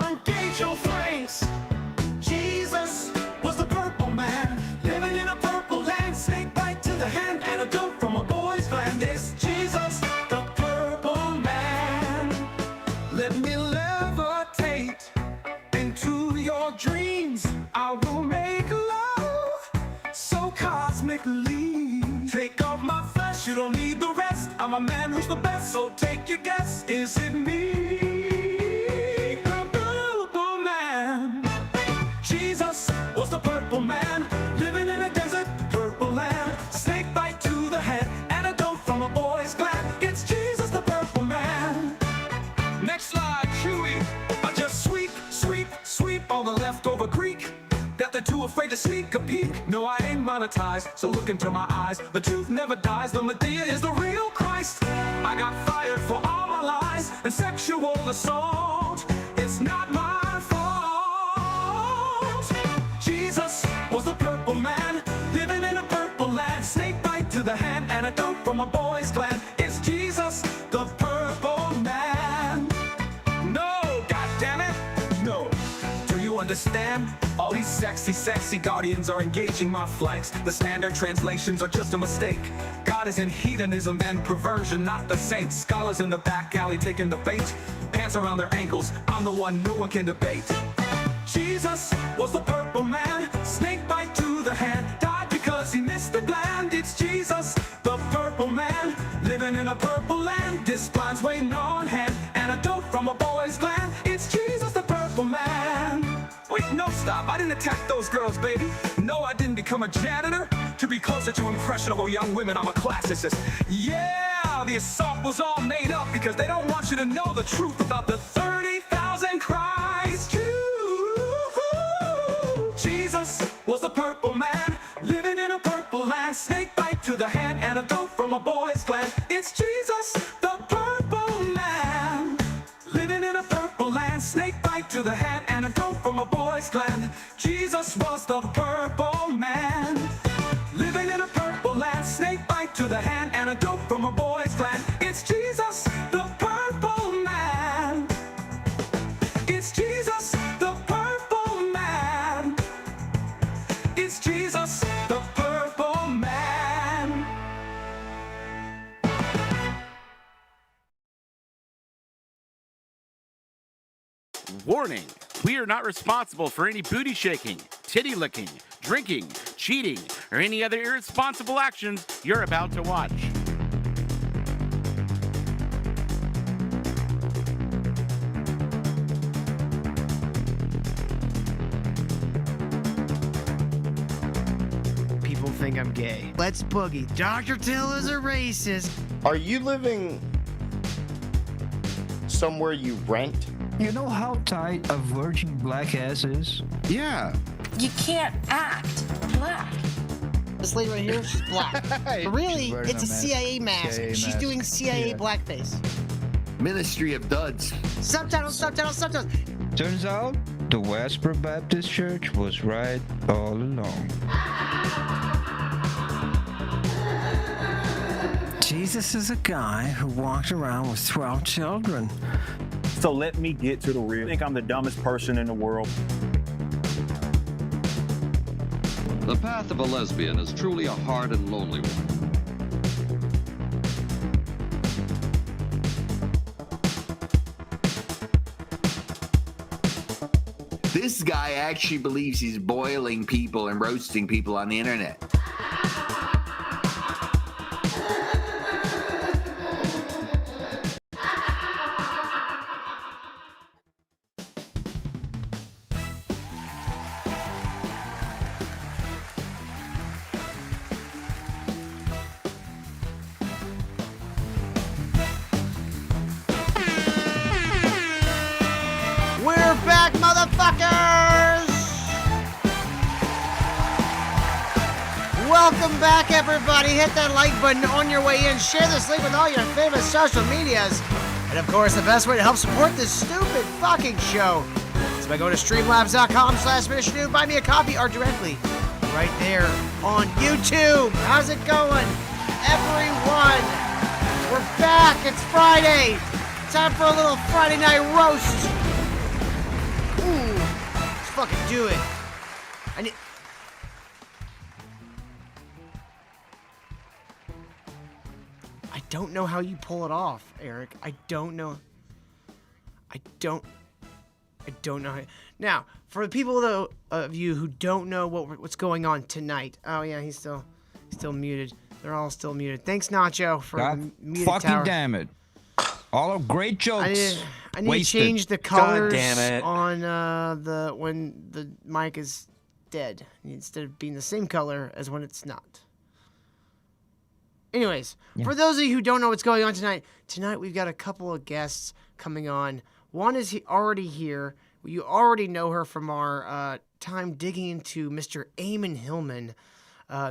Engage your flames. Jesus was the purple man, living in a purple land. Snake bite to the hand and a dope from a boy's gland. It's Jesus, the purple man. Let me levitate into your dreams. I will make love so cosmically. Take off my flesh, you don't need the rest. I'm a man who's the best, so take your guess. Is it me? Jesus was the purple man, living in a desert, purple land. Snake bite to the head, antidote from a boy's gland. It's Jesus, the purple man. Next slide, Chewy. I just sweep all the leftover Greek that they're too afraid to sneak a peek. No, I ain't monetized, so look into my eyes. The truth never dies, the Medea is the real Christ. I got fired for all my lies and sexual assault. It's not my fault. Jesus was the purple man, living in a purple land. Snake bite to the hand, antidote from a boy's gland. It's Jesus, the purple man. No, goddammit, no. Do you understand? All these sexy guardians are engaging my flanks. The standard translations are just a mistake. God is in hedonism and perversion, not the saints. Scholars in the back alley taking the bait. Pants around their ankles, I'm the one no one can debate. Jesus was the purple man, snake bite to the hand. Died because he missed the bland. It's Jesus, the purple man, living in a purple land. This blind's waiting on hand, antidote from a boy's gland. It's Jesus, the purple man. Wait, no, stop, I didn't attack those girls, baby. No, I didn't become a janitor to be closer to impressionable young women. I'm a classicist. Yeah, the assault was all made up because they don't want you to know the truth about the 30,000 Christ Jews. Jesus was the purple man, living in a purple land. Snake bite to the hand, antidote from a boy's gland. It's Jesus, the purple man, living in a purple land. Snake bite to the hand, antidote from a boy's gland. Jesus was the purple man, living in a purple land. Snake bite to the hand, antidote from a boy's gland. It's Jesus, the purple man. It's Jesus, the purple man. It's Jesus, the purple man. Warning, we are not responsible for any booty shaking, titty licking, drinking, cheating, or any other irresponsible actions you're about to watch. People think I'm gay. Let's boogie. Dr. Till is a racist. Are you living somewhere you rent? You know how tight a virgin black ass is? Yeah. You can't act black. This lady right here, she's black. But really, it's a CIA mask. She's doing CIA blackface. Ministry of Duds. Subtitles. Turns out, the Westboro Baptist Church was right all along. Jesus is a guy who walked around with 12 children. So let me get to the real. I think I'm the dumbest person in the world. The path of a lesbian is truly a hard and lonely one. This guy actually believes he's boiling people and roasting people on the internet. We're back, motherfuckers! Welcome back, everybody. Hit that like button on your way in. Share this link with all your favorite social medias. And of course, the best way to help support this stupid fucking show is by going to streamlabs.com/missionew, buy me a copy, or directly right there on YouTube. How's it going, everyone? We're back. It's Friday. Time for a little Friday night roast. Ooh, let's fucking do it. I don't know how you pull it off, Eric. I don't know. I don't know how. Now, for the people though of you who don't know what's going on tonight. Oh yeah, he's still muted. They're all still muted. Thanks, Nacho, for the muted fucking tower. damn it! All of great jokes. I need to change the colors on when the mic is dead instead of being the same color as when it's not. Anyways, for those of you who don't know what's going on tonight we've got a couple of guests coming on. One is already here. You already know her from our time digging into Mr. Eamon Hillman,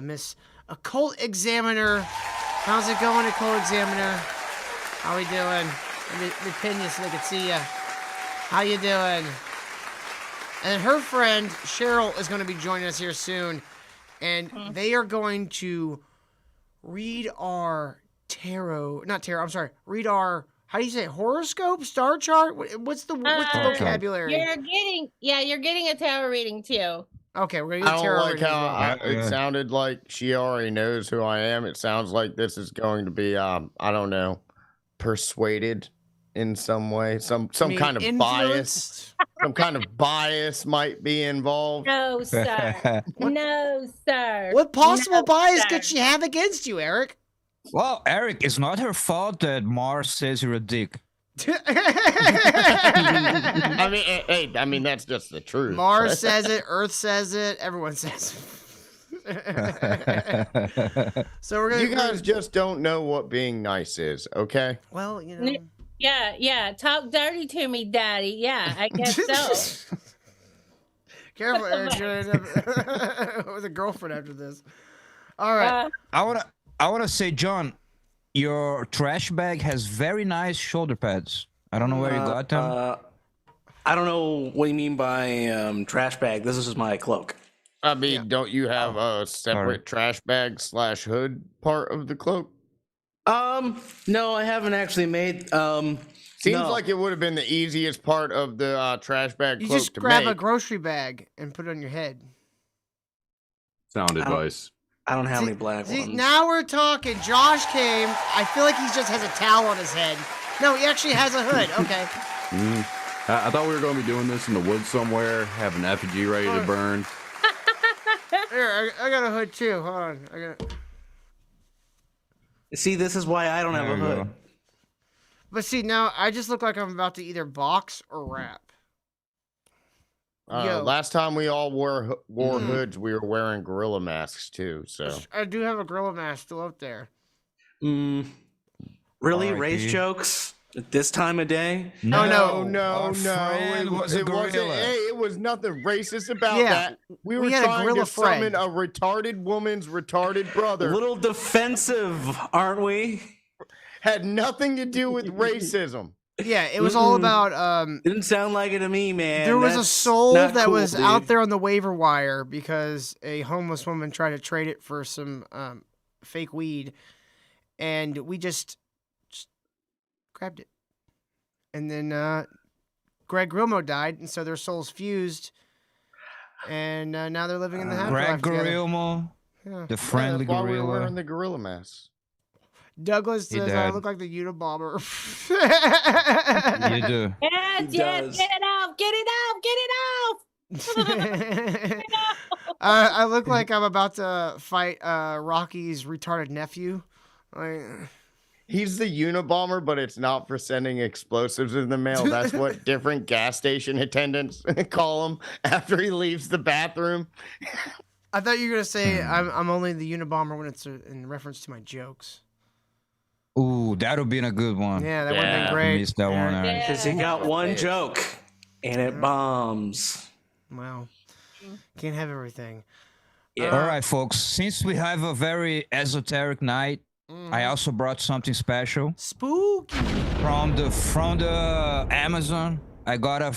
Miss Occult Examiner. How's it going, Occult Examiner? How we doing? Let me pin you so they can see you. How you doing? And her friend Cheryl is going to be joining us here soon, and they are going to read our read our, how do you say it? Horoscope? Star chart? What's the vocabulary? You're getting a tarot reading too. Okay, we're gonna get tarot reading. I don't like how it sounded like she already knows who I am. It sounds like this is going to be, I don't know, persuaded in some way. Some kind of bias. Some kind of bias might be involved. No, sir. No, sir. What possible bias could she have against you, Eric? Well, Eric, it's not her fault that Mars says you're a dick. I mean, that's just the truth. Mars says it, Earth says it, everyone says it. So you guys just don't know what being nice is, okay? Well, you know. Yeah. Talk dirty to me, Daddy. Yeah, I guess so. Careful, Eric. You're gonna end up with a girlfriend after this. All right. I wanna say, John, your trash bag has very nice shoulder pads. I don't know where you got them. I don't know what you mean by trash bag. This is just my cloak. I mean, don't you have a separate trash bag / hood part of the cloak? No, I haven't actually made. Seems like it would have been the easiest part of the trash bag cloak to make. You just grab a grocery bag and put it on your head. Sound advice. I don't have any black ones. Now we're talking. Josh came. I feel like he just has a towel on his head. No, he actually has a hood. Okay. I thought we were going to be doing this in the woods somewhere, have an effigy ready to burn. Here, I got a hood too. Hold on. See, this is why I don't have a hood. But see, now I just look like I'm about to either box or rap. Last time we all wore hoods, we were wearing gorilla masks too. So I do have a gorilla mask still up there. Really, race jokes at this time of day? No. It was nothing racist about that. We were trying to summon a retarded woman's retarded brother. A little defensive, aren't we? Had nothing to do with racism. Yeah, it was all about. Didn't sound like it to me, man. There was a soul that was out there on the waiver wire because a homeless woman tried to trade it for some fake weed, and we just grabbed it. And then Greg Grilmo died, and so their souls fused, and now they're living in the afterlife together. Greg Grilmo, the friendly gorilla. Why we were wearing the gorilla mask. Douglas says I look like the Unabomber. You do. Yes, get it out, get it out. I look like I'm about to fight Rocky's retarded nephew. He's the Unabomber, but it's not for sending explosives in the mail. That's what different gas station attendants call him after he leaves the bathroom. I thought you were gonna say I'm only the Unabomber when it's in reference to my jokes. Ooh, that would been a good one. Yeah, that would have been great. Missed that one. Because you got one joke, and it bombs. Wow. Can't have everything. Yeah. All right, folks. Since we have a very esoteric night, I also brought something special. Spooky. From the Amazon. I got a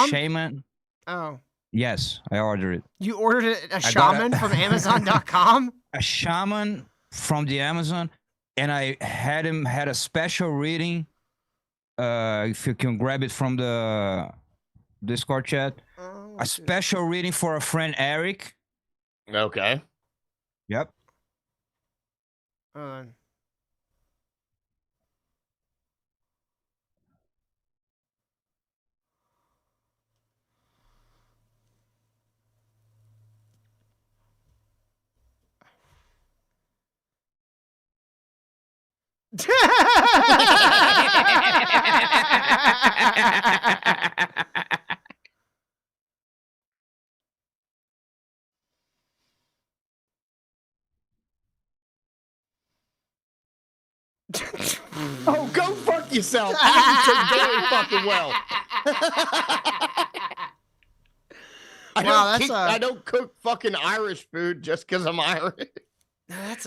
shaman. Oh. Yes, I ordered it. You ordered a shaman from Amazon.com? A shaman from the Amazon. And I had him had a special reading if you can grab it from the Discord chat. A special reading for a friend, Eric. Okay. Yep. Hold on. Oh, go fuck yourself. I can cook very fucking well. I don't cook fucking Irish food just because I'm Irish.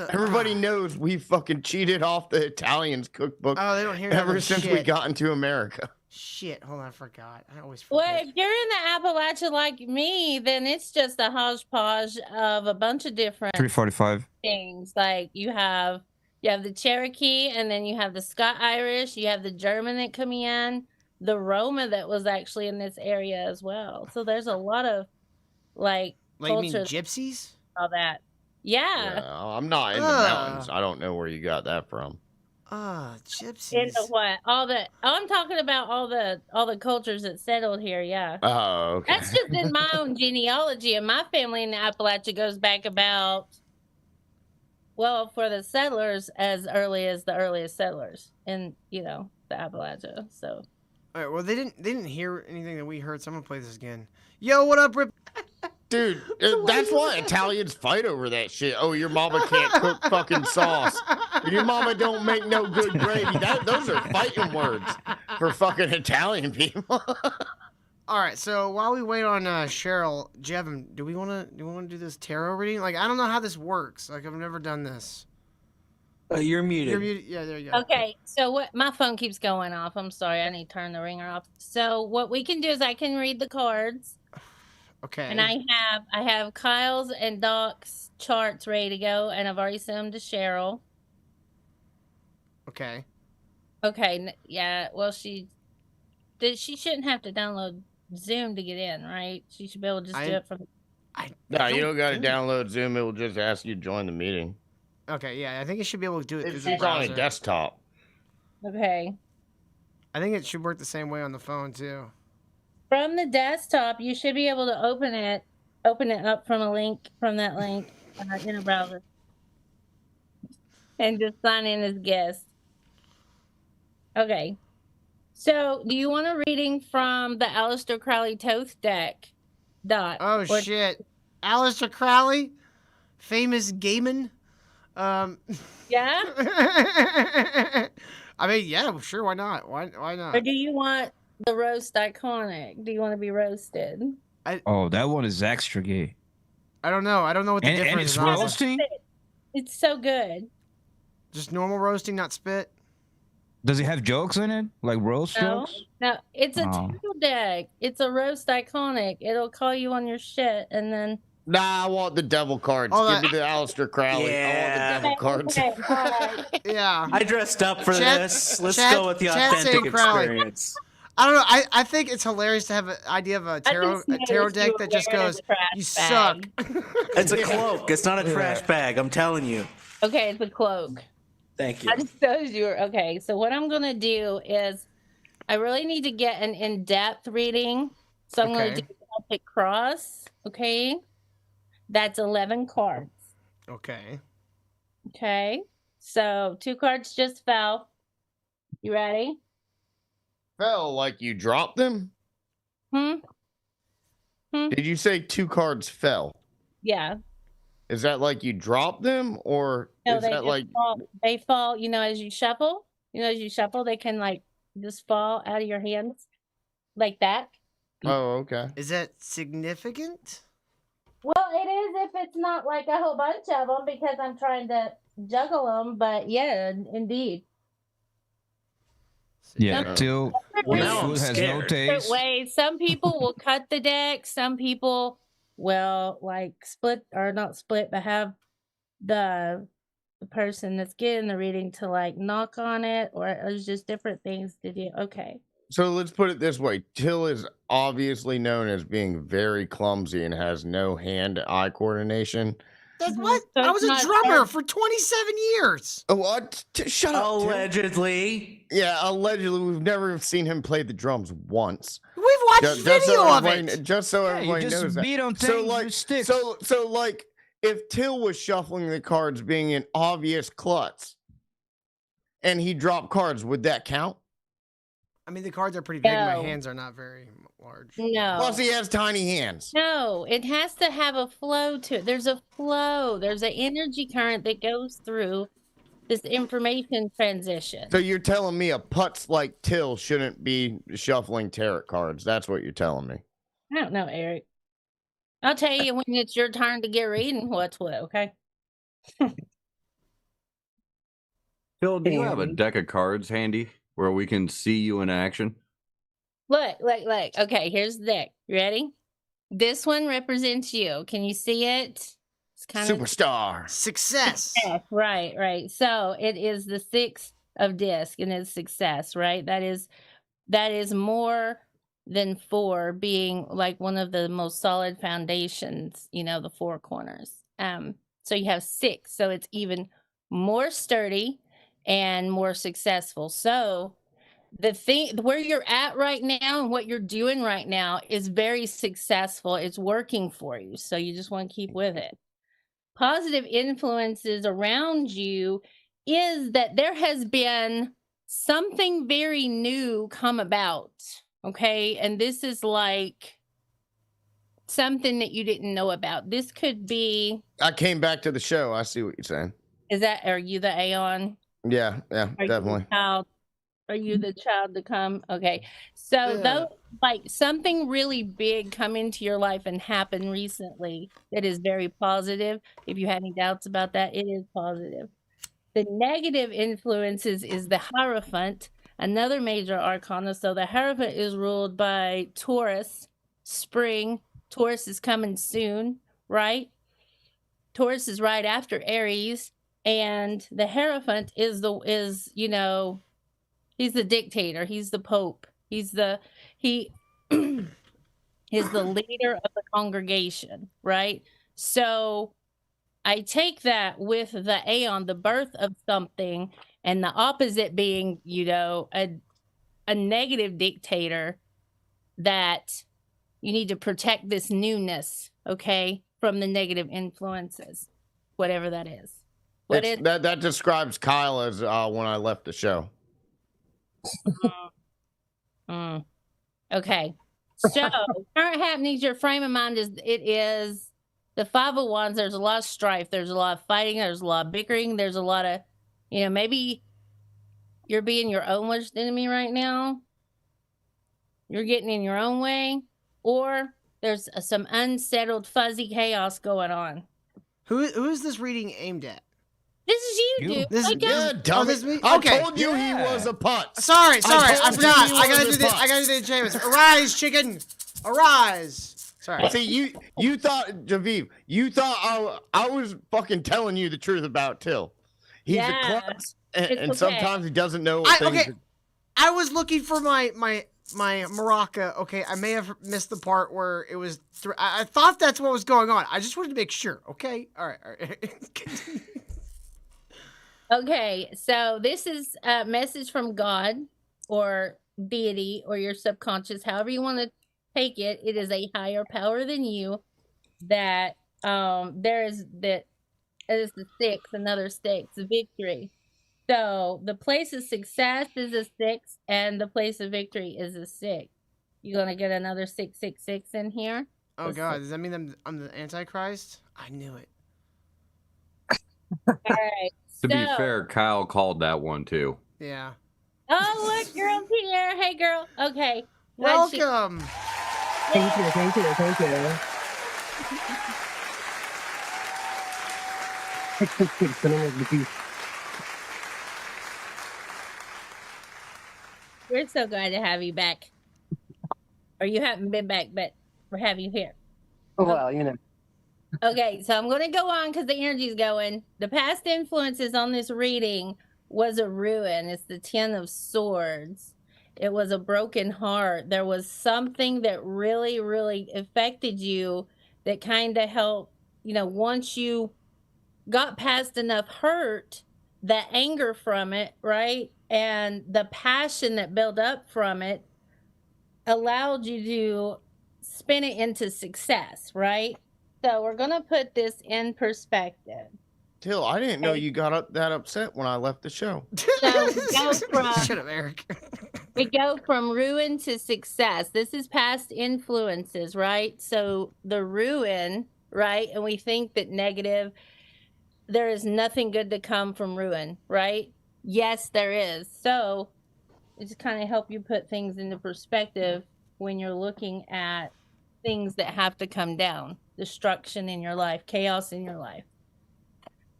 Everybody knows we fucking cheated off the Italians cookbook. Oh, they don't hear ever that since we shit. got into America. Shit, hold on, I forgot. I always forget. Well, if you're in the Appalachia like me, then it's just a hodgepodge of a bunch of different 345 things. Like you have the Cherokee, and then you have the Scott Irish, you have the German that come in, the Roma that was actually in this area as well. So there's a lot of you mean culture, gypsies? all that. Yeah. I'm not in the mountains. I don't know where you got that from. Gypsies. Into what? I'm talking about all the cultures that settled here, yeah. Oh, okay. That's just in my own genealogy, and my family in the Appalachia goes back about, well, for the settlers, as early as the earliest settlers in, the Appalachia. So all right, well, they didn't hear anything that we heard. Someone play this again. Yo, what up, Rip? Dude, that's why Italians fight over that shit. Oh, your mama can't cook fucking sauce. Your mama don't make no good gravy. Those are fighting words for fucking Italian people. All right, so while we wait on Cheryl, Jevin, do we want to do this tarot reading? Like, I don't know how this works. Like, I've never done this. You're muted. You're muted. Yeah, there you go. okay, so what? My phone keeps going off. I'm sorry, I need to turn the ringer off. So what we can do is I can read the cards. Okay. And I have Kyle's and Doc's charts ready to go, and I've already sent them to Cheryl. Okay. Okay, yeah. Well, she shouldn't have to download Zoom to get in, right? She should be able to just do it from. No, you don't got to download Zoom. It will just ask you to join the meeting. Okay, yeah, I think it should be able to do it. It's on a desktop. Okay. I think it should work the same way on the phone too. From the desktop, you should be able to open it up from that link in a browser, and just sign in as guest. Okay. So, do you want a reading from the Aleister Crowley Toth deck? Dot. Oh shit, Aleister Crowley, famous gayman. Yeah. I mean, yeah, sure. Why not? Why not? Or do you want the roast iconic? Do you want to be roasted? Oh, that one is extra gay. I don't know. I don't know what the difference and it's is. roasting? It's so good. Just normal roasting, not spit. Does it have jokes in it? Like roast jokes? No, it's a tarot deck. It's a roast iconic. It'll call you on your shit, and then. Nah, I want the devil cards. Give me the Aleister Crowley. Yeah. I want the devil cards. Okay, Yeah. I dressed up for this. Let's go with the authentic experience. I don't know. I think it's hilarious to have an idea of a tarot deck that just goes, "You suck." It's a cloak. It's not a trash bag. I'm telling you. Okay, it's a cloak. Thank you. I just told you. Okay, so what I'm gonna do is, I really need to get an in-depth reading. So I'm gonna do Celtic Cross. Okay, that's 11 cards. Okay. Okay, so 2 cards just fell. You ready? Fell like you dropped them? Did you say 2 cards fell? Yeah. Is that like you dropped them, or No, is they that just like fall. They fall, as you shuffle. As you shuffle, they can like just fall out of your hands like that. Oh, okay. Is that significant? Well, it is if it's not like a whole bunch of them, because I'm trying to juggle them. But yeah, indeed. Yeah, till now food I'm has no scared. taste. Ways. Some people will cut the deck. Some people will like split, or not split, but have the the person that's getting the reading to like knock on it, or there's just different things to do? Okay. So let's put it this way. Till is obviously known as being very clumsy and has no hand-eye coordination. That's what? I was a drummer for 27 years. Oh, what? Shut up. Allegedly. Yeah, allegedly. We've never seen him play the drums once. We've watched video of it. Just so everybody just knows beat that. on things with sticks. So like, if Till was shuffling the cards being an obvious klutz, and he dropped cards, would that count? I mean, the cards are pretty big. My hands are not very large. No. Plus, he has tiny hands. No, it has to have a flow to it. There's a flow. There's an energy current that goes through this information transition. So you're telling me a putz like Till shouldn't be shuffling tarot cards? That's what you're telling me. I don't know, Eric. I'll tell you when it's your turn to get reading what's what, okay? Phil, do you have a deck of cards handy where we can see you in action? Look. Okay, here's the deck. You ready? This one represents you. Can you see it? It's kind Superstar. Success. Right. So it is the 6 of disc and it's success, right? That is more than 4 being like one of the most solid foundations, the 4 corners. So you have 6, so it's even more sturdy and more successful. So the thing where you're at right now and what you're doing right now is very successful. It's working for you. So you just want to keep with it. Positive influences around you is that there has been something very new come about. Okay. And this is like something that you didn't know about. This could be. I came back to the show. I see what you're saying. Are you the Aeon? Yeah, definitely. Are you the child to come? Okay. So those, like something really big come into your life and happen recently that is very positive. If you have any doubts about that, it is positive. The negative influences is the Hierophant, another major arcana. So the Hierophant is ruled by Taurus, spring. Taurus is coming soon, right? Taurus is right after Aries, and the Hierophant is he's the dictator. He's the Pope. He is the leader of the congregation, right? So I take that with the Aeon, the birth of something, and the opposite being, a negative dictator, that you need to protect this newness, okay, from the negative influences, whatever that is. That describes Kyle as when I left the show. Okay. So current happenings, your frame of mind is the 5 of Wands. There's a lot of strife. There's a lot of fighting. There's a lot of bickering. There's a lot of, maybe you're being your own worst enemy right now. You're getting in your own way, or there's some unsettled, fuzzy chaos going on. Who is this reading aimed at? This is you, dude. This is me? I Okay. told you he was a putz. Sorry, I forgot. I gotta I do the enchantments. Arise, chicken! Arise! Sorry. See, you thought, Javiv, I was fucking telling you the truth about Till. He's a klutz, and sometimes he doesn't know what things. I was looking for my maraca. Okay, I may have missed the part where it was. I thought that's what was going on. I just wanted to make sure. Okay, all right. Okay, so this is a message from God or deity or your subconscious, however you want to take it. It is a higher power than you that is the 6, another 6, victory. So the place of success is a 6 and the place of victory is a 6. You're going to get another 666 in here. Oh God, does that mean I'm the Antichrist? I knew it. All right. To be fair, Kyle called that one too. Yeah. Oh, look, girl's here. Hey, girl. Okay. Welcome. Thank you. We're so glad to have you back. Or you haven't been back, but we're having you here. Well, Okay, so I'm going to go on because the energy's going. The past influences on this reading was a ruin. It's the 10 of Swords. It was a broken heart. There was something that really, really affected you that kind of helped, once you got past enough hurt, the anger from it, right? And the passion that built up from it allowed you to spin it into success, right? So we're going to put this in perspective. Till, I didn't know you got that upset when I left the show. So we go from, Shut up, Eric. we go from ruin to success. This is past influences, right? So the ruin, right? And we think that negative, there is nothing good to come from ruin, right? Yes, there is. So it just kind of help you put things into perspective when you're looking at things that have to come down, destruction in your life, chaos in your life.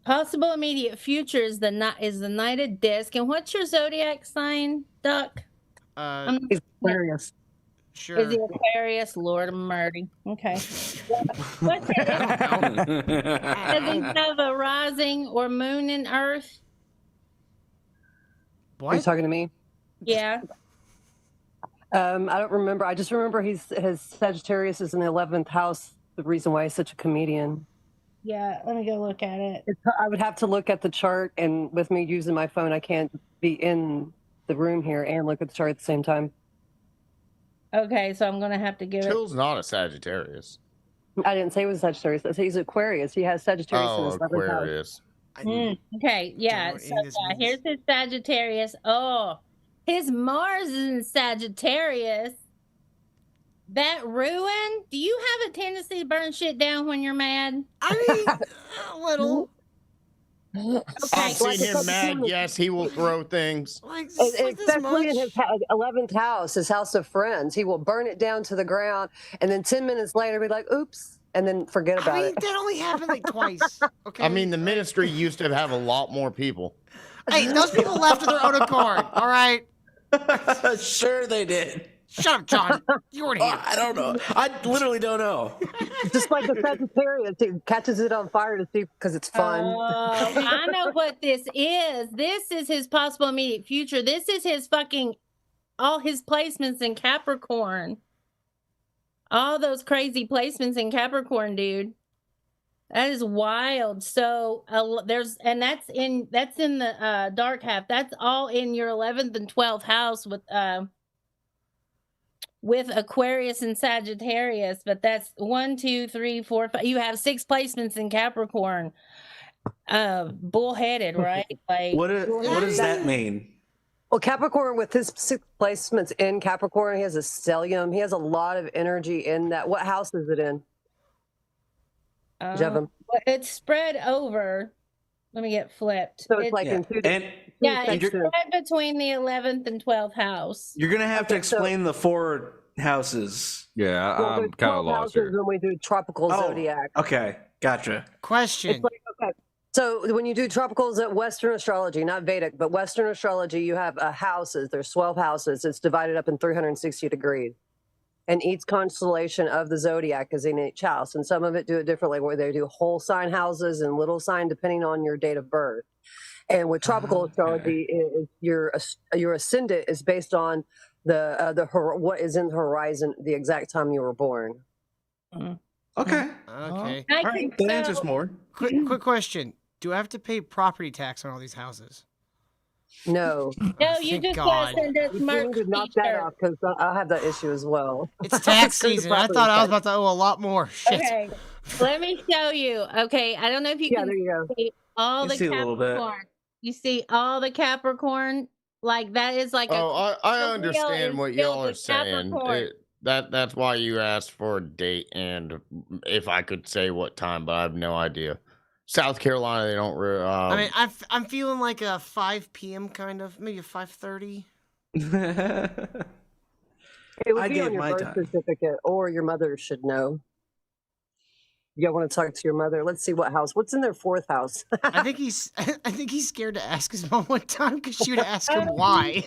Possible immediate future is the Knight of Disc. And what's your zodiac sign, Duck? He's Aquarius. Sure. Is he Aquarius? Lord of Mercy. Okay. What's it? Does he have a rising or moon in Earth? Are you talking to me? Yeah. I don't remember. I just remember his Sagittarius is in the 11th house. The reason why he's such a comedian. Yeah, let me go look at it. I would have to look at the chart, and with me using my phone, I can't be in the room here and look at the chart at the same time. Okay, so I'm going to have to give Till's not a Sagittarius. I didn't say he was Sagittarius. I said he's Aquarius. He has Sagittarius in his 11th Aquarius. house. Okay, yeah. So here's his Sagittarius. Oh, his Mars is in Sagittarius. That ruin? Do you have a tendency to burn shit down when you're mad? I mean, a little. I've seen him mad. Yes, he will throw things. Especially in his 11th house, his house of friends. He will burn it down to the ground, and then 10 minutes later be like, oops, and then forget about it. That only happened like twice. Okay. I mean, the ministry used to have a lot more people. Hey, those people left of their own accord, all right? Sure they did. Shut up, John. You weren't here. I don't know. I literally don't know. Just like the Sagittarius, he catches it on fire to see because it's fun. Oh, I know what this is. This is his possible immediate future. This is his all his placements in Capricorn. All those crazy placements in Capricorn, dude. That is wild. So that's in the dark half. That's all in your 11th and 12th house with Aquarius and Sagittarius, but that's 1, 2, 3, 4, 5. You have 6 placements in Capricorn. Bullheaded, right? Like what does that mean? Well, Capricorn, with his 6 placements in Capricorn, he has a stellium. He has a lot of energy in that. What house is it in? It's spread over. Let me get flipped. So it's like in two. It's spread between the 11th and 12th house. You're gonna have to explain the 4 houses. Yeah, I'm kind of lost here. When we do tropical zodiac. Okay, gotcha. Question. Okay. So when you do tropical Western astrology, not Vedic, but Western astrology, you have houses. There's 12 houses. It's divided up in 360 degrees. And each constellation of the zodiac is in each house. And some of it do it differently, where they do whole sign houses and little sign depending on your date of birth. And with tropical astrology, your ascendant is based on what is in the horizon, the exact time you were born. Okay. Okay. All right. That answers more. Quick question. Do I have to pay property tax on all these houses? No. No, you just gotta send us merch. Knock that off, because I have that issue as well. It's tax season. I thought I was about to owe a lot more. Shit. Okay, let me show you. Okay, I don't know if you can see all the Capricorn. You see all the Capricorn? Like that is like I understand what y'all are saying. That's why you asked for a date and if I could say what time, but I have no idea. South Carolina, they don't really. I mean, I'm feeling like a 5 p.m. kind of, maybe a 5:30. It would be on your birth certificate, or your mother should know. You want to talk to your mother? Let's see what house. What's in their 4th house? I think he's scared to ask his mom one time because she would ask him why.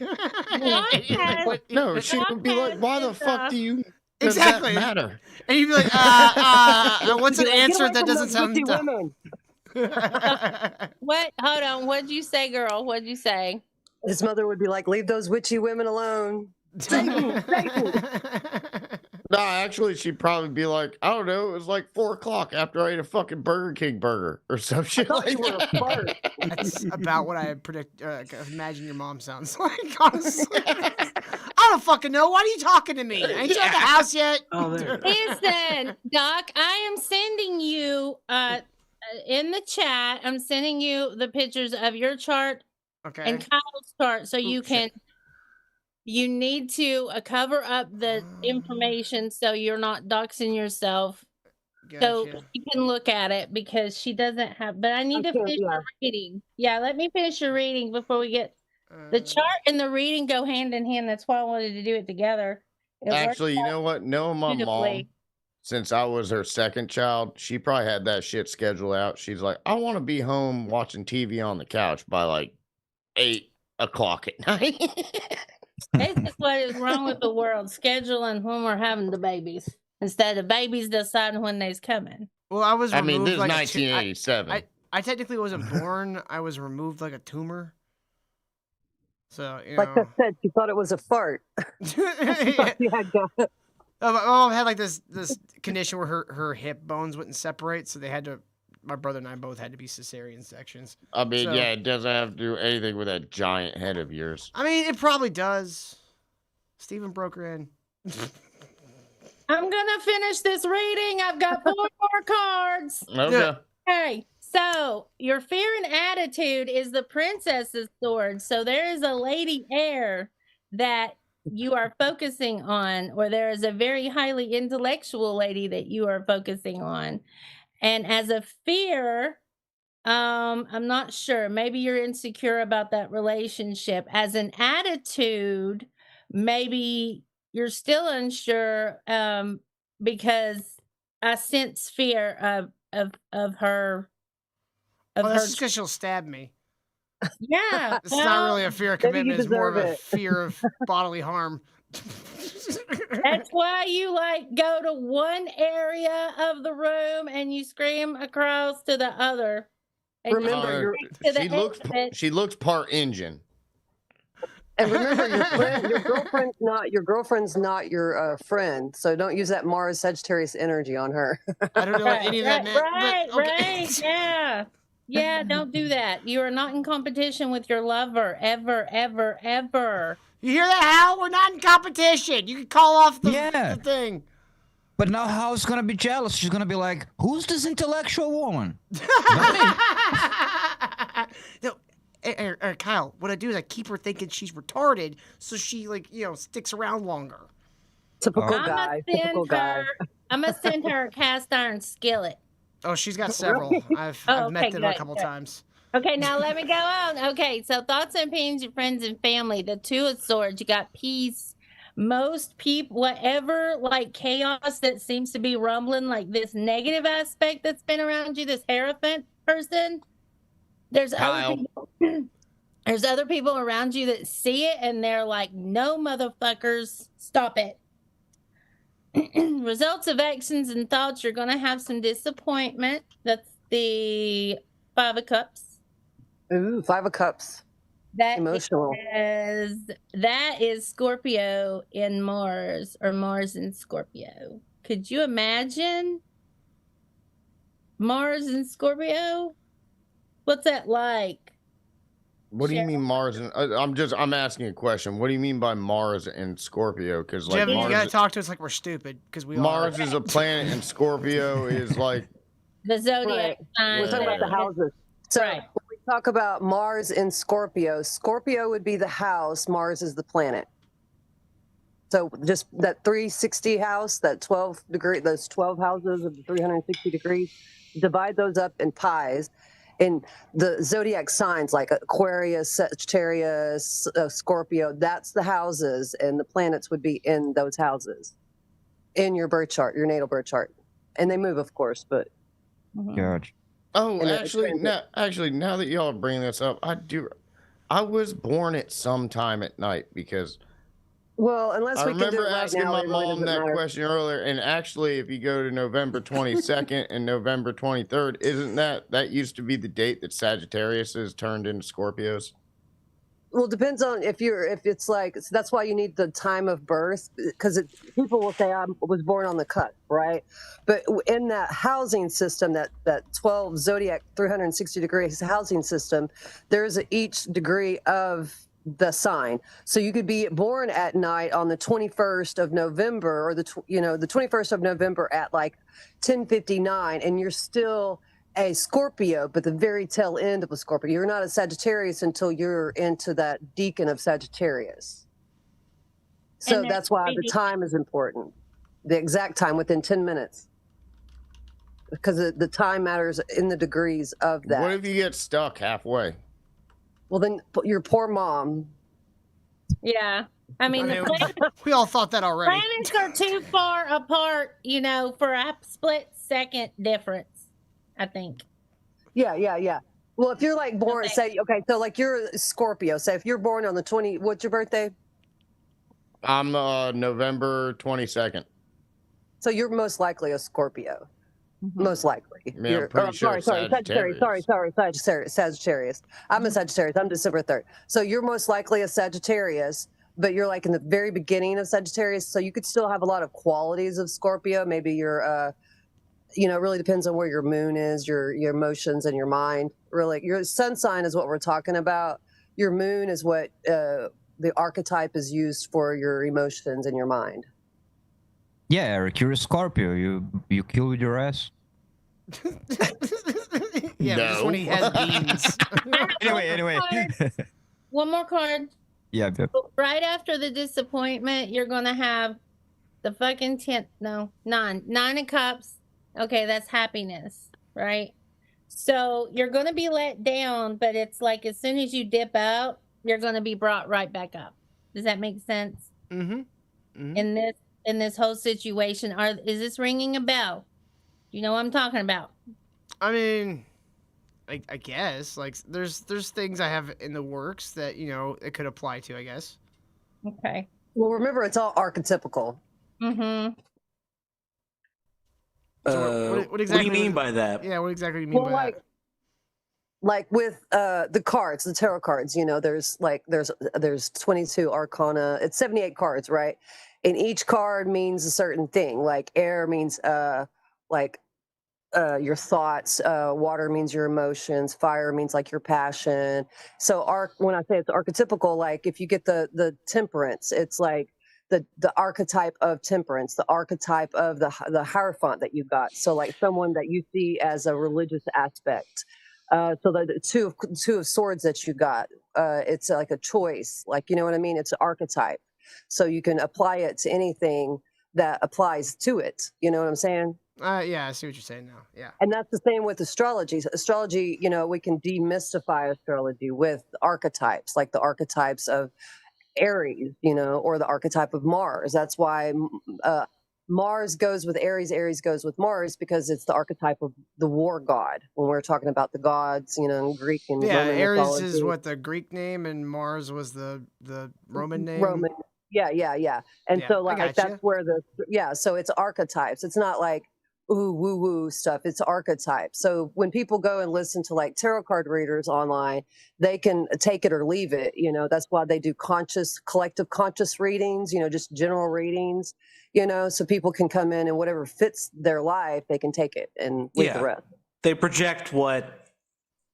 No, she would be like, "Why the fuck do you?" does Exactly. that matter? And you'd be like, what's an answer that doesn't sound dumb? Women. What? Hold on. What'd you say, girl? What'd you say? His mother would be like, "Leave those witchy women alone." Satan, Satan. No, actually, she'd probably be like, I don't know, it was like 4 o'clock after I ate a fucking Burger King burger or some shit like that. That's about what I imagine your mom sounds like, honestly. I don't fucking know. Why are you talking to me? Ain't you at the house yet? Listen, Doc, I am sending you in the chat, I'm sending you the pictures of your chart and Kyle's chart so you can... You need to cover up the information so you're not doxing yourself. So you can look at it because she doesn't have, but I need to finish your reading. Yeah, let me finish your reading before we get the chart and the reading go hand in hand. That's why I wanted to do it together. Actually, you know what? Knowing my mom, since I was her second child, she probably had that shit scheduled out. She's like, I want to be home watching TV on the couch by like 8 o'clock at night. This is what is wrong with the world, scheduling when we're having the babies instead of babies deciding when they's coming. Well, I was removed, I mean, this is like 1987. I technically wasn't born. I was removed like a tumor. So, you like know. I said, she thought it was a fart. My mom had like this condition where her hip bones wouldn't separate, so they had to. My brother and I both had to be cesarean sections. I mean, So- yeah, it doesn't have to do anything with that giant head of yours. I mean, it probably does. Steven broke her in. I'm gonna finish this reading. I've got 4 more cards. Okay. Okay, so your fear and attitude is the princess's sword. So there is a lady heir that you are focusing on, or there is a very highly intellectual lady that you are focusing on. And as a fear, I'm not sure. Maybe you're insecure about that relationship. As an attitude, maybe you're still unsure because I sense fear of her. That's just because she'll stab me. Yeah. It's not really a fear of maybe you commitment. It's more of deserve a it. fear of bodily harm. That's why you like go to one area of the room and you scream across to the other. And Remember, She looks part Indian. And remember, your girlfriend's not your friend. So don't use that Mars Sagittarius energy on her. I don't know what any of that meant. Right, but okay. right, yeah. Yeah, don't do that. You are not in competition with your lover, ever, ever, ever. You hear that, Hal? We're not in competition. You can call off the thing. But now Hal's gonna be jealous. She's gonna be like, "Who's this intellectual woman?" No, Kyle, what I do is I keep her thinking she's retarded, so she sticks around longer. Typical guy. Typical guy. I'm gonna send her a cast iron skillet. Oh, she's got several. I've met them a couple times. Okay, now let me go on. Okay, so thoughts and opinions, your friends and family. The 2 of Swords, you got peace. Most people, whatever like chaos that seems to be rumbling, like this negative aspect that's been around you, this Hierophant person, there's other people around you that see it and they're like, no, motherfuckers, stop it. Results of actions and thoughts, you're going to have some disappointment. That's the 5 of Cups. Ooh, 5 of Cups. Emotional. That is Scorpio in Mars, or Mars in Scorpio. Could you imagine Mars in Scorpio? What's that like? What do you mean Mars? I'm asking a question. What do you mean by Mars and Scorpio? Because like Jim, Mars, you gotta talk to us like we're stupid because we Mars is a planet and Scorpio is like the zodiac sign. We're talking about the houses. So when we talk about Mars in Scorpio, Scorpio would be the house, Mars is the planet. So just that 360 house, that 12 degree, those 12 houses of the 360 degrees, divide those up in pies. In the zodiac signs like Aquarius, Sagittarius, Scorpio, that's the houses, and the planets would be in those houses in your birth chart, your natal birth chart. And they move, of course, but. Gotcha. Oh, actually, now that y'all are bringing this up, I was born at some time at night because Well, unless I we can do remember it right asking now, my it really mom doesn't that matter. question earlier, and actually, if you go to November 22nd and November 23rd, isn't that used to be the date that Sagittarius is turned into Scorpios? Well, depends on if it's like, so that's why you need the time of birth, because people will say I was born on the cusp, right? But in that housing system, that 12 zodiac 360 degrees housing system, there's each degree of the sign. So you could be born at night on the 21st of November, or the 21st of November at like 10:59, and you're still a Scorpio, but the very tail end of a Scorpio. You're not a Sagittarius until you're into that decan of Sagittarius. So that's why the time is important. The exact time within 10 minutes. Because the time matters in the degrees of that. What if you get stuck halfway? Well, then your poor mom. Yeah. I mean, we all thought that already. Planets are too far apart, for a split second difference, I think. Yeah. Well, if you're like born, so like you're a Scorpio. So if you're born on the 20, what's your birthday? I'm November 22nd. So you're most likely a Scorpio. Most likely. Yeah, I'm pretty sure Sagittarius. Sagittarius. I'm a Sagittarius. I'm December 3rd. So you're most likely a Sagittarius, but you're like in the very beginning of Sagittarius. So you could still have a lot of qualities of Scorpio. Maybe you're, it really depends on where your moon is, your emotions and your mind. Really, your sun sign is what we're talking about. Your moon is what the archetype is used for your emotions and your mind. Yeah, Eric, you're a Scorpio. You kill with your ass. Yeah, No. just when he has beans. Anyway. One more card. Yeah. Right after the disappointment, you're going to have the fucking 9 of cups. Okay, that's happiness, right? So you're going to be let down, but it's like as soon as you dip out, you're going to be brought right back up. Does that make sense? Mm-hmm. In this whole situation, is this ringing a bell? You know what I'm talking about? I mean, I guess like there's things I have in the works that it could apply to, I guess. Okay. Well, remember, it's all archetypical. Mm-hmm. So what exactly do you mean by that? Yeah, what exactly do you mean by that? Like with the cards, the tarot cards, there's 22 arcana. It's 78 cards, right? And each card means a certain thing. Like air means your thoughts, water means your emotions, fire means like your passion. So when I say it's archetypical, like if you get the temperance, it's like the archetype of temperance, the archetype of the Hierophant that you got. So like someone that you see as a religious aspect. So the two of swords that you got, it's like a choice. Like, you know what I mean? It's an archetype. So you can apply it to anything that applies to it. You know what I'm saying? Yeah, I see what you're saying now. Yeah. And that's the same with astrology. Astrology, we can demystify astrology with archetypes, like the archetypes of Aries, or the archetype of Mars. That's why Mars goes with Aries, Aries goes with Mars, because it's the archetype of the war god. When we're talking about the gods, in Greek and Roman Aries mythology. is what the Greek name, and Mars was the Roman name. Roman. Yeah. And Yeah, so I like gotcha. that's where so it's archetypes. It's not like ooh woo woo stuff. It's archetypes. So when people go and listen to like tarot card readers online, they can take it or leave it. That's why they do collective conscious readings, just general readings, so people can come in and whatever fits their life, they can take it and leave the rest. They project what.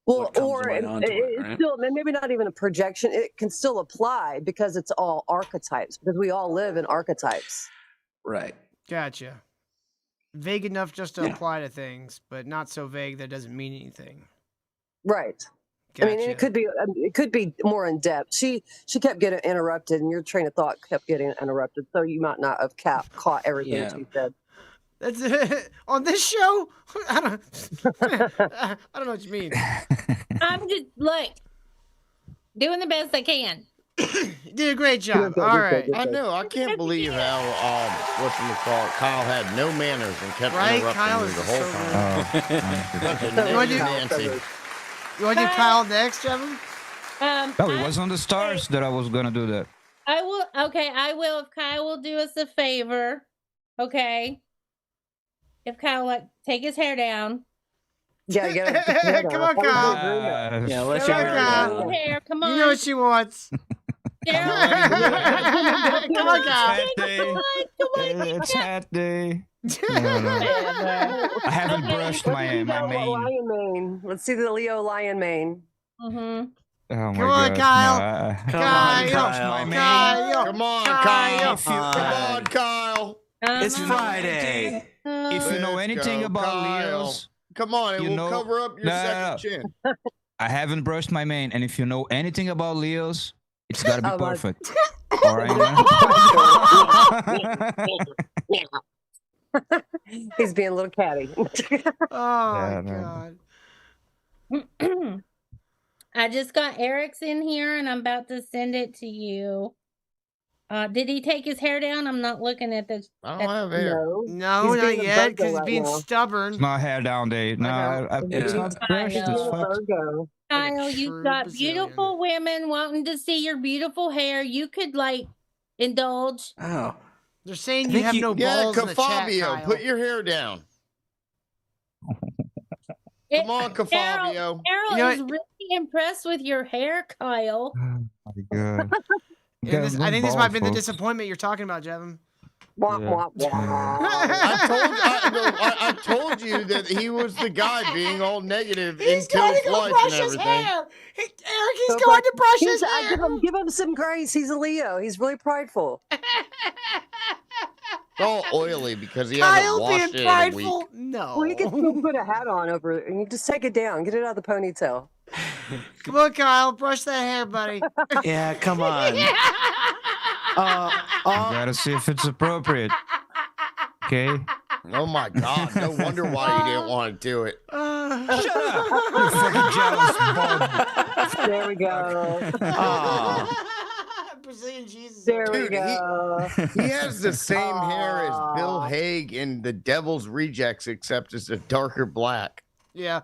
Well, comes or right onto it, right? still maybe not even a projection. It can still apply because it's all archetypes, because we all live in archetypes. Right. Gotcha. Vague enough just to apply to things, but not so vague that it doesn't mean anything. Right. Gotcha. I mean, it could be more in depth. She kept getting interrupted, and your train of thought kept getting interrupted, so you might not have caught everything she said. That's on this show. I don't know what you mean. I'm just doing the best I can. You did a great job. All right. I know. I can't believe how whatchamacallit, Kyle had no manners and kept interrupting Kyle me is the whole so time. You want to do Kyle next, Jevin? No, it was on the stars that I was gonna do that. I will. Okay, I will. If Kyle will do us a favor, okay. If Kyle take his hair down. Yeah, Come on, Kyle. Yeah, let's Come on, Kyle. Hair, come on. You know what she wants. Daryl. Come on, Kyle. It's hat day. I haven't brushed my mane. Lion mane. Let's see the Leo lion mane. Mm-hmm. Oh my Come on, God. Kyle. No, Kyle. Come on, Kyle. Come on, Kyle. It's Friday. If you know Let's anything go, about Kyle. Leos, Come on, it you will know- cover up your second chin. I haven't brushed my mane, and if you know anything about Leos, it's gotta be Oh, my- perfect. All right, man? He's being a little catty. Oh Yeah, my no. God. I just got Eric's in here, and I'm about to send it to you. Did he take his hair down? I'm not looking at the. I don't have hair. No, He's not being a yet, Virgo because he's right being now. stubborn. It's not hair down day. No, it's not brushed. Kyle. It's Being a fucked. Virgo. Kyle, true you've got Brazilian. beautiful women wanting to see your beautiful hair. You could indulge. Oh. They're saying I you think have you- no Yeah, balls in the chat, Fabio, Kyle. put your hair down. Come on, Fabio. Carol You know is really impressed with your hair, Kyle. Oh my God. And this, Yeah, I think this balls, might have been the folks. disappointment you're talking about, Jevin. Womp, Yeah. womp, womp. I told you that he was the guy being all negative He's into going his to go life brush and his everything. hair. Eric, he's So going to brush his I hair. give him some grace. He's a Leo. He's really prideful. It's all oily because he Kyle hasn't being washed it in a prideful. week. No. Well, you can still put a hat on over it, and you just take it down. Get it out of the ponytail. Come on, Kyle. Brush that hair, buddy. Yeah, come on. You gotta see if it's appropriate. Okay? Oh my God! No wonder why you didn't want to do it. Shut up! You're fucking jealous, bald. There we go. Brazilian Jesus. There we Dude, go. He has the same hair as Bill Hague in The Devil's Rejects, except it's a darker black. Yeah.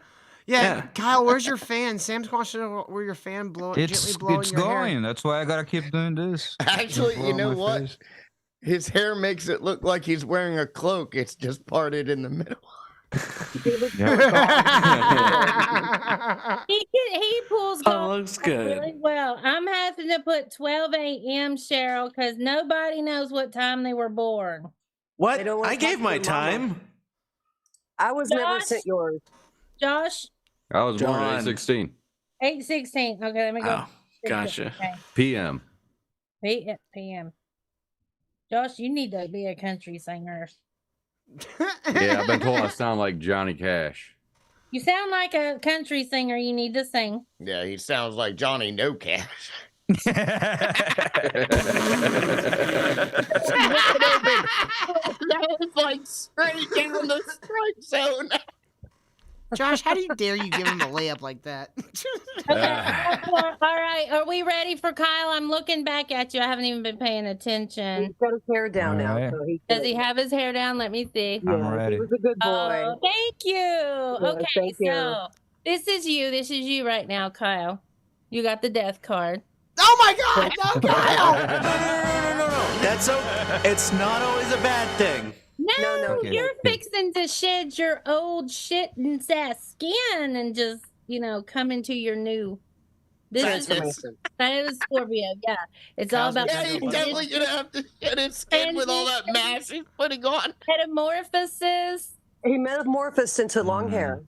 Yeah. Kyle, where's your fan? Sam's wants to know where your fan gently blowing It's your going. hair. That's why I gotta keep doing this. Actually, you Blow know my what? face. His hair makes it look like he's wearing a cloak. It's just parted in the middle. He pulls Oh, looks good. really well. I'm having to put 12 a.m. Cheryl because nobody knows what time they were born. What? They don't want I to gave talk my to your mama. time. I was never Josh? sent yours. Josh, I was born John. at 8:16 8:16. Okay, let me go. Oh, gotcha. Okay. p.m. PM. Josh, you need to be a country singer. Yeah, I've been told I sound like Johnny Cash. You sound like a country singer. You need to sing. Yeah, he sounds like Johnny No Cash. That was like straight down the strike zone. Josh, how do you dare you give him a layup like that? Okay. All right. Are we ready for Kyle? I'm looking back at you. I haven't even been paying attention. He's got his hair down now. Alright. So Does he have his hair down? Let me see. I'm Yeah, ready. he was a good boy. Oh, thank you. Okay, thank you. so this is you. This is you right now, Kyle. You got the death card. Oh my God! No, Kyle! No. That's it's not always a bad thing. No, Okay. you're fixing to shed your old shit and that skin and just, come into your new. This is Transformation. that is Scorpio. Yeah, it's all about Yeah, he's definitely gonna have to shed his skin with all that mass he's putting on. metamorphosis. He metamorphosed into long hair.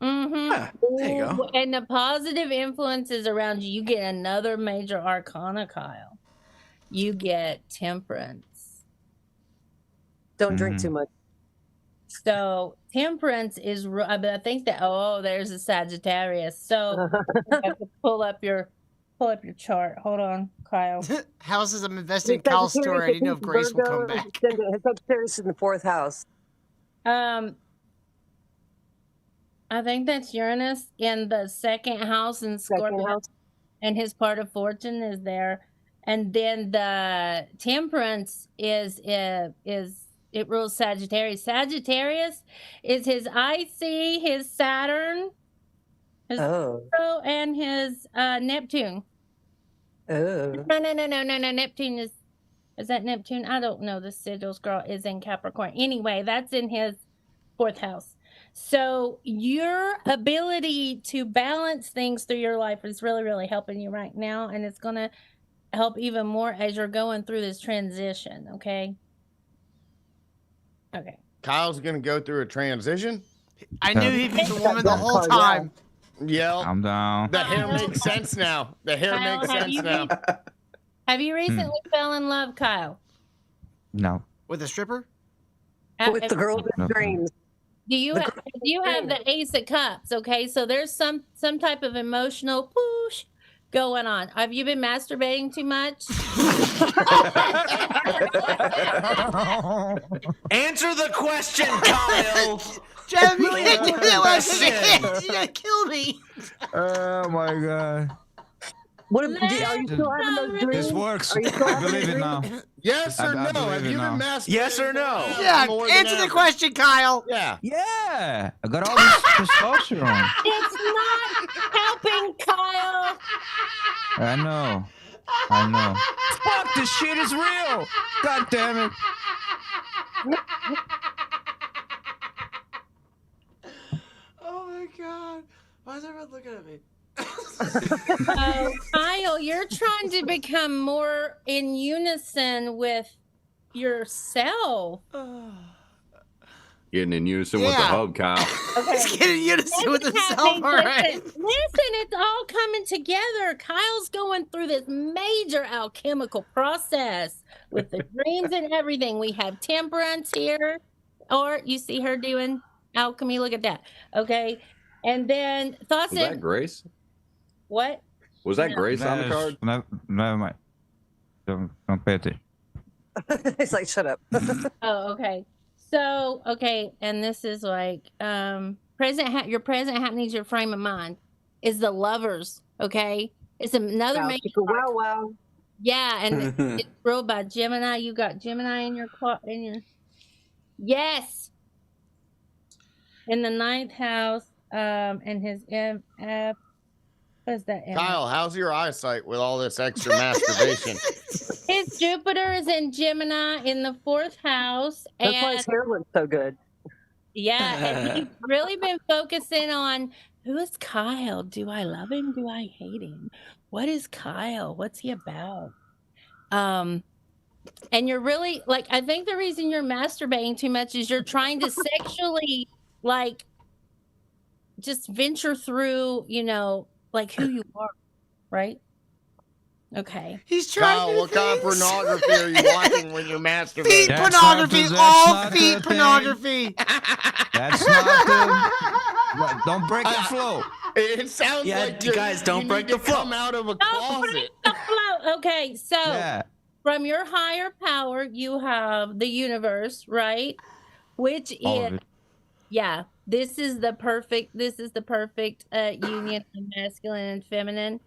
Mm-hmm. Yeah, there you go. And the positive influences around you, you get another major arcana, Kyle. You get temperance. Don't drink too much. So temperance is, I think that, there's a Sagittarius. So you have to pull up your chart. Hold on, Kyle. Houses I'm investing in Kyle's story. I didn't know if Grace will come back. His Sagittarius in the 4th house. I think that's Uranus in the 2nd house in Scorpio. house. And his part of fortune is there. And then the temperance is it rules Sagittarius. Sagittarius is his IC, his Saturn, his Pluto, and his Neptune. Oh. No. Neptune is that Neptune? I don't know. The sigils girl is in Capricorn. Anyway, that's in his 4th house. So your ability to balance things through your life is really, really helping you right now. And it's going to help even more as you're going through this transition. Okay. Okay. Kyle's gonna go through a transition. I knew he'd be the woman the whole time. Yeah. I'm down. The hair makes sense now. The hair Kyle, makes sense now. Have you recently fell in love, Kyle? No. With a stripper? With the girl with No. dreams. Do you have the Ace of Cups? Okay, so there's some type of emotional push going on. Have you been masturbating too much? Answer the question, Kyle. Jem, you can't do that one. You gotta kill me. Oh my god. What are you still having those dreams? This works. Are you still I having believe those it now. dreams? Yes or I no? believe Have it you now. been masturbating? Yes or no? Yeah, More than answer the ever? question, Kyle. Yeah. Yeah. I got all this testosterone. It's not helping, Kyle. I know. Fuck, this shit is real. God damn it. Oh my god. Why is everyone looking at me? Kyle, you're trying to become more in unison with yourself. Getting in unison with the Yeah. hub, Kyle. He's getting unison with Listen, himself, all right. Listen, it's all coming together. Kyle's going through this major alchemical process with the dreams and everything. We have temperance here, or you see her doing alchemy. Look at that. Okay. And then thoughts Was that Grace? What? Was that No. Grace on the card? Never mind. Don't pay attention. It's like, shut up. Oh, okay. So, okay, and this is like your present happenings, your frame of mind is the Lovers. Okay, it's another Wow, major. wow. Yeah, and it's ruled by Gemini. You got Gemini in your yes, in the 9th house. And his what is that? Kyle, how's your eyesight with all this extra masturbation? His Jupiter is in Gemini in the 4th house. That's why his hair looks so good. Yeah, and he's really been focusing on who is Kyle? Do I love him? Do I hate him? What is Kyle? What's he about? And you're really like, I think the reason you're masturbating too much is you're trying to sexually like just venture through, like who you are, right? Okay. He's trying Kyle, new what kind of things. pornography are you watching when you're masturbating? Feet That's pornography, not the- all that's not feet the thing. pornography. That's not the. Don't break the flow. It sounds Yeah, like you guys don't you break need the to flow. come out of a Don't break closet. the flow. Okay, so Yeah. from your higher power, you have the universe, right? Which All of is it. yeah, this is the perfect union of masculine and feminine.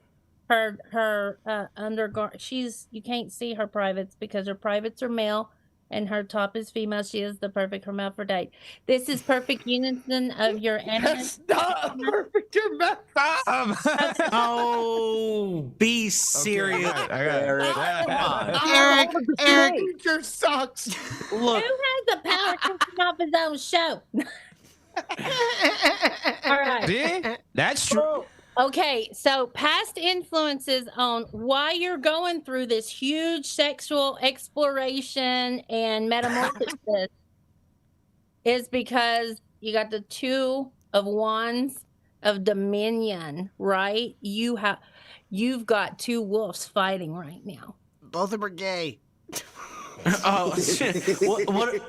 Her undergarment, you can't see her privates because her privates are male and her top is female. She is the perfect hermaphrodite. This is perfect unison of your That's eminence. not perfect. You're messed up. Oh, be serious, Eric. Eric, Your sucks. Look, Who has the power to come off his own show? All right. See? That's true. Okay, so past influences on why you're going through this huge sexual exploration and metamorphosis is because you got the 2 of Wands of Dominion, right? You've got 2 wolves fighting right now. both of them are gay. oh,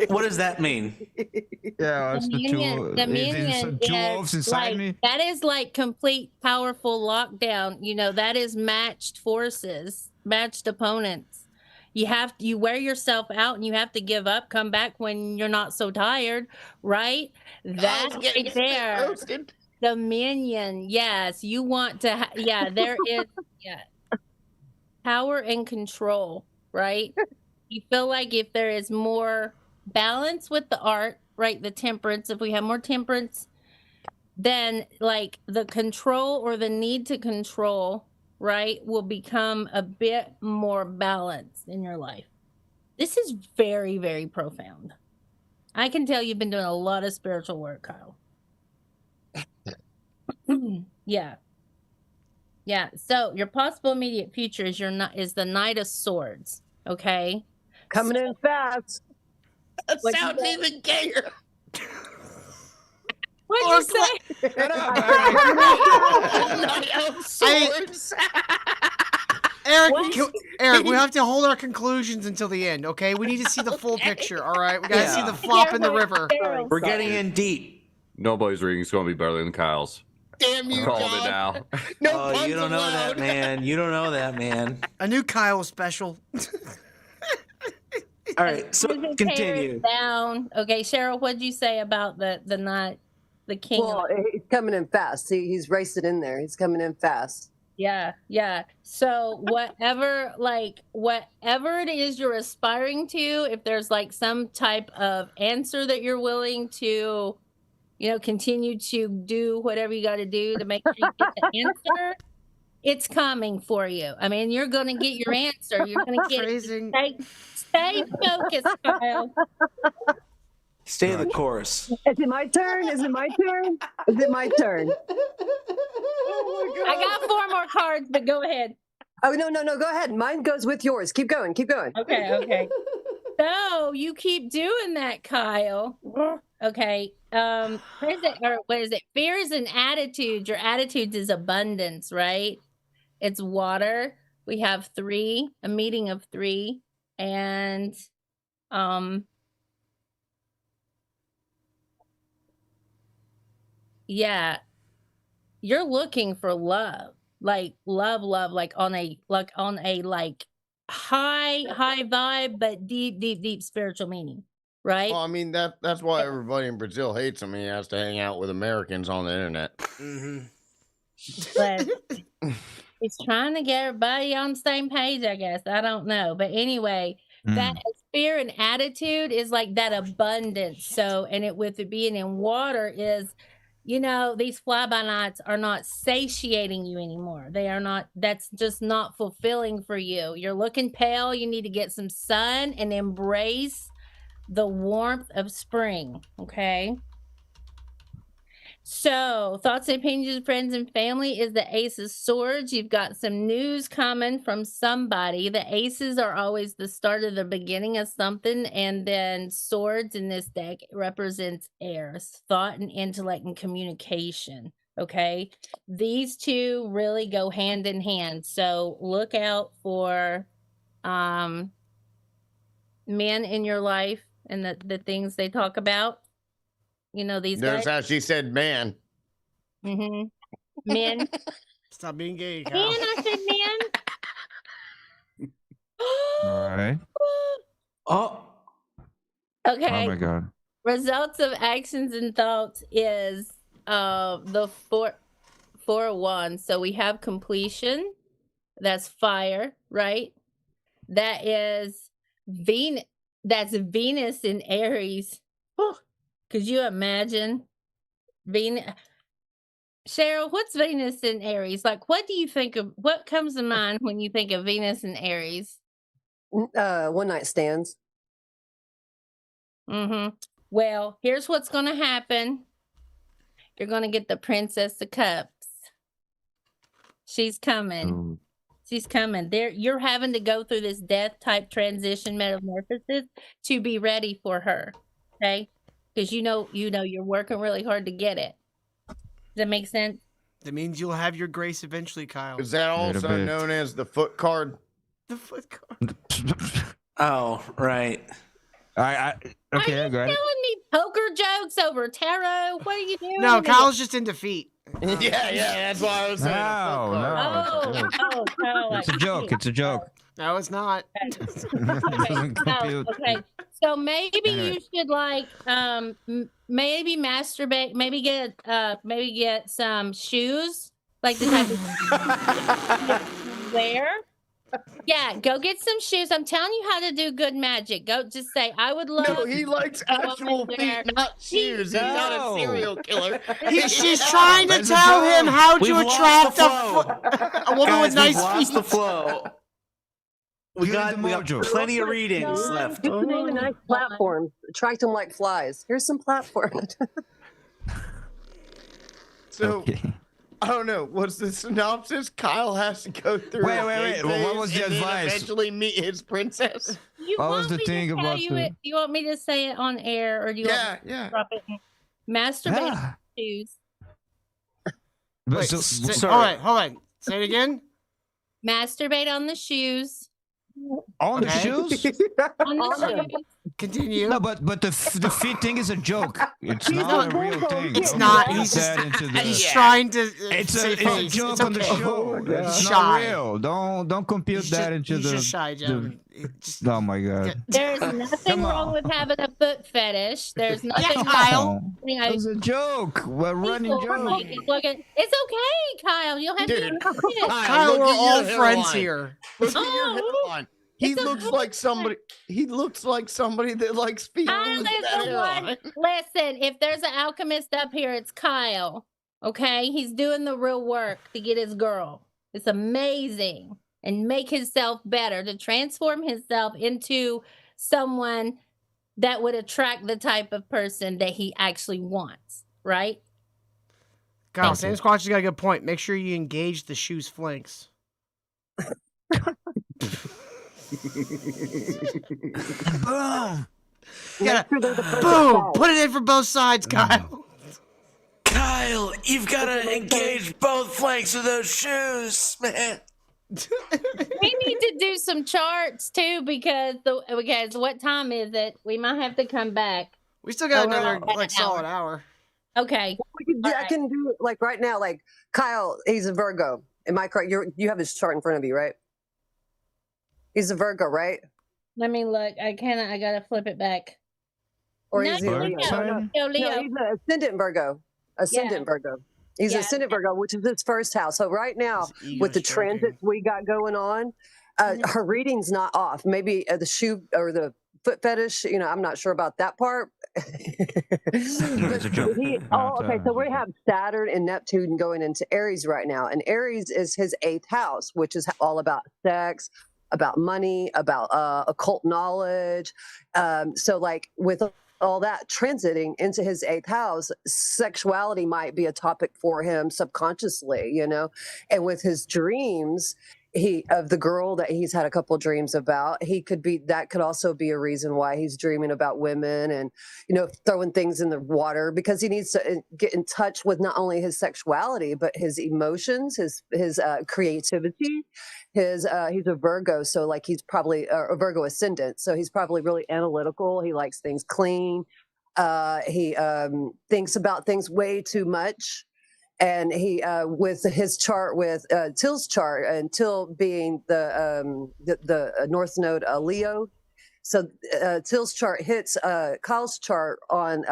what does that mean? Yeah, it's the two. Dominion Two is wolves inside like, me. that is like complete powerful lockdown. That is matched forces, matched opponents. You wear yourself out and you have to give up, come back when you're not so tired, right? That right there. Roasted. Dominion. Yes, you want to there is power and control, right? You feel like if there is more balance with the art, right? The temperance, if we have more temperance, then like the control or the need to control right, will become a bit more balanced in your life. This is very, very profound. I can tell you've been doing a lot of spiritual work, Kyle. Yeah. Yeah. So your possible immediate future is the Knight of Swords. Okay. Coming in fast. That sounds even gayer. What'd you say? Shut up, Knight of Swords. Eric, we have to hold our conclusions until the end, okay? We need to see the full picture, all right? We got to see the flop in the river. We're getting in deep. Nobody's reading's going to be better than Kyle's. Damn you, Called God. it now. No Oh, you don't know allowed. that, man. You don't know that, man. A new Kyle special. All right, so continue. Down. Okay, Cheryl, what'd you say about the knight, the king? Well, he's coming in fast. He's racing in there. He's coming in fast. Yeah, yeah. So whatever it is you're aspiring to, if there's like some type of answer that you're willing to, continue to do whatever you got to do to make sure you get the answer, it's coming for you. I mean, you're going to get your answer. You're going to get it. Stay focused, Kyle. Stay the course. Is it my turn? Is it my turn? Is it my turn? I got 4 more cards, but go ahead. Oh, no. Go ahead. Mine goes with yours. Keep going. Okay. So you keep doing that, Kyle. Okay. What is it? Fear is an attitude. Your attitude is abundance, right? It's water. We have 3, a meeting of 3, and yeah, you're looking for love, like on a high vibe, but deep spiritual meaning, right? Well, I mean that's why everybody in Brazil hates him. He has to hang out with Americans on the internet. Mm-hmm. But he's trying to get everybody on the same page, I guess. I don't know, but anyway, that fear and attitude is like that abundance. So, and with it being in water is, these fly-by-nights are not satiating you anymore. They are not, that's just not fulfilling for you. You're looking pale. You need to get some sun and embrace the warmth of spring. Okay. So, thoughts and opinions of friends and family is the Ace of Swords. You've got some news coming from somebody. The aces are always the start of the beginning of something, and then swords in this deck represents airs, thought and intellect and communication. Okay, these two really go hand in hand. So look out for men in your life and the things they talk about. These Notice guys. how she said man. Mm-hmm. Men. Stop being gay, Kyle. Man, I said men. All right. Oh. Okay. Oh my God. Results of actions and thoughts is the 4 of Wands. So we have completion. That's fire, right? That is Venus. That's Venus in Aries. Could you imagine Venus? Cheryl, what's Venus in Aries? Like, what do you think of? What comes to mind when you think of Venus in Aries? One night stands. Mm-hmm. Well, here's what's going to happen. You're going to get the Princess of Cups. She's coming. She's coming. You're having to go through this death type transition metamorphosis to be ready for her. Okay. Because you're working really hard to get it. Does that make sense? That means you'll have your grace eventually, Kyle. Is that also known as the foot card? The foot card. Oh, right. Okay, Are you I got telling it. me poker jokes over tarot? What are you doing? No, Kyle's just in defeat. yeah, that's why I was saying. Kyle, It's a joke. It's a joke. No, it's not. Okay. So maybe you should maybe masturbate, maybe get some shoes, like the type of wear. Yeah, go get some shoes. I'm telling you how to do good magic. Go, just say, I would love. No, he likes actual feet, not shoes. He's not a serial killer. She's trying to tell him how to attract a woman with nice lost feet. the flow. We got plenty of readings left. Just name a nice platform. Attract them like flies. Here's some platform. So, I don't know. What's the synopsis? Kyle has to go through. Wait. Well, what was the and then advice? eventually meet his princess. What was the thing about Do you want me to say it on air, or do you want me to drop it in? Masturbate on shoes. Wait, hold on. Say it again. Masturbate on the shoes. On the shoes? On the shoes. Continue. No, but the feet thing is a joke. It's not a real thing. It's Don't not. put He's that just. into the- He's trying to. It's say a face. joke It's on the okay. show. It's He's not shy. real. Don't compute that into he's the. just shy, gentlemen. Oh my god. There's nothing wrong with having a foot fetish. There's nothing Kyle. It was a joke. We're running joke. It's okay, Kyle. You'll have to. Kyle, we're look at all your friends hairline. here. Look at your hairline. He looks like somebody. He looks like somebody that likes feet. Kyle is the one. Listen, if there's an alchemist up here, it's Kyle. Okay, he's doing the real work to get his girl. It's amazing, and make himself better to transform himself into someone that would attract the type of person that he actually wants. Right? Kyle, Sam Squatch has got a good point. Make sure you engage the shoe's flanks. Boom! Boom! Put it in for both sides, Kyle. Kyle, you've got to engage both flanks of those shoes, man. We need to do some charts too, because what time is it? We might have to come back. We still got Oh, another an like solid hour. Okay. I can do like right now. Like Kyle, he's a Virgo. Am I correct? You have his chart in front of you, right? He's a Virgo, right? Let me look. I gotta flip it back. Or No, is he Leo. Leo? Leo. No, he's an ascendant Virgo. Ascendant Yeah. Virgo. He's Yeah. ascendant Virgo, which is his first house. So right now, His ego's with the stroking. transits we got going on, her reading's not off. Maybe the shoe or the foot fetish. I'm not sure about that part. It's a joke. Okay. So we have Saturn and Neptune going into Aries right now, and Aries is his 8th house, which is all about sex, about money, about occult knowledge. So like with all that transiting into his 8th house, sexuality might be a topic for him subconsciously, and with his dreams, of the girl that he's had a couple of dreams about, that could also be a reason why he's dreaming about women and, throwing things in the water, because he needs to get in touch with not only his sexuality, but his emotions, his creativity. He's a Virgo, so like he's probably a Virgo ascendant, so he's probably really analytical. He likes things clean. He thinks about things way too much. And he, with his chart, with Till's chart, and Till being the North Node Leo, so Till's chart hits Kyle's chart on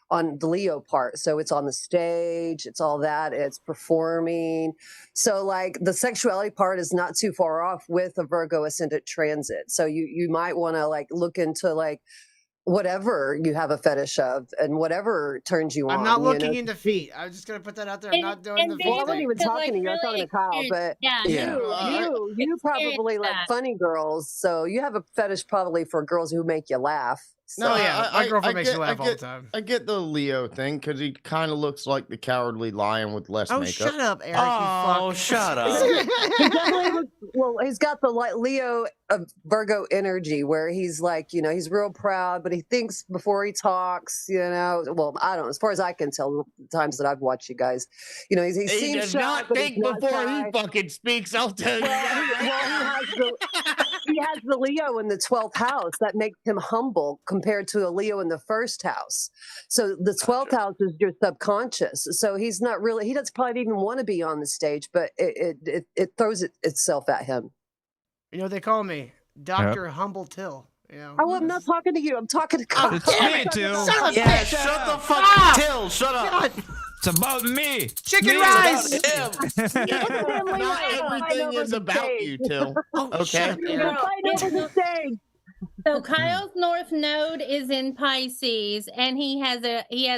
on the Leo part. So it's on the stage, it's all that, it's performing. So like the sexuality part is not too far off with a Virgo ascendant transit. So you might want to like look into like whatever you have a fetish of and whatever turns you on. I'm not looking into feet. I'm just gonna put that out there. I'm not doing the feet Well, I wasn't thing. even talking to you. I was talking to Kyle, but you probably like funny girls, so you have a fetish probably for girls who make you laugh. So. No, yeah, my girlfriend makes get, me laugh I all the get, time. I get the Leo thing because he kind of looks like the Cowardly Lion with less Oh, makeup. shut up, Eric. Oh, you fuck. shut up. He definitely looks, well, he's got the like Leo Virgo energy where he's like, he's real proud, but he thinks before he talks, well, I don't know, as far as I can tell the times that I've watched you guys, he seems does shy, not but think he's not before shy. he fucking speaks. I'll tell you. He has the Leo in the 12th house. That makes him humble compared to a Leo in the first house. So the 12th house is your subconscious. So he's not really, he doesn't probably even want to be on the stage, but it throws itself at him. They call me Dr. Humble Till. Oh, I'm not talking to you. I'm talking to Kyle. It's me, Till. Son of a Yeah, bitch. shut the fuck Ah! Till, shut up. It's about me. Chicken Me. rice. Not everything is about you, Till. Okay. So Kyle's North Node is in Pisces, and he has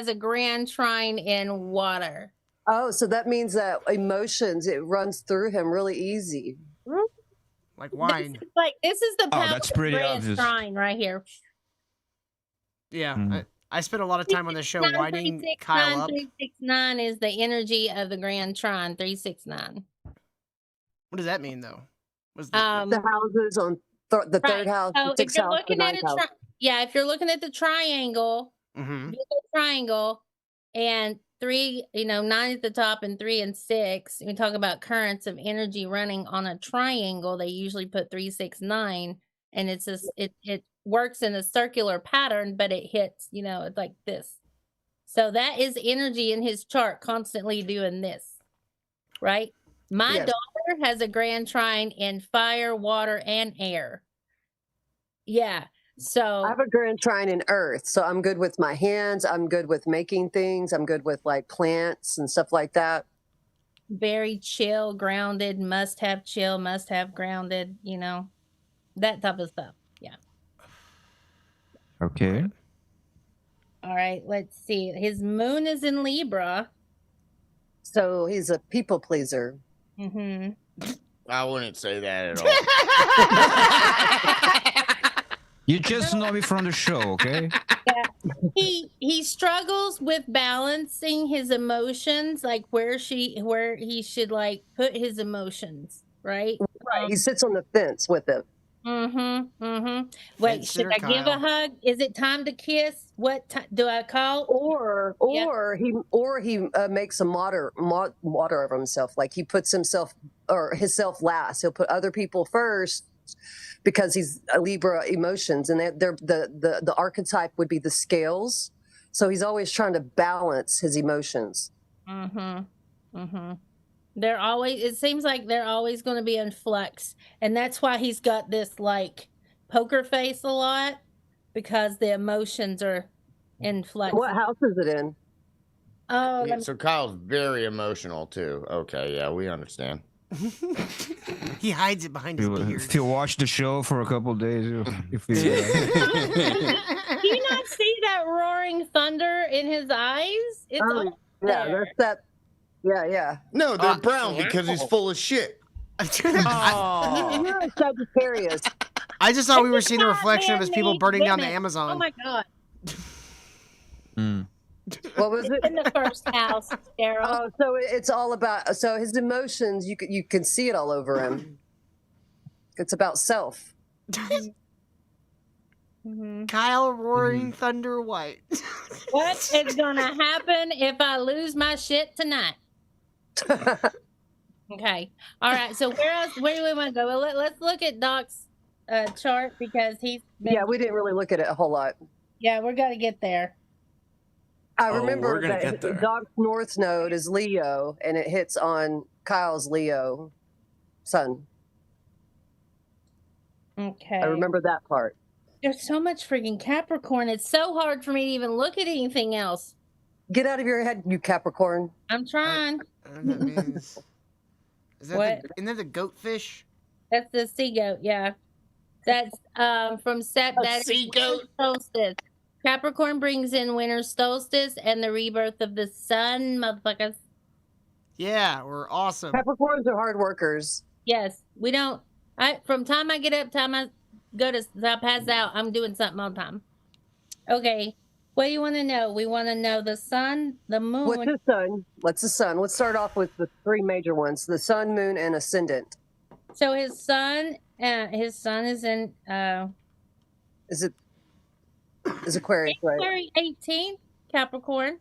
a grand trine in water. Oh, so that means that emotions, it runs through him really easy. Like wine. This is the power that's of pretty grand obvious. trine right here. Yeah. I spent a lot of time on the show winding Kyle up. 369 is the energy of the grand trine. 369. What does that mean, though? What's The houses on the third house, So the if sixth you're house, the looking at ninth house. if you're looking at the triangle, Mm-hmm. triangle, and 3, 9 at the top and 3 and 6. We talk about currents of energy running on a triangle. They usually put 369, and it's just it works in a circular pattern, but it hits, it's like this. So that is energy in his chart, constantly doing this, right? My daughter has a grand trine in fire, water, and air. Yeah. So I have a grand trine in earth, so I'm good with my hands. I'm good with making things. I'm good with like plants and stuff like that. Very chill, grounded, must have chill, must have grounded, that type of stuff. Yeah. Okay. All right, let's see. His moon is in Libra. So he's a people pleaser. Mm-hmm. I wouldn't say that at all. You just know me from the show, okay? Yeah. He struggles with balancing his emotions, like where he should like put his emotions, right? Right. He sits on the fence with it. Mm-hmm. Mm-hmm. Wait, should I give a hug? Is it time to kiss? What do I call? Or he makes a martyr of himself. Like he puts himself or himself last. He'll put other people first because he's a Libra emotions, and the archetype would be the scales. So he's always trying to balance his emotions. Mm-hmm. Mm-hmm. It seems like they're always going to be in flux. And that's why he's got this like poker face a lot, because the emotions are in flux. What house is it in? Oh, So Kyle's very emotional too. Okay, yeah, we understand. He hides it behind his beard. If you watch the show for a couple of days, if you do you not see that roaring thunder in his eyes? It's all there. That's that. Yeah. No, they're brown because he's full of shit. You're a Sagittarius. I just thought we were seeing the reflection of his people burning down the Amazon. Oh my god. What was it? In the first house, Daryl. Oh, so it's all about his emotions. You can see it all over him. It's about self. Mm-hmm. Kyle Roaring Thunder White. What is gonna happen if I lose my shit tonight? Okay. All right. So where do we want to go? Well, let's look at Doc's chart, because he's Yeah, we didn't really look at it a whole lot. Yeah, we're gonna get there. I remember that Doc's North Node is Leo, and it hits on Kyle's Leo sun. Okay. I remember that part. There's so much freaking Capricorn. It's so hard for me to even look at anything else. Get out of your head, you Capricorn. I'm trying. That means... Isn't that the goat fish? That's the sea goat, yeah. That's from sea goat solstice. Capricorn brings in winter solstice and the rebirth of the sun, motherfuckers. Yeah, we're awesome. Capricorns are hard workers. Yes, we don't. From time I get up, time I go to I pass out, I'm doing something all the time. Okay, what do you want to know? We want to know the sun, the moon. What's the sun? What's the sun? Let's start off with the three major ones: the sun, moon, and ascendant. So his sun is in. Is Aquarius, right? January 18th, Capricorn.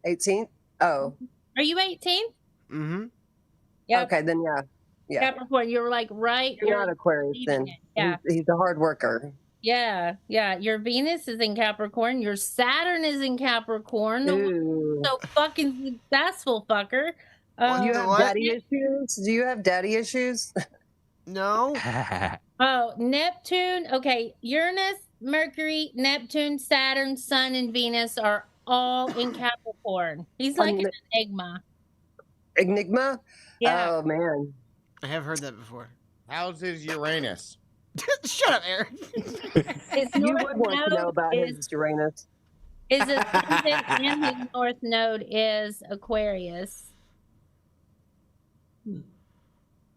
18th? Oh. Are you 18th? Mm-hmm. Yeah. Okay, then yeah. Capricorn, you're like right. You're not Aquarius then. Yeah. He's a hard worker. Yeah. Your Venus is in Capricorn. Your Saturn is in Capricorn. So fucking successful, fucker. Do you have daddy issues? Do you have daddy issues? No. Oh, Neptune. Okay, Uranus, Mercury, Neptune, Saturn, Sun, and Venus are all in Capricorn. He's like an enigma. Enigma? Yeah. Oh, man. I have heard that before. How's his Uranus? Shut up, Eric. You would want to know about his Uranus. His ascendant and his north node is Aquarius. And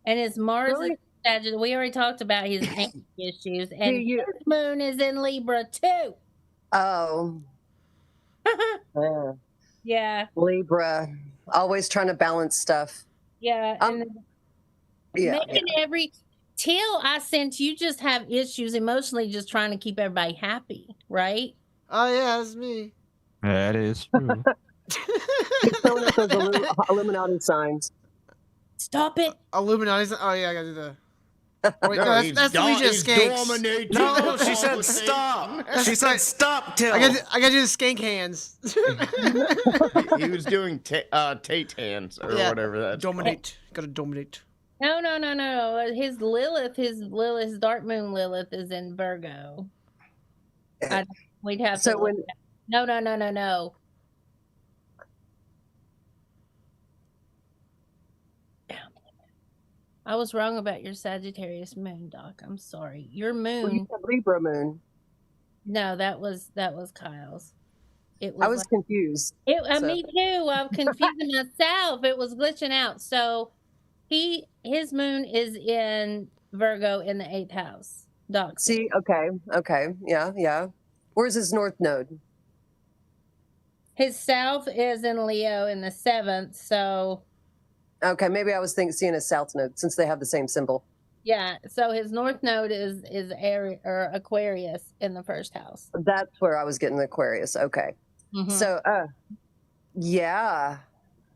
his Mars is Sagittarius. We already talked about his anger issues. And his moon is in Libra, too. Oh. Yeah. Libra. Always trying to balance stuff. Yeah. Till I sense you just have issues emotionally, just trying to keep everybody happy, right? Oh, yeah, that's me. That is true. He's showing us those Illuminati signs. Stop it. Illuminati. Oh, yeah, I got to do the. Wait, no, that's Luigi Skanks. No, she said stop. She said stop, Till. I got to do the skank hands. He was doing Tate hands or whatever that's Dominate. Got to dominate. No. His dark moon Lilith is in Virgo. We'd have so to. When... No. I was wrong about your Sagittarius moon, Doc. I'm sorry. Your moon. Well, you said Libra moon. No, that was Kyle's. I was confused. Me too. I'm confusing myself. It was glitching out. So his moon is in Virgo in the 8th house. Doc. See, okay. Yeah. Where's his north node? His south is in Leo in the 7th, so okay, maybe I was seeing a south node since they have the same symbol. Yeah, so his north node is Aquarius in the 1st house. That's where I was getting Aquarius. Okay. Mm-hmm. So yeah.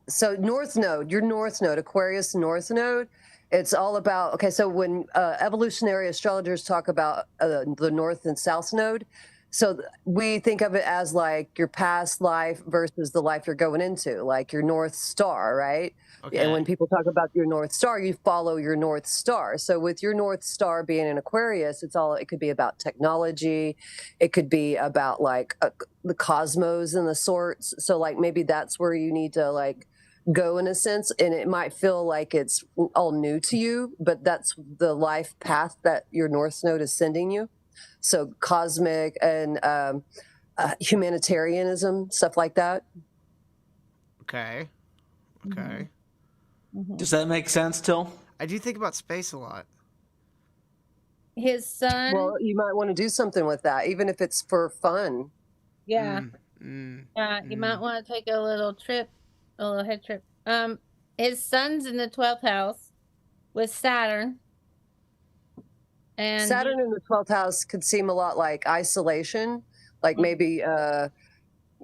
So north node, your north node, Aquarius north node, it's all about, okay, so when evolutionary astrologers talk about the north and south node, so we think of it as like your past life versus the life you're going into, like your North Star, right? Okay. And when people talk about your North Star, you follow your North Star. So with your North Star being in Aquarius, it could be about technology. It could be about like the cosmos and the sorts. So like maybe that's where you need to like go in a sense. And it might feel like it's all new to you, but that's the life path that your North Node is sending you. So cosmic and humanitarianism, stuff like that. Okay. Mm-hmm. Does that make sense, Till? I do think about space a lot. His son. Well, you might want to do something with that, even if it's for fun. Yeah. You might want to take a little head trip. His son's in the 12th house with Saturn. And Saturn in the 12th house could seem a lot like isolation, like maybe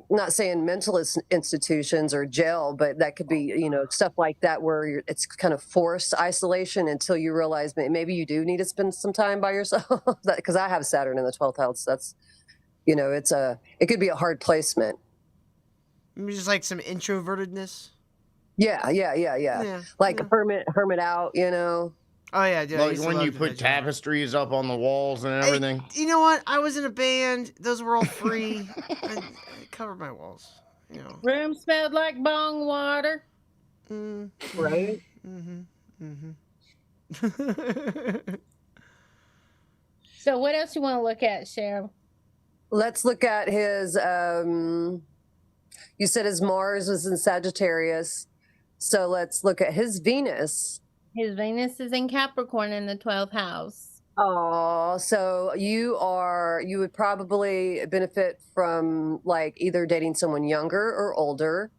not saying mental institutions or jail, but that could be, stuff like that where it's kind of forced isolation until you realize maybe you do need to spend some time by yourself. Because I have Saturn in the 12th house. That's, it could be a hard placement. Just like some introvertedness. Yeah. Like a hermit out, Oh yeah, dude. Like when you put tapestries up on the walls and everything. You know what? I was in a band. Those were all free. I covered my walls. Room smelled like bong water. Right. So what else you want to look at, Cheryl? Let's look at his. You said his Mars was in Sagittarius, so let's look at his Venus. His Venus is in Capricorn in the 12th house. Oh, so you would probably benefit from like either dating someone younger or older,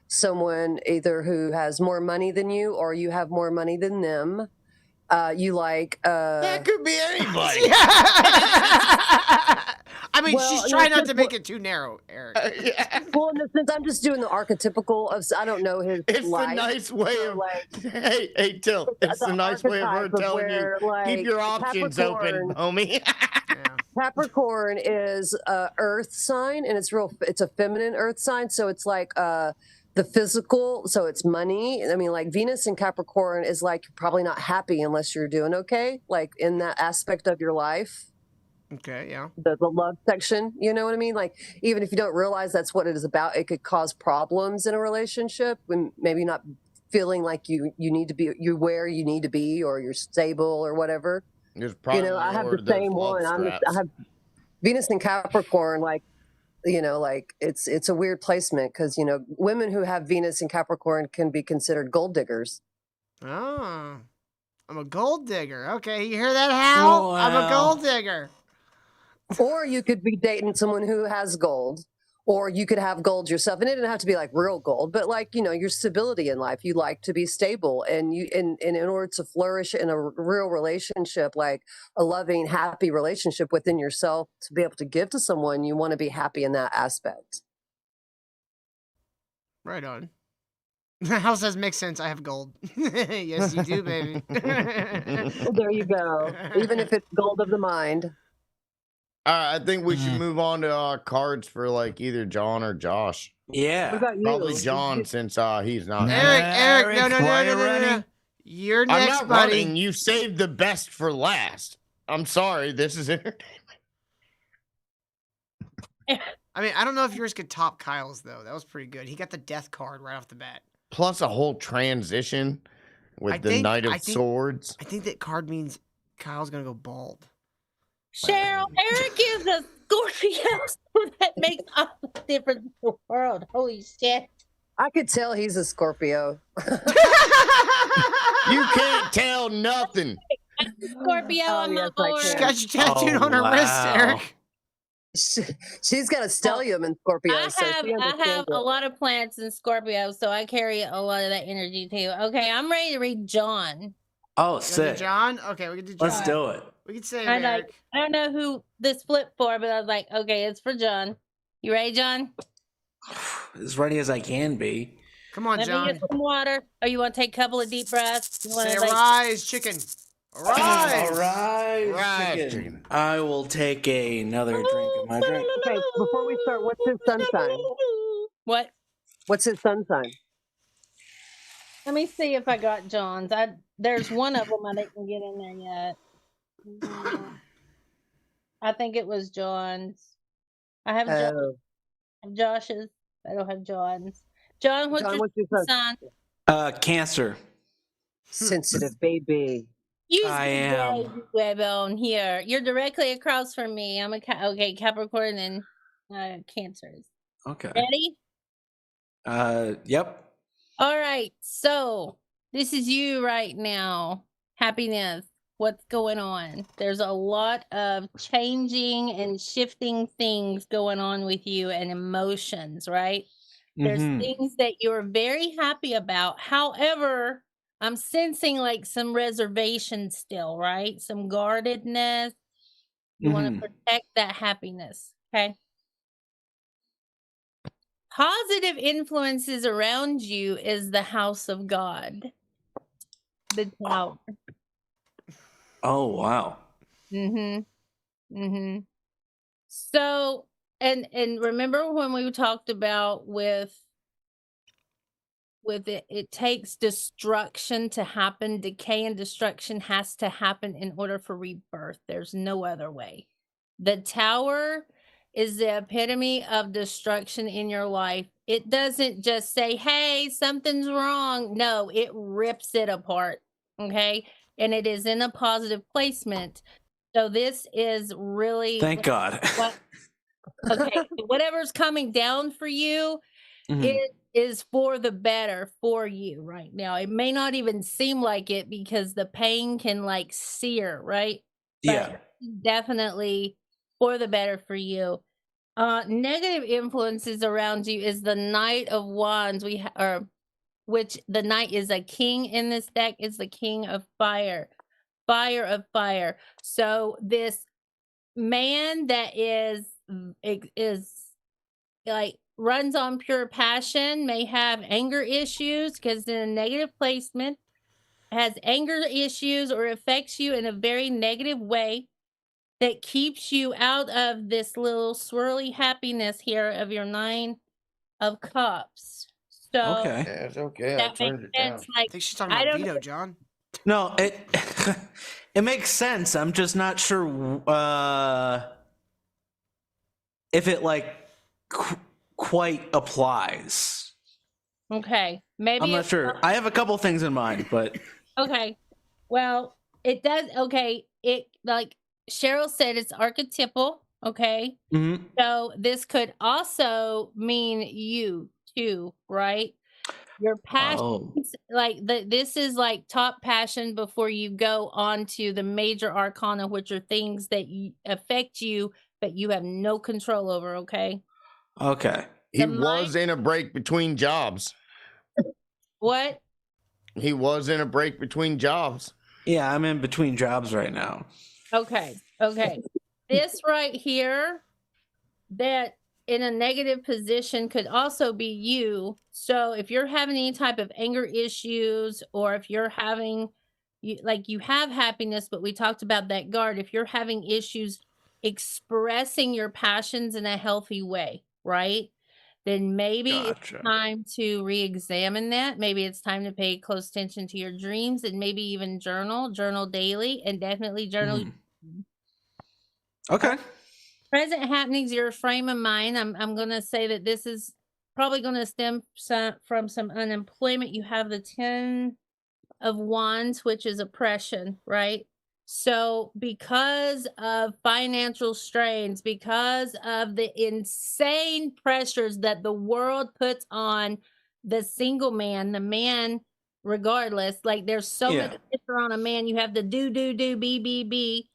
someone either who has more money than you or you have more money than them. You like that could be anybody. I mean, she's trying not to make it too narrow, Eric. Well, in the sense, I'm just doing the archetypical of, I don't know his It's life. a nice way of, hey, Till, it's a nice way of her telling you, keep your options open, homie. Capricorn is a earth sign, and it's a feminine earth sign, so it's like the physical, so it's money. I mean, like Venus in Capricorn is like you're probably not happy unless you're doing okay, like in that aspect of your life. Okay, yeah. The love section, you know what I mean? Like, even if you don't realize that's what it is about, it could cause problems in a relationship when maybe not feeling like you need to be, you're where you need to be, or you're stable or whatever. You know, I have the same one. I have Venus in Capricorn, like, you know, like it's a weird placement because, you know, women who have Venus in Capricorn can be considered gold diggers. Oh, I'm a gold digger. Okay, you hear that, Hal? I'm a gold digger. Or you could be dating someone who has gold, or you could have gold yourself. And it didn't have to be like real gold, but like, you know, your stability in life. You like to be stable, and in order to flourish in a real relationship, like a loving, happy relationship within yourself, to be able to give to someone, you want to be happy in that aspect. Right on. How does that make sense? I have gold. Yes, you do, baby. There you go. Even if it's gold of the mind. I think we should move on to cards for like either John or Josh. Yeah. What about you? Probably John, since he's not. Eric, no. You're next, I'm not buddy. running. You saved the best for last. I'm sorry. This is entertainment. I mean, I don't know if yours could top Kyle's, though. That was pretty good. He got the death card right off the bat. Plus a whole transition with the Knight of Swords. I think that card means Kyle's going to go bald. Cheryl, Eric is a Scorpio, so that makes all the difference in the world. Holy shit. I could tell he's a Scorpio. You can't tell nothing. Scorpio on my board. She's got you tattooed on her wrist, Eric. She's got a stellium in Scorpio. I have a lot of plants in Scorpio, so I carry a lot of that energy too. Okay, I'm ready to read John. Oh, sick. John? Okay, we can do John. Let's do it. We can say Eric. I don't know who this flipped for, but I was like, okay, it's for John. You ready, John? As ready as I can be. Come on, John. Let me get some water. Or you want to take a couple of deep breaths? You say rise, chicken. Rise. All right, chicken. I will take another drink of my drink. Okay, before we start, what's his sun sign? What? What's his sun sign? Let me see if I got John's. There's one of them I didn't get in there yet. I think it was John's. I have Josh's. I don't have John's. John, what's your sign? Cancer. Sensitive baby. I am. Web on here. You're directly across from me. I'm a Capricorn and Cancers. Okay. Ready? Yep. All right. So this is you right now. Happiness. What's going on? There's a lot of changing and shifting things going on with you and emotions, right? There's things that you're very happy about. However, I'm sensing like some reservation still, right? Some guardedness. You want to protect that happiness, okay? Positive influences around you is the house of God. The Tower. Oh, wow. So, and remember when we talked about with it takes destruction to happen. Decay and destruction has to happen in order for rebirth. There's no other way. The Tower is the epitome of destruction in your life. It doesn't just say, hey, something's wrong. No, it rips it apart. Okay. And it is in a positive placement. So this is really thank God. Okay. Whatever's coming down for you, it is for the better for you right now. It may not even seem like it because the pain can like sear, right? Yeah. But definitely for the better for you. Negative influences around you is the Knight of Wands. Which the Knight is a king in this deck, is the king of fire of fire. So this man that is like runs on pure passion may have anger issues because in a negative placement has anger issues or affects you in a very negative way that keeps you out of this little swirly happiness here of your 9 of Cups. So okay. Yeah, it's okay. That makes sense. Like, I think she's talking about veto, John. No, It makes sense. I'm just not sure if it like quite applies. Okay, maybe I'm not sure. I have a couple things in mind, but okay. Well, it does. Okay, it like Cheryl said, it's archetypal. Okay, so this could also mean you too, right? Your passion, this is like top passion before you go on to the major arcana, which are things that affect you, but you have no control over. Okay. Okay. He was in a break between jobs. What? He was in a break between jobs. Yeah, I'm in between jobs right now. Okay. Okay. This right here, that in a negative position could also be you. So if you're having any type of anger issues, or if you're having, you have happiness, but we talked about that guard. If you're having issues expressing your passions in a healthy way, right? Then maybe it's time to re-examine that. Maybe it's time to pay close attention to your dreams, and maybe even journal daily, and definitely journal. Okay. Present happenings, your frame of mind. I'm going to say that this is probably going to stem from some unemployment. You have the 10 of Wands, which is oppression, right? So because of financial strains, because of the insane pressures that the world puts on the single man, the man, regardless, like there's so much pressure on a man. You have the do, be,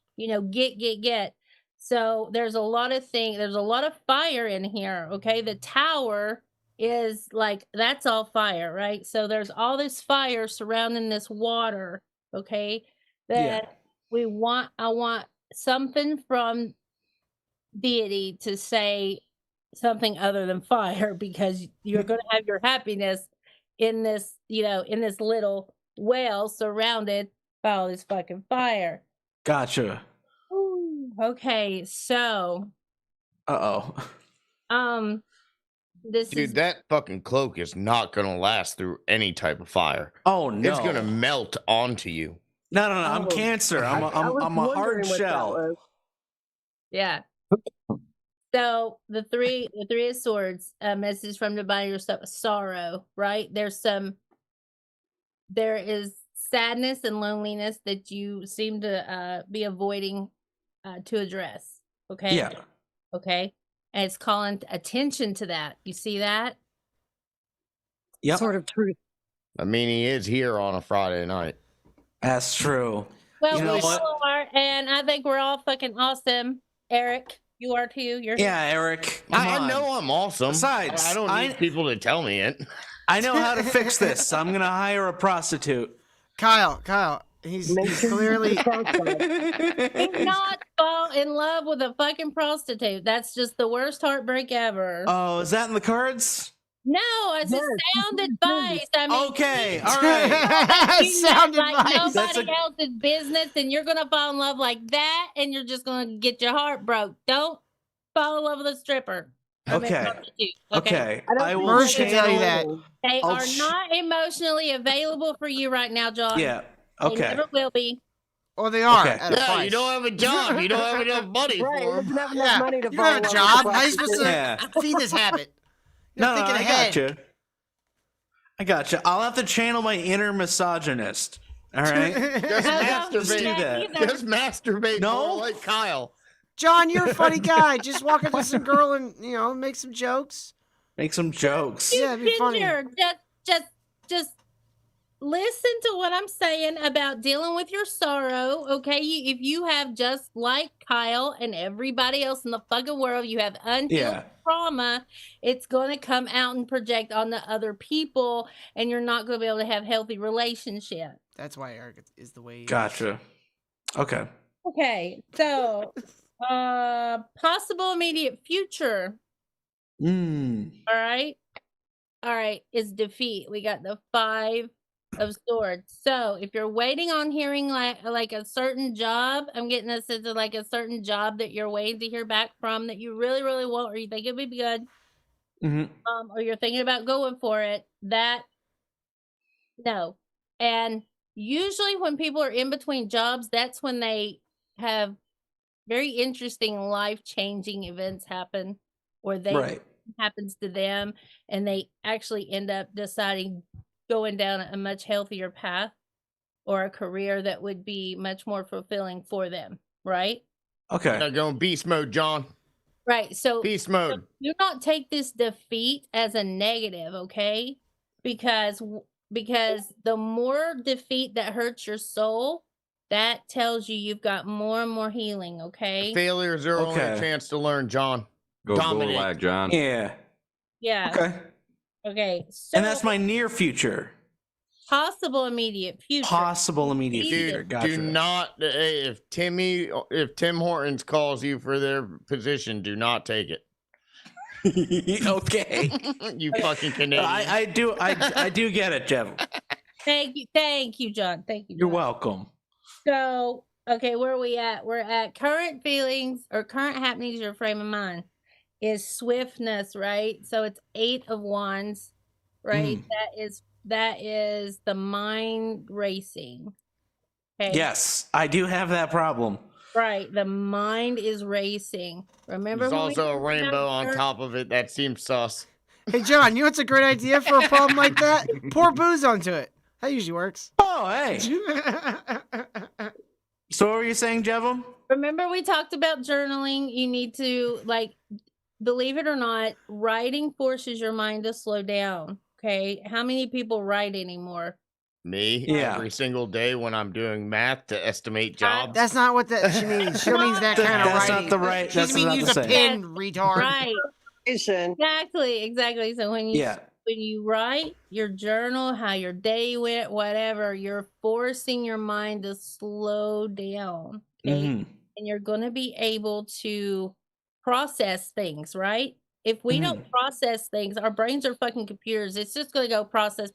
get. So there's a lot of things, there's a lot of fire in here. Okay. The tower is like, that's all fire, right? So there's all this fire surrounding this water. Okay. That I want something from deity to say something other than fire, because you're going to have your happiness in this, in this little well surrounded by all this fucking fire. Gotcha. Ooh, okay, so Dude, that fucking cloak is not gonna last through any type of fire. Oh no, it's gonna melt onto you. No, I'm Cancer. I'm a hard shell. Yeah. So the three of swords, a message from divine yourself, sorrow, right? There is sadness and loneliness that you seem to be avoiding to address. Okay. Yeah. Okay. And it's calling attention to that. You see that? Yep. Sort of truth. I mean, he is here on a Friday night. That's true. Well, we all are, and I think we're all fucking awesome. Eric, you are too. You're Eric. I know I'm awesome. Besides, I don't need people to tell me it. I know how to fix this. I'm gonna hire a prostitute. Kyle, he's clearly do not fall in love with a fucking prostitute. That's just the worst heartbreak ever. Oh, is that in the cards? No, it's a sound advice. I mean, okay, all right. Sound advice. Nobody else's business, and you're gonna fall in love like that, and you're just gonna get your heart broke. Don't fall in love with a stripper. Okay. Okay. I will tell you that. They are not emotionally available for you right now, John. Yeah. Okay. They never will be. Well, they are. Okay. Yeah, you don't have a job. You don't have enough money for them. Doesn't have enough money to you don't have a job. How are you supposed Yeah. to feed this habit? No, I gotcha. I'll have to channel my inner misogynist. All right. Just masturbate. Do that. Just masturbate. No, like Kyle. John, you're a funny guy. Just walk up to some girl and make some jokes. Make some jokes. Yeah, it'd be funny. Just listen to what I'm saying about dealing with your sorrow, okay? If you have, just like Kyle and everybody else in the fucking world, you have unhealed trauma, it's going to come out and project on the other people, and you're not going to be able to have healthy relationships. That's why Eric is the way he is. Gotcha. Okay. Okay, so possible immediate future. All right, is defeat. We got the 5 of swords. So if you're waiting on hearing like a certain job, I'm getting a sense of like a certain job that you're waiting to hear back from, that you really, really want, or you think it'd be good, or you're thinking about going for it. That no, and usually when people are in between jobs, that's when they have very interesting life-changing events happen, or happens to them, and they actually end up deciding going down a much healthier path or a career that would be much more fulfilling for them, right? Okay. They're going beast mode, John. Right. So beast mode. Do not take this defeat as a negative, okay? Because the more defeat that hurts your soul, that tells you you've got more and more healing, okay? Failures are only a chance to learn, John. Go Golak, John. Yeah. Yeah. Okay. Okay. So And that's my near future. possible immediate future. Possible immediate future. Gotcha. Do not, if Tim Hortons calls you for their position, do not take it. Okay. You fucking Canadian. I do get it, Jeff. Thank you, John. Thank you. You're welcome. So, okay, where are we at? We're at current feelings or current happenings, your frame of mind is swiftness, right? So it's 8 of Wands, right? That is the mind racing. Okay. Yes, I do have that problem. Right. The mind is racing. Remember, There's also a rainbow on top of it. That seems sus. Hey, John, you know what's a great idea for a problem like that? Pour booze onto it. That usually works. Oh, hey. So what were you saying, Jevem? Remember we talked about journaling. You need to, believe it or not, writing forces your mind to slow down. Okay. How many people write anymore? Me? Yeah. Every single day when I'm doing math to estimate jobs. That's not what she means. She means that kind of That's writing. not the right. She That's doesn't mean not use the a same. pen, retard. Right. Exactly. So when you write your journal, how your day went, whatever, you're forcing your mind to slow down. Okay. And you're going to be able to process things, right? If we don't process things, our brains are fucking computers. It's just going to go process,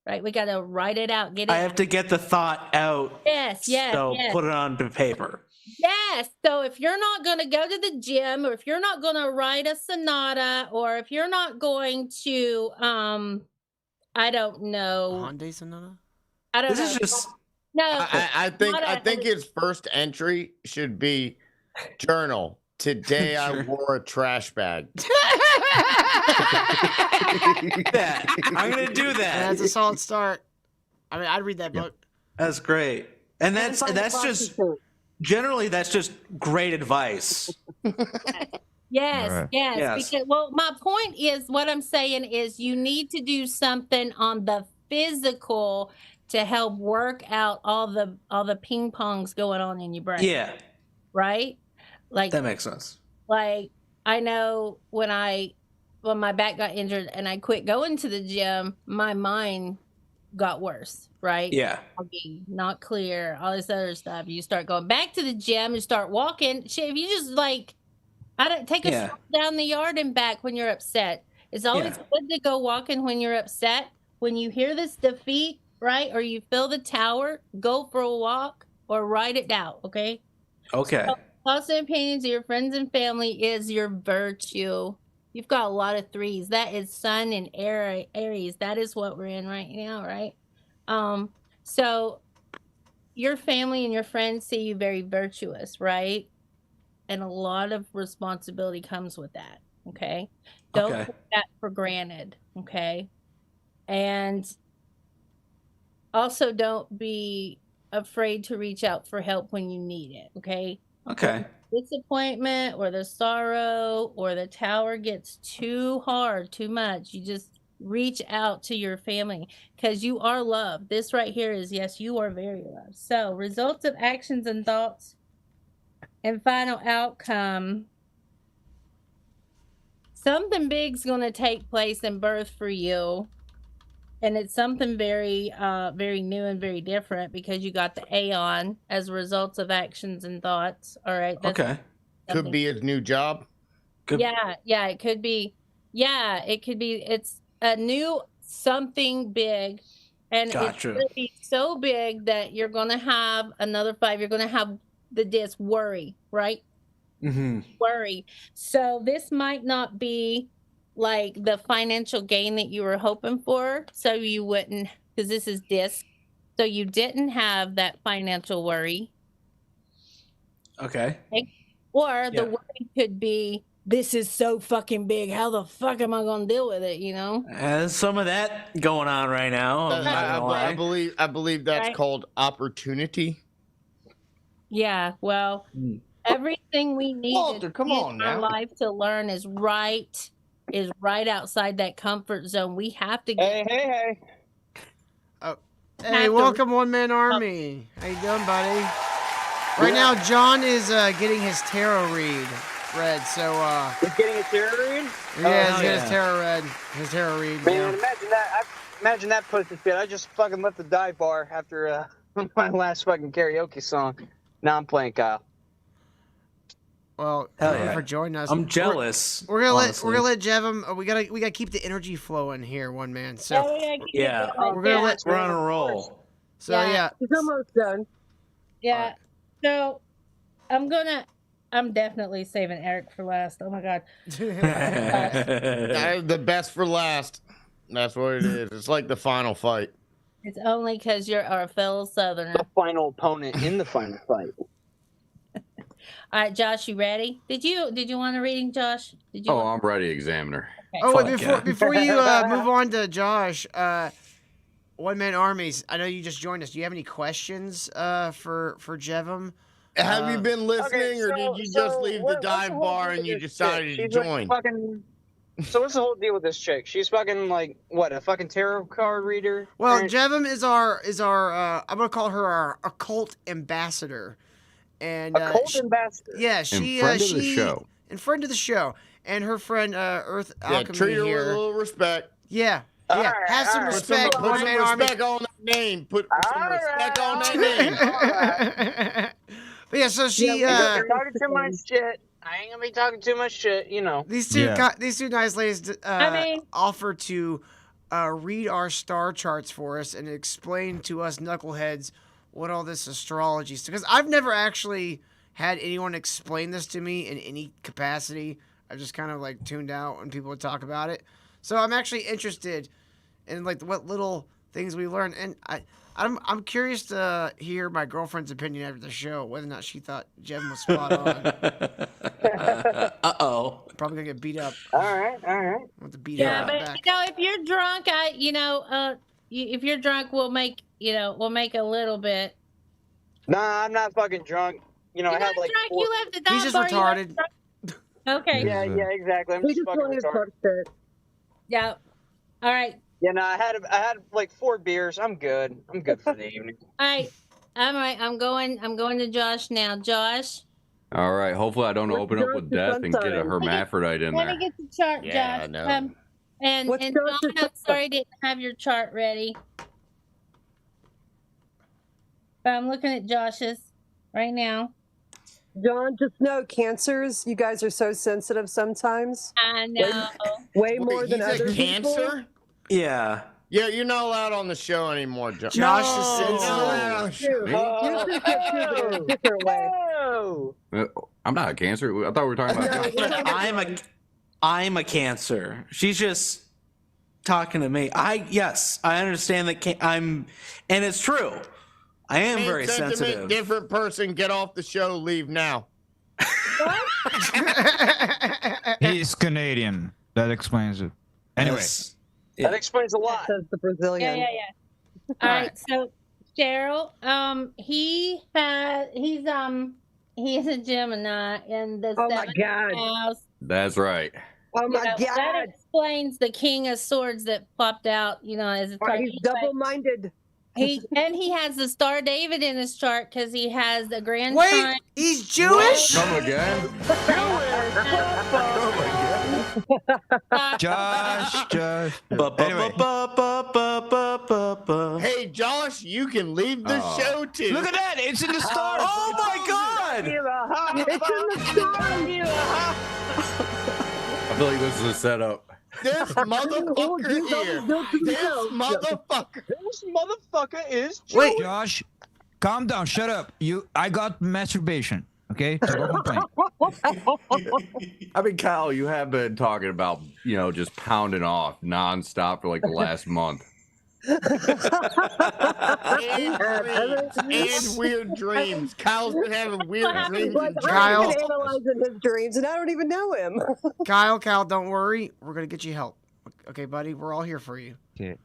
right? We got to write it out, get it I have to get the thought out. Yes. So put it onto paper. Yes. So if you're not going to go to the gym, or if you're not going to write a sonata, or if you're not going to, I don't know. Hyundai Sonata? I don't know. This is just. No. I think his first entry should be journal. Today I wore a trash bag. I'm gonna do that. That's a solid start. I mean, I'd read that book. That's great. And that's just generally that's just great advice. Yes, All right. yes. Because, my point is, what I'm saying is, you need to do something on the physical to help work out all the ping pongs going on in your brain. Yeah. Right? Like That makes sense. Like, I know when my back got injured and I quit going to the gym, my mind got worse, right? Yeah. Foggy, not clear, all this other stuff. You start going back to the gym and start walking. Shit, if you just take a stroll down the yard and back when you're upset. It's always good to go walking when you're upset. When you hear this defeat, right, or you feel the tower, go for a walk or write it down, okay? Okay. So, thoughts and opinions of your friends and family is your virtue. You've got a lot of 3s. That is Sun and Aries. That is what we're in right now, right? So your family and your friends see you very virtuous, right? And a lot of responsibility comes with that, okay? Don't take that for granted, okay? And also don't be afraid to reach out for help when you need it, okay? Okay. Disappointment or the sorrow or the tower gets too hard, too much, you just reach out to your family because you are loved. This right here is, yes, you are very loved. So results of actions and thoughts and final outcome. Something big's going to take place in birth for you. And it's something very, very new and very different because you got the Aeon as results of actions and thoughts. All right. Okay. Could be his new job. Yeah, it could be. Yeah, it could be. It's a new something big. And it's going to be so big that you're going to have another 5. You're going to have the disc worry, right? Worry. So this might not be like the financial gain that you were hoping for, so you wouldn't because this is disc. So you didn't have that financial worry. Okay. Or the worry could be, this is so fucking big. How the fuck am I going to deal with it? You know? There's some of that going on right now. I believe that's called opportunity. Yeah. Well, everything we need Walter, come on in our now. life to learn is right outside that comfort zone. We have to get. Hey, welcome, One Man Army. How you doing, buddy? Right now, John is getting his tarot read. So he's getting his tarot read. Yeah, he's getting his tarot read. His tarot read. Man, imagine that pussy fit. I just fucking left the dive bar after my last fucking karaoke song. Now I'm playing Kyle. Well, thank you for joining us. I'm jealous. We're gonna let Jevem. We gotta keep the energy flowing here, One Man. So we're on a roll. So yeah, he's almost done. Yeah. So I'm definitely saving Eric for last. Oh my god. The best for last. That's what it is. It's like the final fight. It's only because you're our fellow Southerner. The final opponent in the final fight. All right, Josh, you ready? Did you want a reading, Josh? I'm ready, Examiner. Okay. Oh, wait, before you move on to Josh, One Man Armies. I know you just joined us. Do you have any questions for Jevem? Have you been listening, or did you just leave the dive bar and you decided to join? So what's the whole deal with this chick? She's fucking like what? A fucking tarot card reader? Well, Jevem is our I'm gonna call her our occult ambassador, and occult ambassador. Yeah, she friend of the show. And friend of the show, and her friend Earth Alchemy treat her here. with a little respect. Yeah. Right, have some respect. Put some respect on that name. Put some respect on that name. But yeah, so she talking too much shit. I ain't gonna be talking too much shit, you know. These two nice ladies offer to read our star charts for us and explain to us knuckleheads what all this astrology is. Because I've never actually had anyone explain this to me in any capacity. I've just kind of like tuned out when people would talk about it. So I'm actually interested in like what little things we learn, and I'm curious to hear my girlfriend's opinion after the show, whether or not she thought Jevem was spot on. Probably gonna get beat up. All right. Want to beat Yeah, her but back. if you're drunk, if you're drunk, we'll make a little bit. Nah, I'm not fucking drunk. I had like. Drunk, you left the dive He's just bar, you left retarded. Okay. Yeah, exactly. I'm just fucking retarded. Yeah. All right. Yeah, no, I had like 4 beers. I'm good. I'm good for the evening. All right. I'm going to Josh now. Josh. All right. Hopefully, I don't open up with death and get a hermaphrodite in Let there. me get the chart, Yeah, Josh. I know. And John, I'm sorry I didn't have your chart ready. But I'm looking at Josh's right now. John, just know cancers, you guys are so sensitive sometimes. I know. Way more than other cancer? people. Yeah. Yeah, you're not allowed on the show anymore, Josh. Josh is sensitive. Different way. I'm not a cancer. I thought we were talking about. I'm a cancer. She's just talking to me. I understand that and it's true. I am Same very sentiment, sensitive. Different person. Get off the show. Leave now. He's Canadian. That explains it. Anyway. That explains a lot. Says the Brazilian. Yeah. All right. So Cheryl, he is a Gemini in the seventh house. That's right. Oh my God. That explains the King of Swords that popped out. As a he's double-minded. He has the Star David in his chart because he has a grandson. Wait, he's Jewish? Come again? Josh. Anyway. Hey, Josh, you can leave the show too. Look at that. It's in the stars. Oh my God! It's in the stars. I feel like this is a setup. This motherfucker here. This motherfucker is Wait, Josh, calm down. Shut up. I got masturbation. Okay, so don't complain. I mean, Kyle, you have been talking about just pounding off nonstop for like the last month. and weird dreams. Kyle's been having weird dreams. Like, Kyle. I've been analyzing his dreams, and I don't even know him. Kyle, don't worry. We're gonna get you help. Okay, buddy, we're all here for you. Yeah.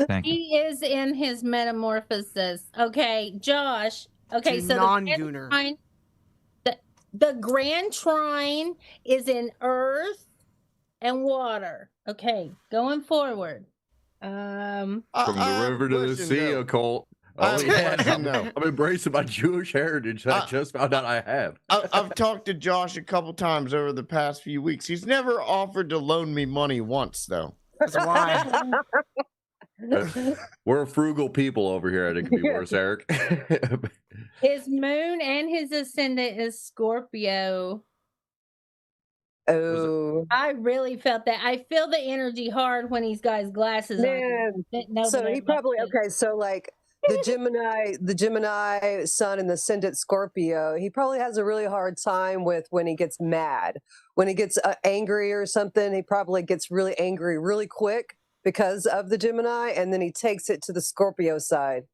Thank you. He is in his metamorphosis. Okay, Josh. Okay, To so non-gooner. The Grand Trine is in earth and water. Okay, going forward. From the river to the sea, occult. Oh yeah, I'm embracing my Jewish heritage. I just found out I have. I've talked to Josh a couple times over the past few weeks. He's never offered to loan me money once, though. That's why. We're frugal people over here. I think it could be worse, Eric. His moon and his ascendant is Scorpio. Oh, I really felt that. I feel the energy hard when he's got his glasses on. So he probably So like the Gemini sun and the ascendant Scorpio, he probably has a really hard time with when he gets mad, when he gets angry or something. He probably gets really angry really quick because of the Gemini, and then he takes it to the Scorpio side.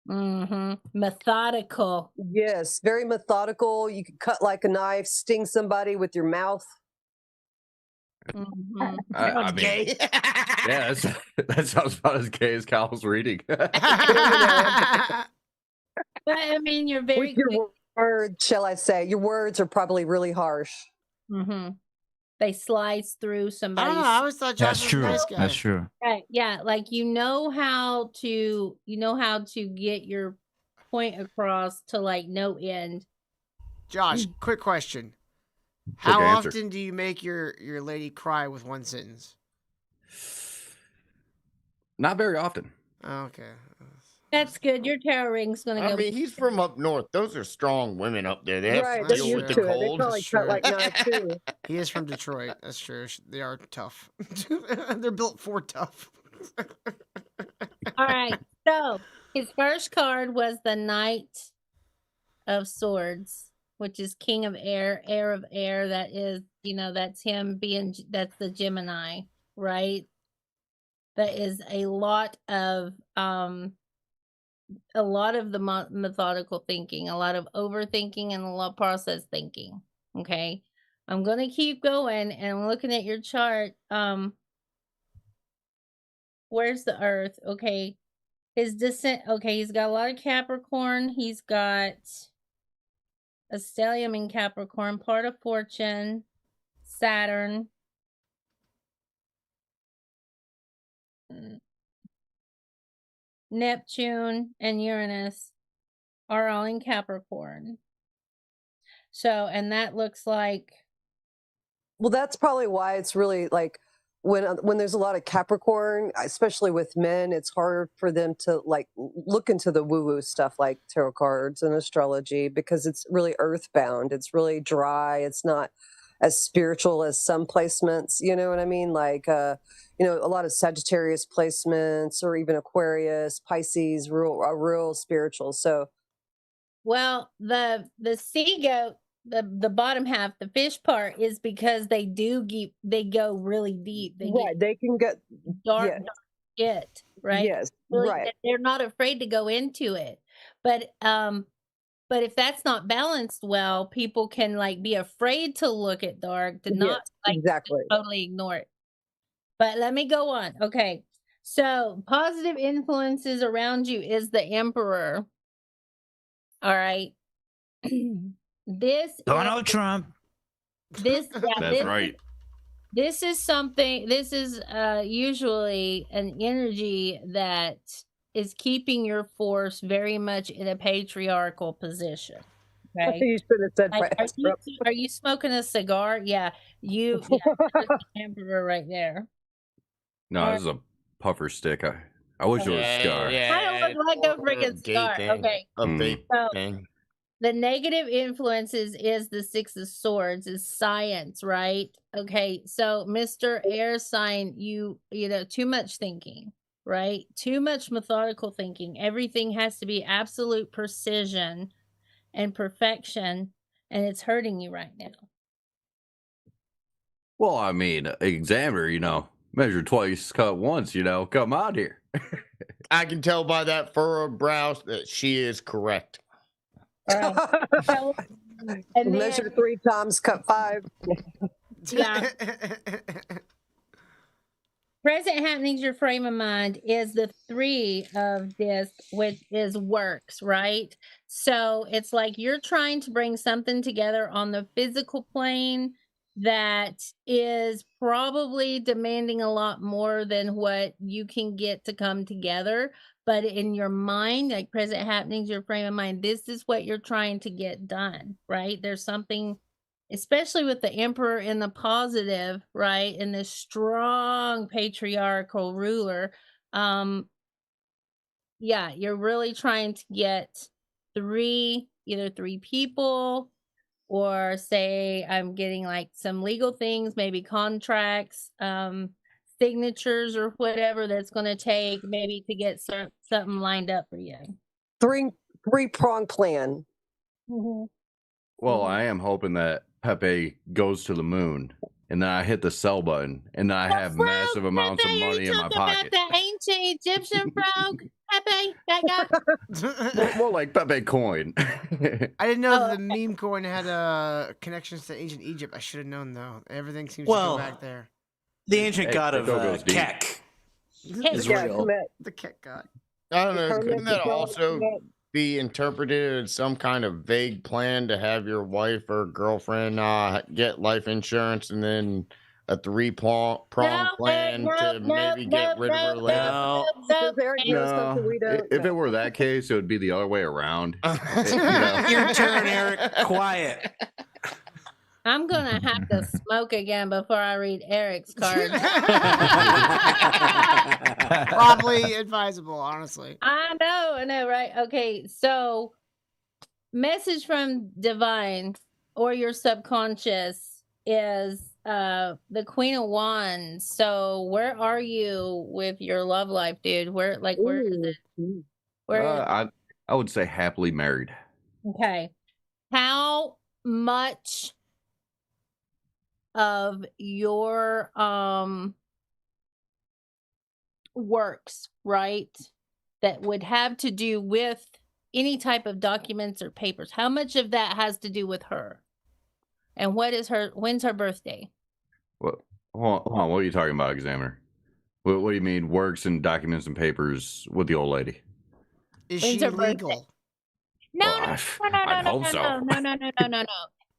Methodical. Yes, very methodical. You can cut like a knife, sting somebody with your mouth. I mean, yeah, that sounds about as gay as Kyle's reading. But I mean, you're very with your words, shall I say? Your words are probably really harsh. They slice through somebody. I always thought Josh was a nice guy. That's true. Right. Yeah, like you know how to get your point across to like no end. Josh, quick question. Quick How answer. often do you make your lady cry with one sentence? Not very often. Oh, okay. That's good. Your tarot ring's gonna go. I mean, he's from up north. Those are strong women up there. They have to they're deal with used the to it. They cold. probably cut like knives too. He is from Detroit. That's true. They are tough. They're built for tough. All right. So his first card was the Knight of Swords, which is King of Air, Heir of Air. That is, that's him that's the Gemini, right? That is a lot of the methodical thinking, a lot of overthinking, and a lot of process thinking. Okay. I'm going to keep going, and I'm looking at your chart. Where's the Earth? Okay. His descent. Okay. He's got a lot of Capricorn. He's got a stellium in Capricorn, part of Fortune, Saturn. Neptune and Uranus are all in Capricorn. So, and that looks like. Well, that's probably why it's really like when there's a lot of Capricorn, especially with men, it's hard for them to like look into the woo-woo stuff like tarot cards and astrology because it's really earthbound. It's really dry. It's not as spiritual as some placements. You know what I mean? Like, a lot of Sagittarius placements or even Aquarius, Pisces, real spiritual. So, well, the sea goat, the bottom half, the fish part, is because they go really deep. They can get dark shit, right? Yes, really, right. They're not afraid to go into it, but if that's not balanced well, people can like be afraid to look at dark, to not exactly totally ignore it. But let me go on. Okay, so positive influences around you is the Emperor. All right. Donald Trump. That's right. This is something. This is usually an energy that is keeping your force very much in a patriarchal position. Okay. You should have said are you smoking a cigar? Yeah, there's the Emperor right there. No, this is a puffer stick. I wish it was a cigar. I don't look like a freaking cigar. Okay. A vape thing. The negative influences is the Six of Swords, is science, right? Okay, so Mr. Air sign, you know, too much thinking, right? Too much methodical thinking. Everything has to be absolute precision and perfection, and it's hurting you right now. Well, I mean, examiner, Measure twice, cut once, come out here. I can tell by that furrowed brow that she is correct. And Measure then, 3 times, cut 5. yeah. Present happenings, your frame of mind is the 3 of this, which is works, right? So it's like you're trying to bring something together on the physical plane that is probably demanding a lot more than what you can get to come together. But in your mind, like present happenings, your frame of mind, this is what you're trying to get done, right? There's something, especially with the emperor in the positive, right? And this strong patriarchal ruler. Yeah, you're really trying to get either 3 people, or say I'm getting like some legal things, maybe contracts, signatures or whatever that's going to take maybe to get something lined up for you. 3-prong plan. Well, I am hoping that Pepe goes to the moon, and then I hit the sell button, and then I have massive amounts of money in my pocket. About the ancient Egyptian frog, Pepe, that guy. More like Pepe coin. I didn't know that the meme coin had connections to ancient Egypt. I should have known, though. Everything seems to go back there. The ancient god of Kek is real. The Kek god. I don't know. Couldn't that also be interpreted as some kind of vague plan to have your wife or girlfriend get life insurance, and then a 3-prong plan to maybe get rid of her later? No. If it were that case, it would be the other way around. Your turn, Eric. Quiet. I'm going to have to smoke again before I read Eric's card. Probably advisable, honestly. I know, right? Okay, so message from divine or your subconscious is the Queen of Wands. So where are you with your love life, dude? Where is it? I would say happily married. Okay. How much of your works, right, that would have to do with any type of documents or papers, how much of that has to do with her? And when's her birthday? What? Hold on, what are you talking about, Examiner? What do you mean works and documents and papers with the old lady? Is she legal? No, I hope so.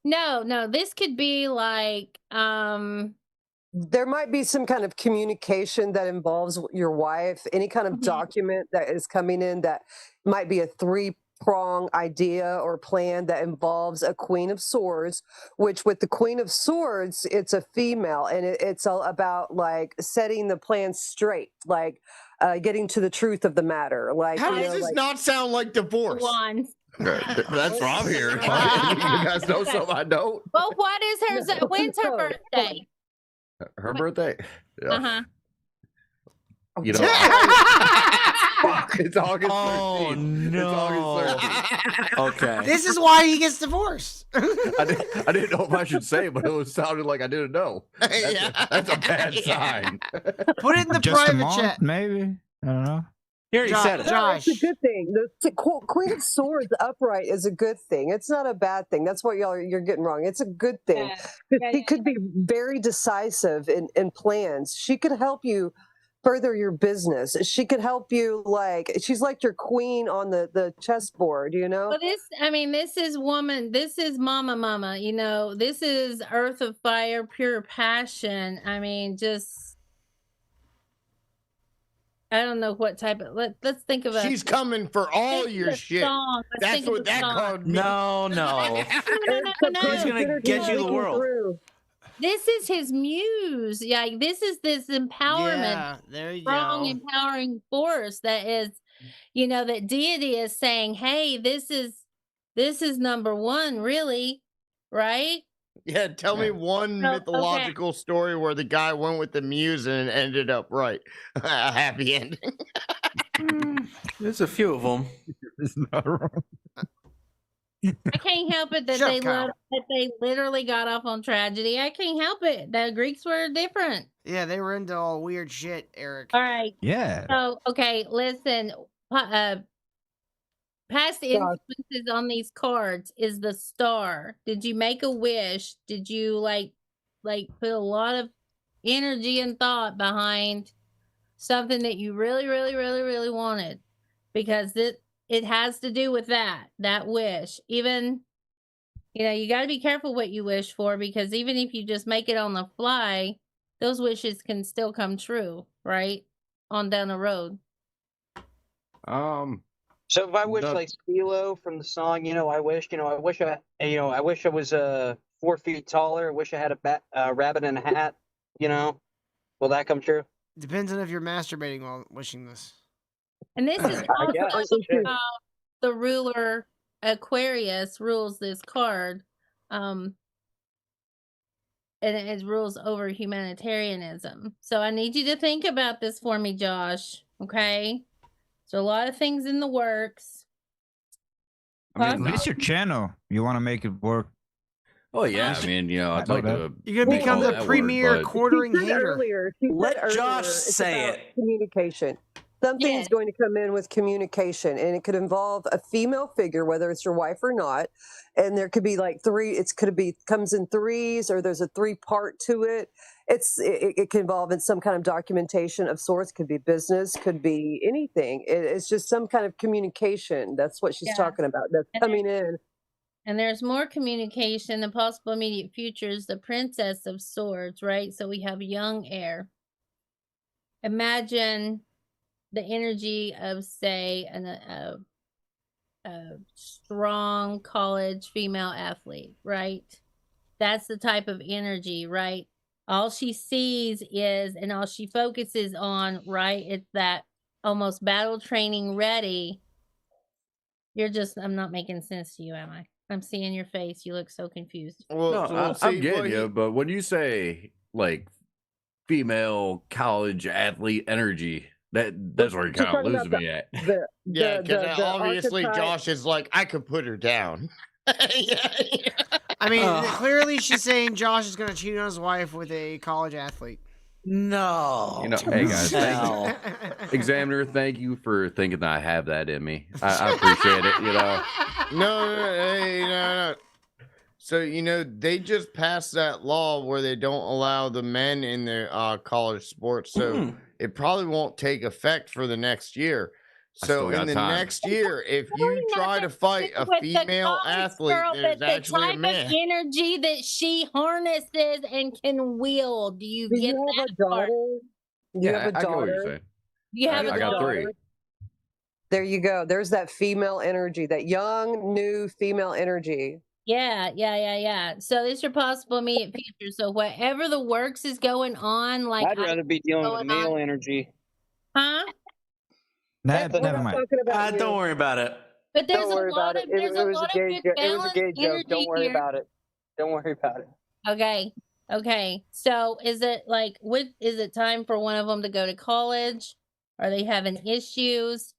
No, this could be like there might be some kind of communication that involves your wife, any kind of document that is coming in that might be a 3-prong idea or plan that involves a Queen of Swords, which with the Queen of Swords, it's a female, and it's all about like setting the plan straight, like getting to the truth of the matter. Like, how does this not sound like divorce? Wands. That's what I'm hearing. You guys know something I don't. Well, what is hers? When's her birthday? Her birthday? Yeah. You know, it's August 13th. Oh, no. It's August 13th. Okay. This is why he gets divorced. I didn't know if I should say it, but it sounded like I didn't know. That's a bad sign. Put it in the Just a private month, chat. maybe. I don't know. Here you said it. No, it's a good thing. The Queen of Swords upright is a good thing. It's not a bad thing. That's what you're getting wrong. It's a good thing. She could be very decisive in plans. She could help you further your business. She could help you, like, she's like your queen on the chessboard, you know? Well, this is woman, this is mama, you know, this is earth of fire, pure passion. I mean, just, I don't know what type of, let's think of She's coming for all your shit. That's what that card means. No. He's going to get you the world. This is his muse. Yeah, this is this empowerment. Yeah, there you strong, go. empowering force that is, you know, that deity is saying, hey, this is number one, really, right? Yeah, tell me one mythological story where the guy went with the muse and it ended up right. A happy ending. There's a few of them. It's not wrong. I can't help it that they literally got off on tragedy. I can't help it. The Greeks were different. Yeah, they were into all weird shit, Eric. All right. Yeah. So, okay, listen. Past influences on these cards is the star. Did you make a wish? Did you like put a lot of energy and thought behind something that you really, really, really, really wanted? Because it has to do with that wish. Even, you got to be careful what you wish for, because even if you just make it on the fly, those wishes can still come true, right? On down the road. So if I wish like Stilo from the song, I wish I was 4 feet taller. I wish I had a rabbit in a hat. Will that come true? Depends on if you're masturbating while wishing this. And this is also how the ruler Aquarius rules this card. And it rules over humanitarianism. So I need you to think about this for me, Josh. Okay? So a lot of things in the works. I mean, it's your channel. You want to make it work. Oh yeah, I mean, I'd like to. You're gonna become the premier quartering hater. Let Josh say it. Communication. Something is going to come in with communication, and it could involve a female figure, whether it's your wife or not. And there could be like comes in threes, or there's a 3-part to it. It can involve in some kind of documentation of sorts. Could be business, could be anything. It's just some kind of communication. That's what she's talking about. That's coming in. And there's more communication. The possible immediate future is the Princess of Swords, right? So we have young heir. Imagine the energy of, say, a strong college female athlete, right? That's the type of energy, right? All she sees is, and all she focuses on, right? It's that almost battle training ready. I'm not making sense to you, am I? I'm seeing your face. You look so confused. Well, I'm getting you, but when you say like female college athlete energy, that's where you're kind of losing me at. Because obviously Josh is like, I could put her down. I mean, clearly she's saying Josh is going to cheat on his wife with a college athlete. No. Hey guys, thank you. Examiner, thank you for thinking that I have that in me. I appreciate it, No. So, they just passed that law where they don't allow the men in their college sports. So it probably won't take effect for the next year. So in the next year, if you try to fight a female athlete, there's actually a man. The energy that she harnesses and can wield. Do you get that part? You have a daughter. I get what you're saying. You have I got 3. There you go. There's that female energy, that young, new female energy. Yeah. So this is your possible immediate future. So whatever the works is going on, like I'd rather be dealing with male energy. Huh? Never mind. Don't worry about it. But there's a lot of good It was a gay joke. Don't worry about it. Don't worry about it. Okay. So is it is it time for one of them to go to college? Are they having issues?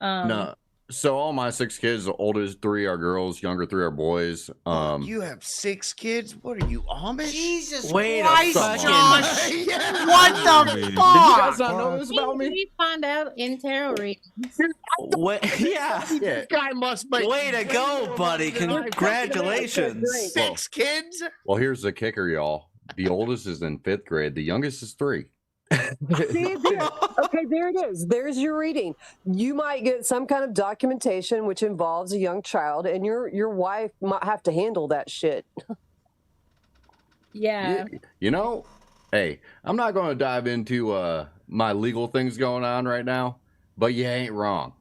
No. So all my 6 kids, the oldest 3 are girls, younger 3 are boys. You have 6 kids? What are you, Amish? Jesus Wait Christ, a Josh! Yeah. What the fuck? Did you guys not know this about me? We find out in tarot readings. Yeah. This guy must make. Way to go, buddy. Congratulations. 6 kids? Well, here's the kicker, y'all. The oldest is in 5th grade. The youngest is 3. See, okay, there it is. There's your reading. You might get some kind of documentation which involves a young child, and your wife might have to handle that shit. Yeah. Hey, I'm not going to dive into my legal things going on right now, but you ain't wrong.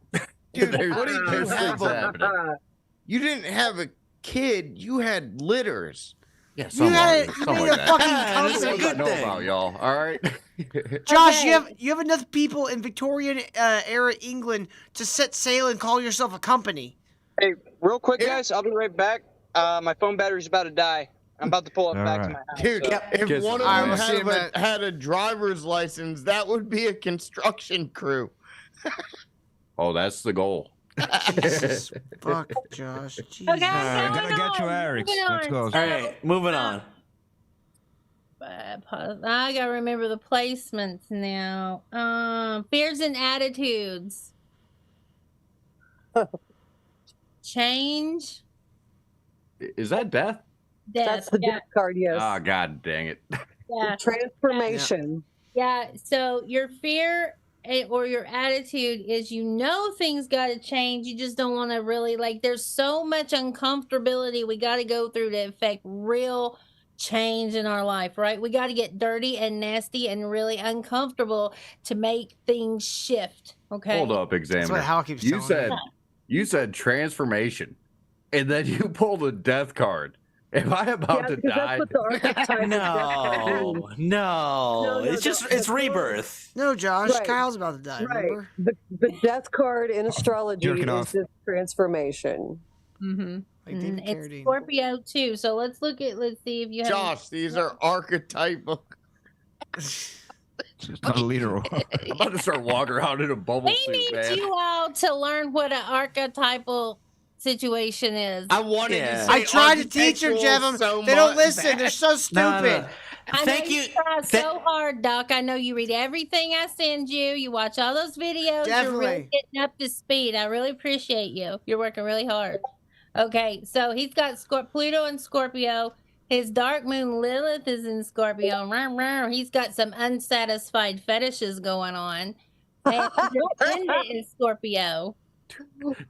Dude, what did you have? You didn't have a kid. You had litters. Yeah, You had a fucking That's a company. good know thing. about y'all. All right. Josh, Okay. you have enough people in Victorian era England to set sail and call yourself a company. Hey, real quick, guys. I'll be right back. My phone battery's about to die. I'm about to pull up back to my house. Dude, so. if one of I them will see him had a driver's license, that would be a construction crew. Oh, that's the goal. Jesus, fuck, Josh. Jesus. Okay, gotta get you, Eric. Let's go. All right, moving on. I gotta remember the placements now. Fears and attitudes. Change. Is that death? That's the death card, yes. Oh, God dang it. Yeah. Transformation. Yeah. So your fear or your attitude is, you know, things got to change. You just don't want to really, like, there's so much uncomfortability we got to go through to affect real change in our life, right? We got to get dirty and nasty and really uncomfortable to make things shift. Okay. Hold up, Examiner. That's what Hal keeps you telling said me. you said transformation, and then you pulled a death card. Am I about to die? That's what the archetype No. It's rebirth. No, Josh. Right. Kyle's about to die. Right. Remember? The death card in astrology Jerking is off. this transformation. Mm-hmm. Like David It's Carradine. Scorpio too. So let's see if you have. Josh, these are archetypal. It's not literal. I'm about to start walking around in a bubble We suit, need man. you all to learn what an archetypal situation is. I wanted to say I tried to teach them, architectural Jevem. so They don't much. listen. They're so stupid. No. I Thank know you. try so hard, Doc. I know you read everything I send you. You watch all those videos. You're really Definitely. getting up to speed. I really appreciate you. You're working really hard. Okay, so he's got Pluto in Scorpio. His dark moon Lilith is in Scorpio. He's got some unsatisfied fetishes going on. And his ascendant is Scorpio.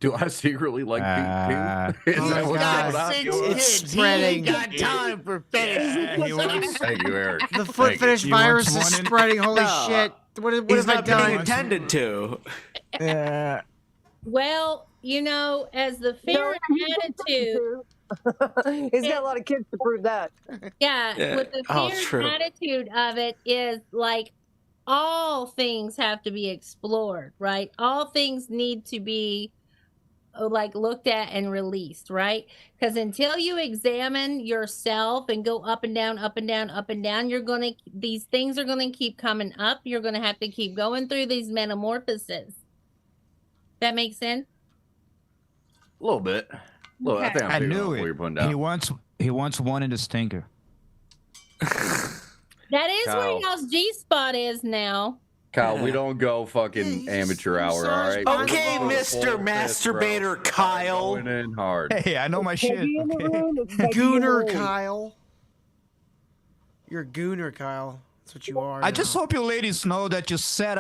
Do I secretly like beating Oh Is that my what's God. going on? Six It's kids. spreading. He ain't got time for fetish. Thank you, Eric. The foot Thank fetish You virus want is one in- spreading. Holy No. shit. What He's have I not being done? attended to. Yeah. Well, you know, as the fear and attitude, He's got a lot of kids to prove that. yeah, with the Oh, fear true. and attitude of it is like all things have to be explored, right? All things need to be like looked at and released, right? Because until you examine yourself and go up and down, up and down, up and down, these things are gonna keep coming up. You're gonna have to keep going through these metamorphoses. That makes sense? A little bit. Look, I Okay. think I'm I figuring out knew what it. you're putting down. He wants one in the stinker. That is where Kyle. y'all's G spot is now. Kyle, we don't go fucking amateur hour, all right? Okay, We're Mr. full fist, bro. Masturbator Kyle. Going in hard. Hey, I know my shit. Peggy in the Okay. room, it's Peggy in the Gooner room. Kyle. You're a gooner, Kyle. That's what you are. I just now. hope you ladies know that you set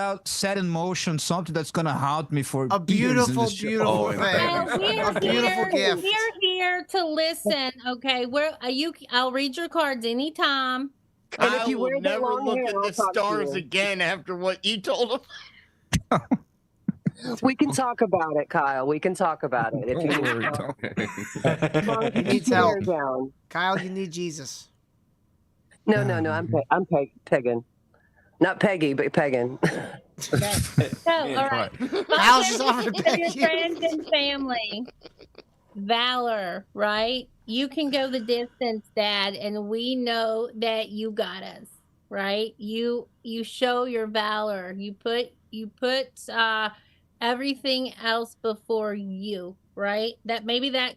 in motion something that's gonna haunt me for A years in beautiful, this show. beautiful Oh, thing. and We're A beautiful here, gift. we're here to listen. Okay, I'll read your cards anytime. And if Kyle you will wear that never long look hair, at I'll the talk to stars you. again after what you told him. We can talk about it, Kyle. We can talk about it. If you need help. As long as you He needs keep your hair help. down. Kyle, you need Jesus. No. I'm pegging. Not Peggy, but pegging. So, all right. Kyle's just offered to Of beg your you. friends and family. Valor, right? You can go the distance, Dad, and we know that you got us, right? You show your valor. You put everything else before you, right? That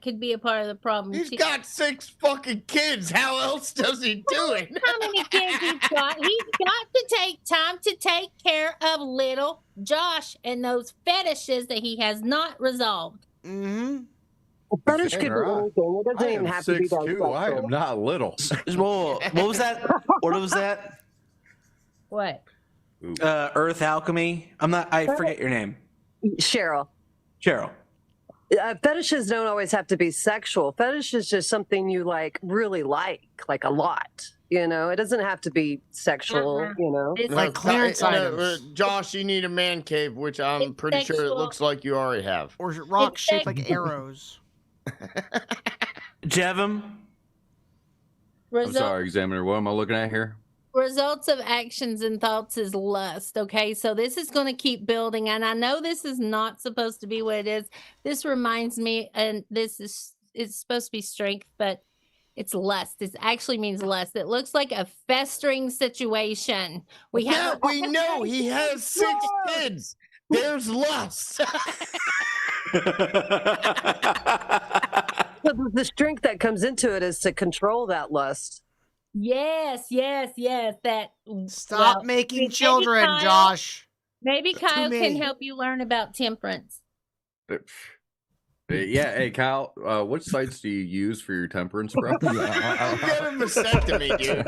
could be a part of the problem. He's too. got 6 fucking kids. How else does he do it? How many kids he's got? He's got to take time to take care of little Josh and those fetishes that he has not resolved. Mm-hmm. Fetish could be Right. anything. It doesn't I even am have to be that 6'2". I sexual. am not little. Whoa, what was that? What was that? What? Earth Alchemy. I forget your name. Cheryl. Cheryl. Fetishes don't always have to be sexual. Fetish is just something you really like a lot. You know, it doesn't have to be sexual. Uh-huh. You know, It's Like clearance items. Josh, you need a man cave, which I'm It's pretty sure it sexual. looks like you already have. Or rocks shaped like Exactly. arrows. Jevem. I'm sorry, Examiner. What am I looking at here? Results of actions and thoughts is lust. Okay, so this is going to keep building, and I know this is not supposed to be what it is. This reminds me, and it's supposed to be strength, but it's lust. It actually means lust. It looks like a festering situation. We know he has 6 kids. There's lust. The strength that comes into it is to control that lust. Yes. That Stop making children, Kyle, Josh. Maybe Kyle me. can help you learn about temperance. Yeah, hey Kyle, which sites do you use for your temperance, bro? Get a vasectomy, dude.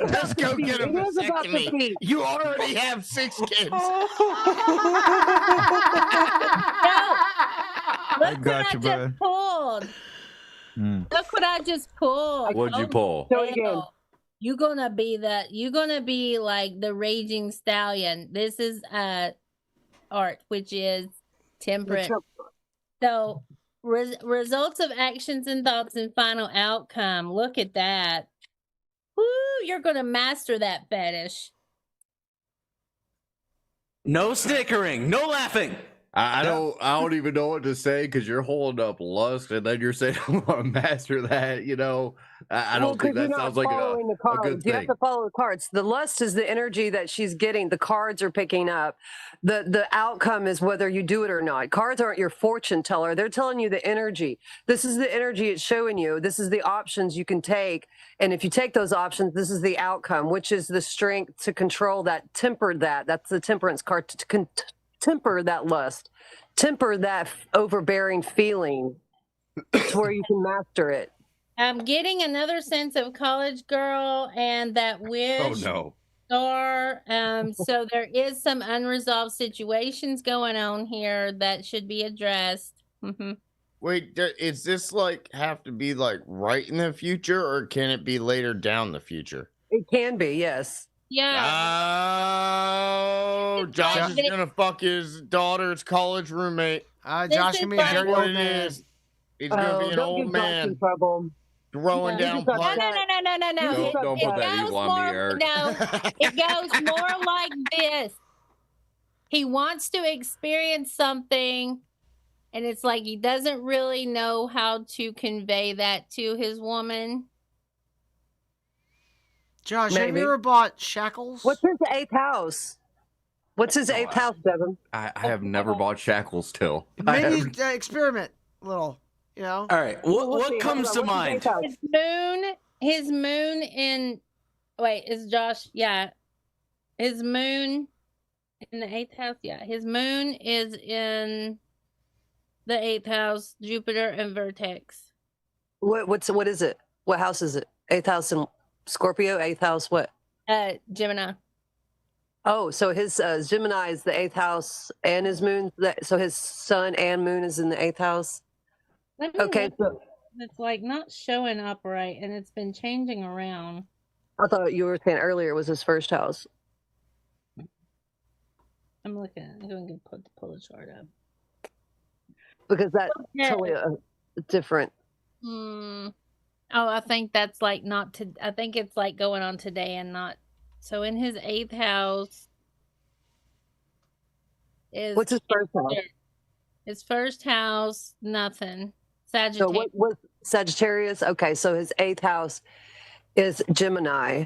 Just go get a vasectomy. You already have 6 kids. No. Look what I just pulled. Look what I just pulled. What'd you pull? You're gonna be like the raging stallion. This is art, which is temperance. So results of actions and thoughts and final outcome. Look at that. Woo, you're gonna master that fetish. No snickering, no laughing. I don't even know what to say because you're holding up lust and then you're saying I want to master that. You know, I don't think that sounds like a good thing. You have to follow the cards. The lust is the energy that she's getting. The cards are picking up. The outcome is whether you do it or not. Cards aren't your fortune teller. They're telling you the energy. This is the energy it's showing you. This is the options you can take. And if you take those options, this is the outcome, which is the strength to control that, temper that. That's the temperance card. Temper that lust, temper that overbearing feeling to where you can master it. I'm getting another sense of college girl and that wish. Oh no. Star. So there is some unresolved situations going on here that should be addressed. Wait, is this like have to be like right in the future, or can it be later down the future? It can be, yes. Yeah. Oh, Josh is gonna fuck his daughter's college roommate. Josh can be a dirty old man. He's gonna be an old man throwing down No. Don't put that evil on me, Eric. No, it goes more like this. He wants to experience something, and it's like he doesn't really know how to convey that to his woman. Josh, have you ever bought shackles? What's his 8th house? What's his 8th house, Devin? I have never bought shackles till. Maybe experiment a little, you know? All right, what comes to mind? His moon in, wait, is Josh, yeah. His moon in the 8th house, yeah. His moon is in the 8th house, Jupiter and Vertex. What is it? What house is it? 8th house in Scorpio, 8th house, what? Gemini. Oh, so his Gemini is the 8th house and his moon, so his sun and moon is in the 8th house? Okay. So it's like not showing up right, and it's been changing around. I thought you were saying earlier it was his 1st house. I'm looking. I'm going to pull the chart up. Because that's totally different. Oh, I think that's like not to. I think it's like going on today and not. So in his 8th house is what's his 1st house? His 1st house, nothing. Sagittarius. So what was Sagittarius? Okay, so his 8th house is Gemini,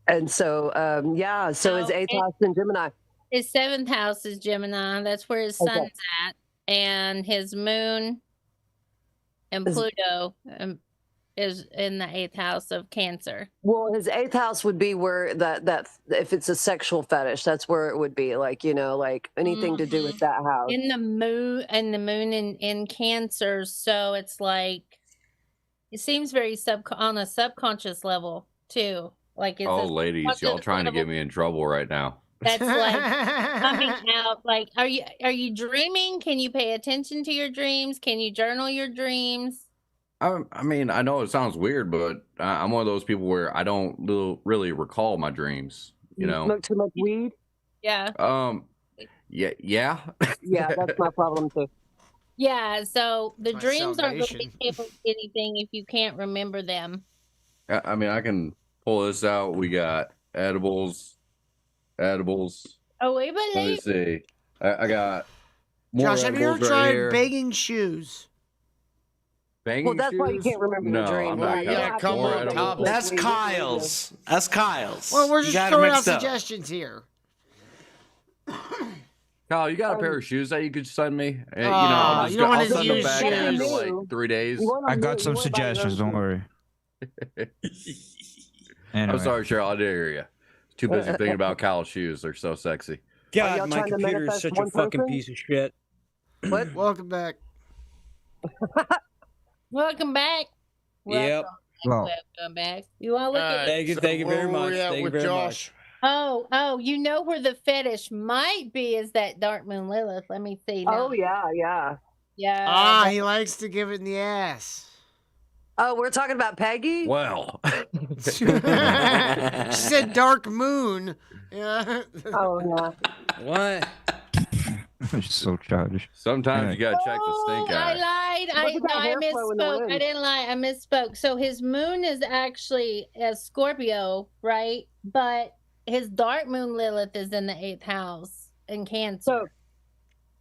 and so yeah, so his 8th house in Gemini. His 7th house is Gemini. That's where his sun's at, and his moon and Pluto is in the 8th house of Cancer. Well, his 8th house would be where that if it's a sexual fetish, that's where it would be, like, you know, like anything to do with that house. In the moon in Cancer, so it's like it seems very on a subconscious level too. Like it's ladies, y'all trying to get me in trouble right now. That's like coming out. Like, are you dreaming? Can you pay attention to your dreams? Can you journal your dreams? I mean, I know it sounds weird, but I'm one of those people where I don't really recall my dreams. You know, smoke too much weed. Yeah. Yeah. Yeah, that's my problem too. Yeah. So the dreams aren't going to be able to do anything if you can't remember them. I mean, I can pull this out. We got edibles. Oh, we believe. Let me see. I got more Josh, have you ever tried begging shoes? Well, that's why you can't remember your dream. That's Kyle's. That's Kyle's. Well, we're just throwing out suggestions here. Kyle, you got a pair of shoes that you could send me? Oh, you don't want I'll his send them used back in shoes. like 3 days. I got some suggestions. Don't worry. Anyway. I'm sorry, Cheryl. I didn't hear you. Too busy thinking about Kyle's shoes. They're so sexy. God, my computer is such a fucking piece of shit. What? Welcome back. Welcome back. Yep. Welcome back. You want to look at? Thank you very much. Thank you very much. Oh, you know where the fetish might be is that Dark Moon Lilith. Let me see. Now. Oh yeah. Yeah. He likes to give it in the ass. Oh, we're talking about Peggy? Well. She said Dark Moon. Yeah. Oh, yeah. What? So childish. Sometimes you gotta check the stink eye. I lied. I misspoke. I didn't lie. I misspoke. So his moon is actually a Scorpio, right? But his Dark Moon Lilith is in the 8th house in Cancer.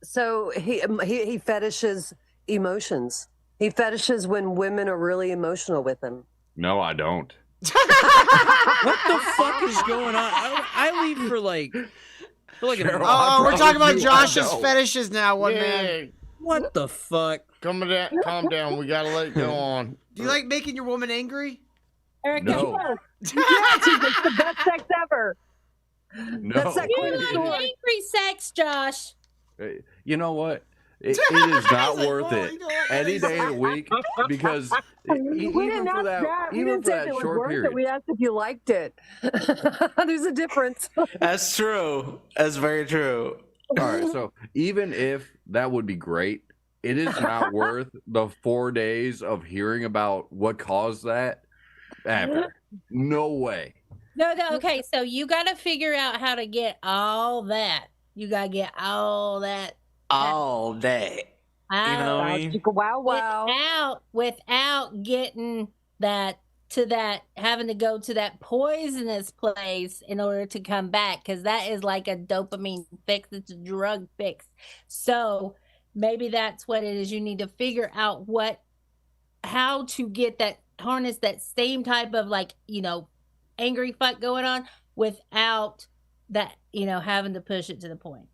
So he fetishes emotions. He fetishes when women are really emotional with him. No, I don't. What the fuck is going on? I leave for like an Oh, we're talking about Josh's fetishes now, man. What the fuck? Calm down. We gotta let it go on. Do you like making your woman angry? Erica, No. Yes, it's the best sex ever. No. That's that you Queen like Sword. angry sex, Josh. You know what? It is not worth it any day of the week because We didn't ask that. We didn't say if it was short worth period. it. We asked if you liked it. There's a difference. That's true. That's very true. All right, so even if that would be great, it is not worth the 4 days of hearing about what caused that ever. No way. No. Okay, so you got to figure out how to get all that. You got to get all that. All day. You know what I mean? Wow. Without getting that to that, having to go to that poisonous place in order to come back, because that is like a dopamine fix. It's a drug fix. So maybe that's what it is. You need to figure out how to get that, harness that same type of angry fuck going on without that, having to push it to the point.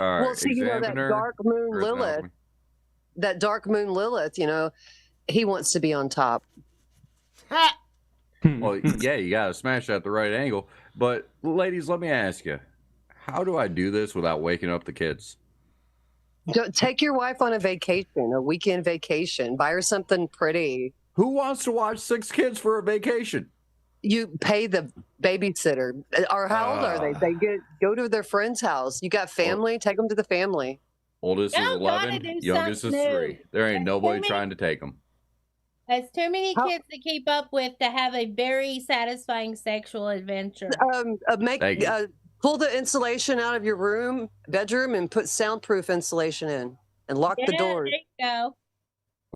All right, Well, see, that Dark Moon Lilith, he wants to be on top. Well, yeah, you gotta smash at the right angle. But ladies, let me ask you, how do I do this without waking up the kids? Take your wife on a vacation, a weekend vacation. Buy her something pretty. Who wants to watch 6 kids for a vacation? You pay the babysitter. Or how old are they? They go to their friend's house. You got family? Take them to the family. Oldest is 11, youngest is 3. There ain't nobody trying to take them. There's too many kids to keep up with to have a very satisfying sexual adventure. Pull the insulation out of your bedroom, and put soundproof insulation in, and lock the doors. There you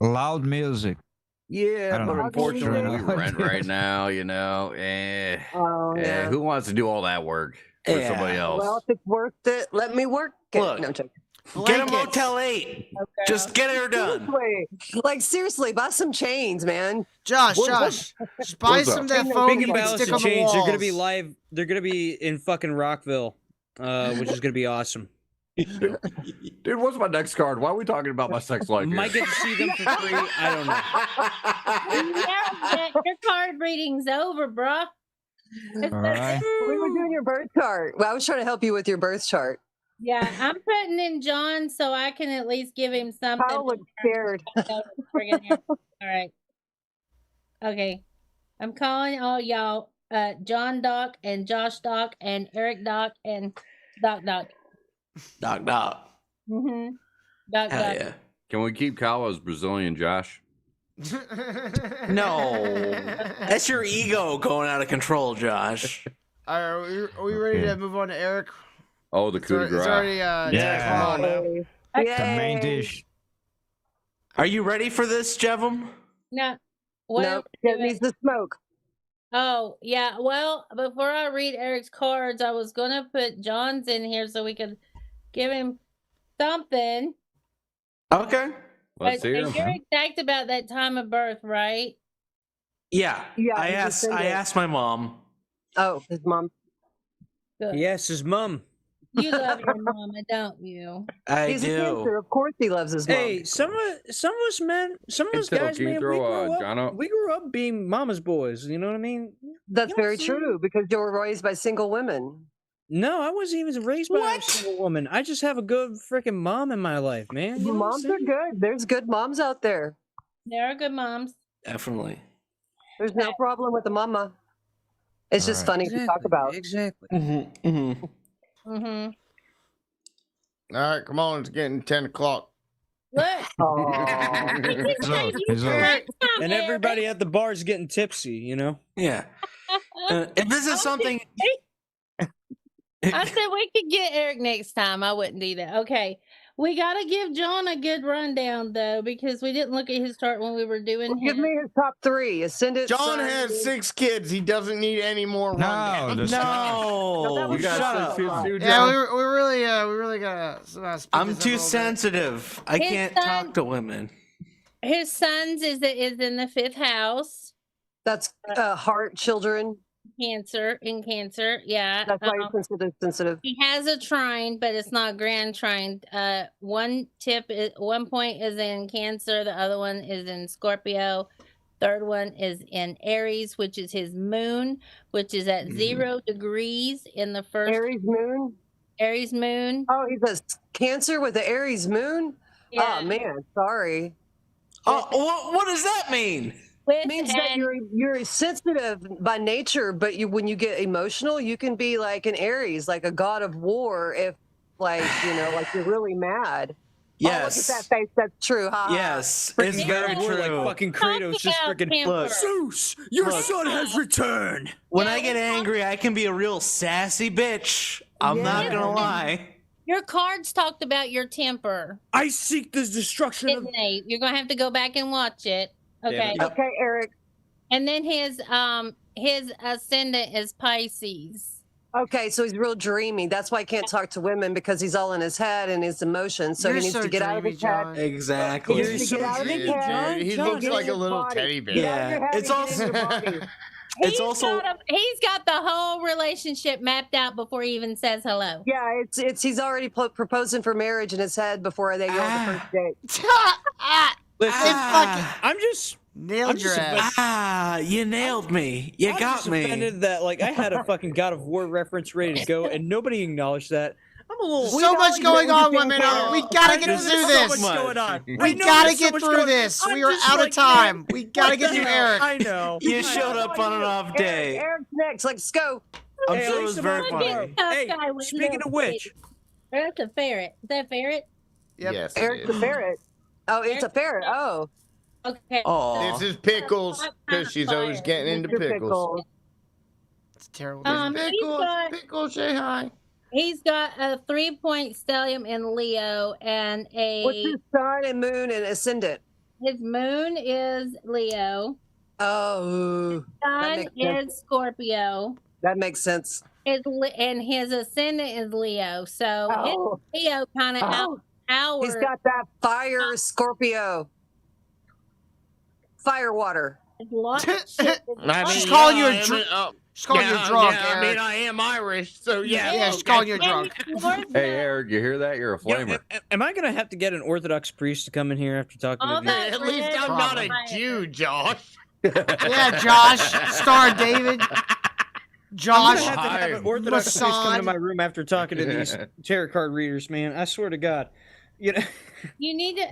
go. Loud music. Yeah, but unfortunately, we rent right now. Who wants to do all that work for somebody else? Well, if it's worth it, let me work it. Look, No, I'm joking. Get a Motel 8. Okay. Just get her done. Seriously, buy some chains, man. Josh, just buy some of that foam Big you and can stick Ballast on the Chains. They're gonna be walls. live. They're gonna be in fucking Rockville, which is gonna be awesome. Dude, what's my next card? Why are we talking about my sex life here? Might get to see them for free. I don't know. Your card reading's over, bruh. All right. We were doing your birth chart. Well, I was trying to help you with your birth chart. Yeah, I'm putting in John so I can at least give him something. Kyle looks scared. All right. Okay. I'm calling all y'all John Doc and Josh Doc and Eric Doc and Doc Doc. Doc Doc. Mm-hmm. Doc Hell Doc. yeah. Can we keep Kyle as Brazilian Josh? No. That's your ego going out of control, Josh. Are we ready to move on to Eric? Oh, the coup de grace. It's already Yeah. come on now. The main dish. Are you ready for this, Jevum? No. What No, it needs the smoke. Oh, yeah. Well, before I read Eric's cards, I was going to put John's in here so we could give him something. Okay. Let's hear him. You're exact about that time of birth, right? Yeah. Yeah, I you just asked send it. my mom. Oh, his mom. Good. Yes, his mom. You love your mama, don't you? I He's a do. Cancer. Of course he loves his mom. Hey, some of us men, some of us Hey, Phil, guys, can you man, throw, John up? we grew up being mama's boys. You know what I mean? That's You know very what I'm saying? true because you were raised by single women. No, I wasn't even raised by a single woman. I just have a good freaking mom in my life, man. You know what I'm Moms are saying? good. There's good moms out there. There are good moms. Definitely. There's no problem with the mama. It's just funny to talk about. Exactly. Mm-hmm. All right, come on. It's getting 10 o'clock. Look. And everybody at the bar is getting tipsy, you know? Yeah. And this is something. I said we could get Eric next time. I wouldn't do that. Okay. We got to give John a good rundown, though, because we didn't look at his chart when we were doing Give me his top 3. Ascendant. John Sun, has 6 kids. He doesn't need any more rundowns. No, You shut got up. too, Yeah, we really gotta. Speak I'm this up a too little bit. sensitive. I His can't son- talk to women. His son's is in the 5th house. That's heart, children. Cancer. Yeah. That's why you're sensitive. He has a trine, but it's not grand trine. One point is in Cancer, the other one is in Scorpio, third one is in Aries, which is his moon, which is at 0 degrees in the first. Aries moon. Oh, he's a Cancer with the Aries moon. Yeah. Oh man, sorry. Oh, what does that mean? It means that you're sensitive by nature, but when you get emotional, you can be like an Aries, like a god of war. If like you're really mad. Yes. Oh, look at that face. That's true. Ha. Yes, Freaking it's very God of War, true. like fucking Kratos, just freaking Look, Zeus, your son has returned. When I get angry, I can be a real sassy bitch. I'm not gonna lie. Your cards talked about your temper. I seek the destruction of. Didn't they? You're gonna have to go back and watch it. Okay. Okay, Eric. And then his ascendant is Pisces. Okay, so he's real dreamy. That's why I can't talk to women because he's all in his head and his emotions. So You're he needs so to get out of dreamy, his head. John. Exactly. He needs to get out of his head. He John, looks get like in a his little body. teddy bear. Get out of your Yeah, head it's and also. get in your body. It's also. He's got the whole relationship mapped out before he even says hello. Yeah, it's he's already proposing for marriage in his head before they go on the first date. Listen, fucking I'm just nailed your ass. You nailed me. You I'm got just me. offended that like I had a fucking God of War reference ready to go and nobody acknowledged that. I'm a little. So much going on, women. We gotta get There's through so this. much going on. We I know gotta there's so get much through going- this. I'm We are just out of like, time. man, We gotta what get the through hell? Eric. I know. You showed up on an off day. Eric's next. Let's go. I'm Hey, sure at it was least very I'm funny. not- Hey, speaking of which, That's a ferret. Is that a ferret? Yep. Yes, Eric's it a is. ferret. Oh, it's a ferret. Oh. Okay. Oh, This is Pickles, because she's always getting into Mr. pickles. It's terrible. Pickles, say hi. He's got a 3-point stellium in Leo and What's his sun and moon and ascendant? his moon is Leo. Oh. Sun makes sense. is Scorpio. That makes sense. And his ascendant is Leo. So Oh. his Leo kind of out. He's got that fire Scorpio. Fire water. She's calling you a drunk. She's calling you drunk, Yeah, I mean, Eric. I am Irish, so yeah. Yeah, she's calling you a drunk. Hey, Eric, you hear that? You're a flamer. am I gonna have to get an Orthodox priest to come in here after talking to you? At least I'm not a Jew, Josh. Yeah, Josh, Star David, Josh, I'm gonna have to have an Orthodox priest come Mossad. to my room after talking to these tarot card readers, man. I swear to God, you know. You need to.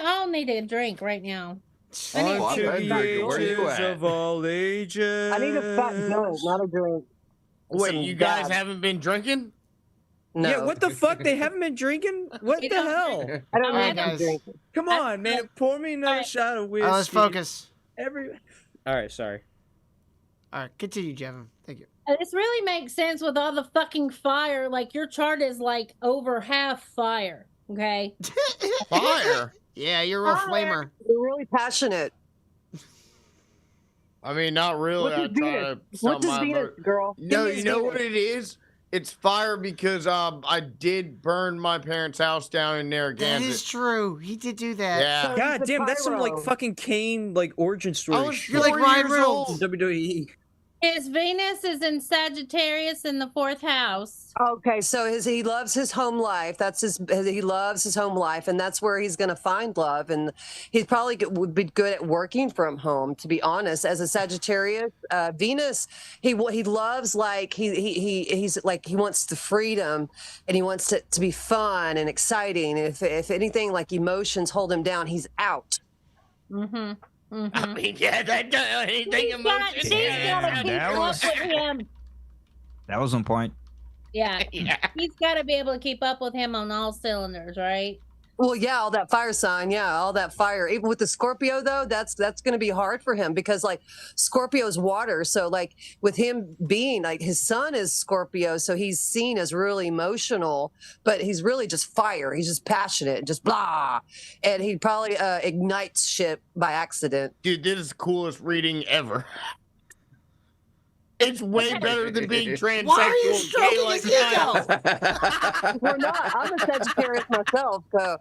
All need a drink right now. Unto Where the you ages at? of all ages. I need a fat joint, not a drink. Wait, Some you guys dab. haven't been drinking? No. Yeah, what the fuck? They haven't been drinking? What the hell? I don't All right, need to guys. drink. Come on, man. Pour me another shot of whiskey. All right, let's focus. All right, sorry. All right, continue, Jevin. Thank you. This really makes sense with all the fucking fire. Like your chart is like over half fire. Okay. Fire? Yeah, you're a real flamer. You're really passionate. I mean, not really. What's I his try Venus? to What's sum his my Venus, ver- girl? No, Give me you his know Venus. what it is? It's fire because I did burn my parents' house down in That Narragansett. is true. He did do that. Yeah. God he's a damn, that's some like pyro. fucking Kane like origin story. I was shit. You're like 4 Ryan years Reynolds. old. WWE. His Venus is in Sagittarius in the 4th house. Okay, so he loves his home life. He loves his home life, and that's where he's going to find love. And he probably would be good at working from home. To be honest, as a Sagittarius, Venus, he loves he's like he wants the freedom, and he wants it to be fun and exciting. And if anything like emotions hold him down, he's out. Mm-hmm. Mm-hmm. I mean, yeah, that anything emotion. She's gotta keep up with him. That was on point. Yeah. He's got to be able to keep up with him on all cylinders, right? Well, yeah, all that fire sign, yeah, all that fire. Even with the Scorpio, though, that's going to be hard for him because, like, Scorpio's water. So, like, with him being, like, his son is Scorpio, so he's seen as really emotional, but he's really just fire. He's just passionate, just blah. And he probably ignites shit by accident. Dude, this is the coolest reading ever. It's way better than being transsexual. Why are you stroking his ego? We're not. I'm a Sagittarius myself, so.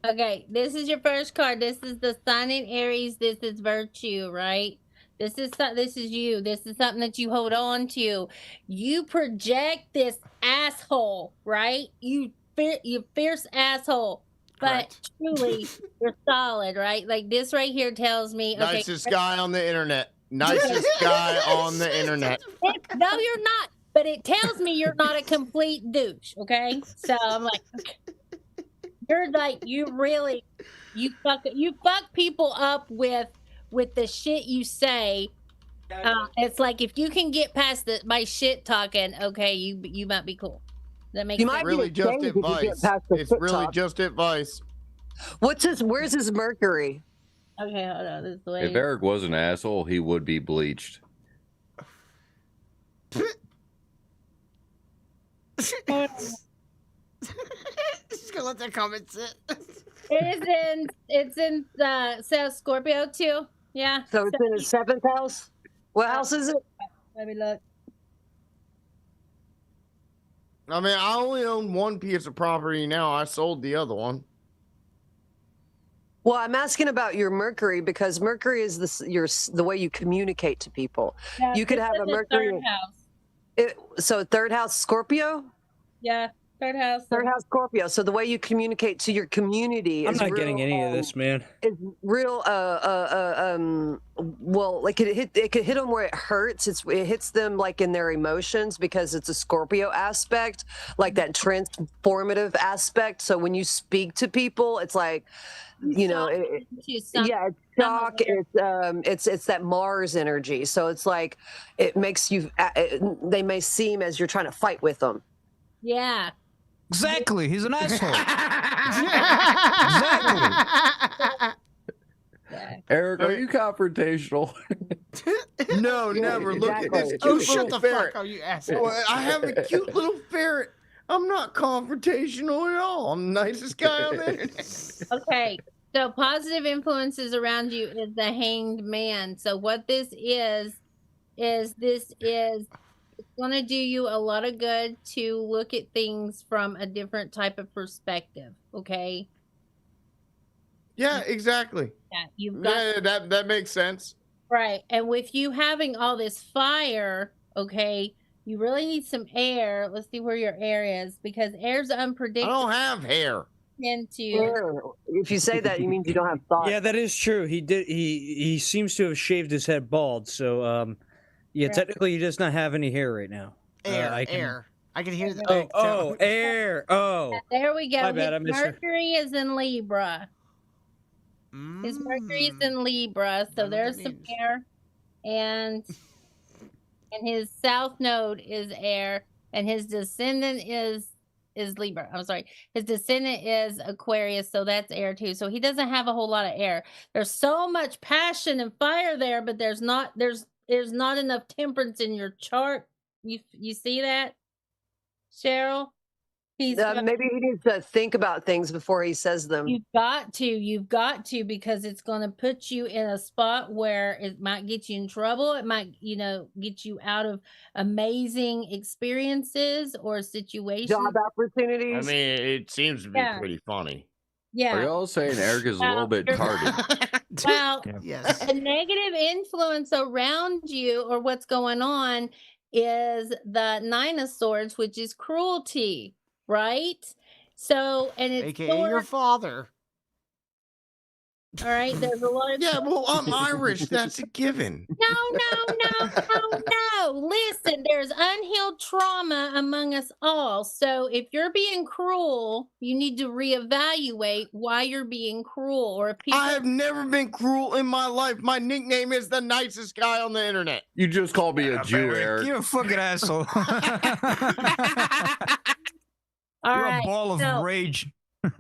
Okay, this is your first card. This is the Sun in Aries. This is virtue, right? This is you. This is something that you hold on to. You project this asshole, right? You fierce asshole. But truly, you're solid, right? Like this right here tells me. Okay, nicest guy on the internet. Nicest guy on the internet. No, you're not. But it tells me you're not a complete douche. Okay, so I'm like, you're like you fuck people up with the shit you say. It's like if you can get past my shit talking, okay, you might be cool. That makes sense. Really just advice. It's really just advice. Where's his Mercury? Okay, hold on. This is the way. If Eric was an asshole, he would be bleached. Just gonna let that comment sit. It's in South Scorpio too. Yeah. So it's in his 7th house. What house is it? Let me look. I mean, I only own one piece of property now. I sold the other one. Well, I'm asking about your Mercury because Mercury is the way you communicate to people. Yeah, you could have a Mercury. Third house. So 3rd house Scorpio? Yeah, 3rd house. 3rd house Scorpio. So the way you communicate to your community I'm not getting any of this, man. It's real well, like it could hit them where it hurts. It hits them like in their emotions because it's a Scorpio aspect, like that transformative aspect. So when you speak to people, it's like, you know, it's shock. It's that Mars energy. So it's like it makes you. They may seem as you're trying to fight with them. Yeah. Exactly. He's an asshole. Exactly. Eric, are you confrontational? No, never. Look at this cute Oh, shut little the ferret. fuck up, you asshole. I have a cute little ferret. I'm not confrontational at all. I'm the nicest guy on the internet. Okay. So positive influences around you is the Hanged Man. So what this is it's going to do you a lot of good to look at things from a different type of perspective. Okay. Yeah, exactly. Yeah, you've got that makes sense. Right. And with you having all this fire, okay, you really need some air. Let's see where your air is because air's unpredictable. I don't have hair. If you say that, you mean you don't have thoughts. Yeah, that is true. He seems to have shaved his head bald. So, yeah, Right. technically he does not have any hair right now. Air. I can hear the air. Oh. There we go. My bad, I His missed her. Mercury is in Libra. His Mercury is in Libra, so there's some air, and his South Node is air, and his descendant is Libra. I'm sorry, his descendant is Aquarius, so that's air too. So he doesn't have a whole lot of air. There's so much passion and fire there, but there's not enough temperance in your chart. You see that, Cheryl? Maybe he needs to think about things before he says them. You've got to, because it's going to put you in a spot where it might get you in trouble. It might, get you out of amazing experiences or situations. Job opportunities. I mean, it seems to be pretty funny. Yeah. Are y'all saying Eric is a little bit tardy? Well, Yes. a negative influence around you or what's going on is the Nine of Swords, which is cruelty, right? So, and it's AKA your father. All right, there's a lot of Yeah, well, I'm Irish. That's a given. No. Listen, there's unhealed trauma among us all. So if you're being cruel, you need to reevaluate why you're being cruel. Or if people, I have never been cruel in my life. My nickname is the nicest guy on the internet. You just called me a Jew, Eric. You're a fucking asshole. all You're right, a ball of so rage.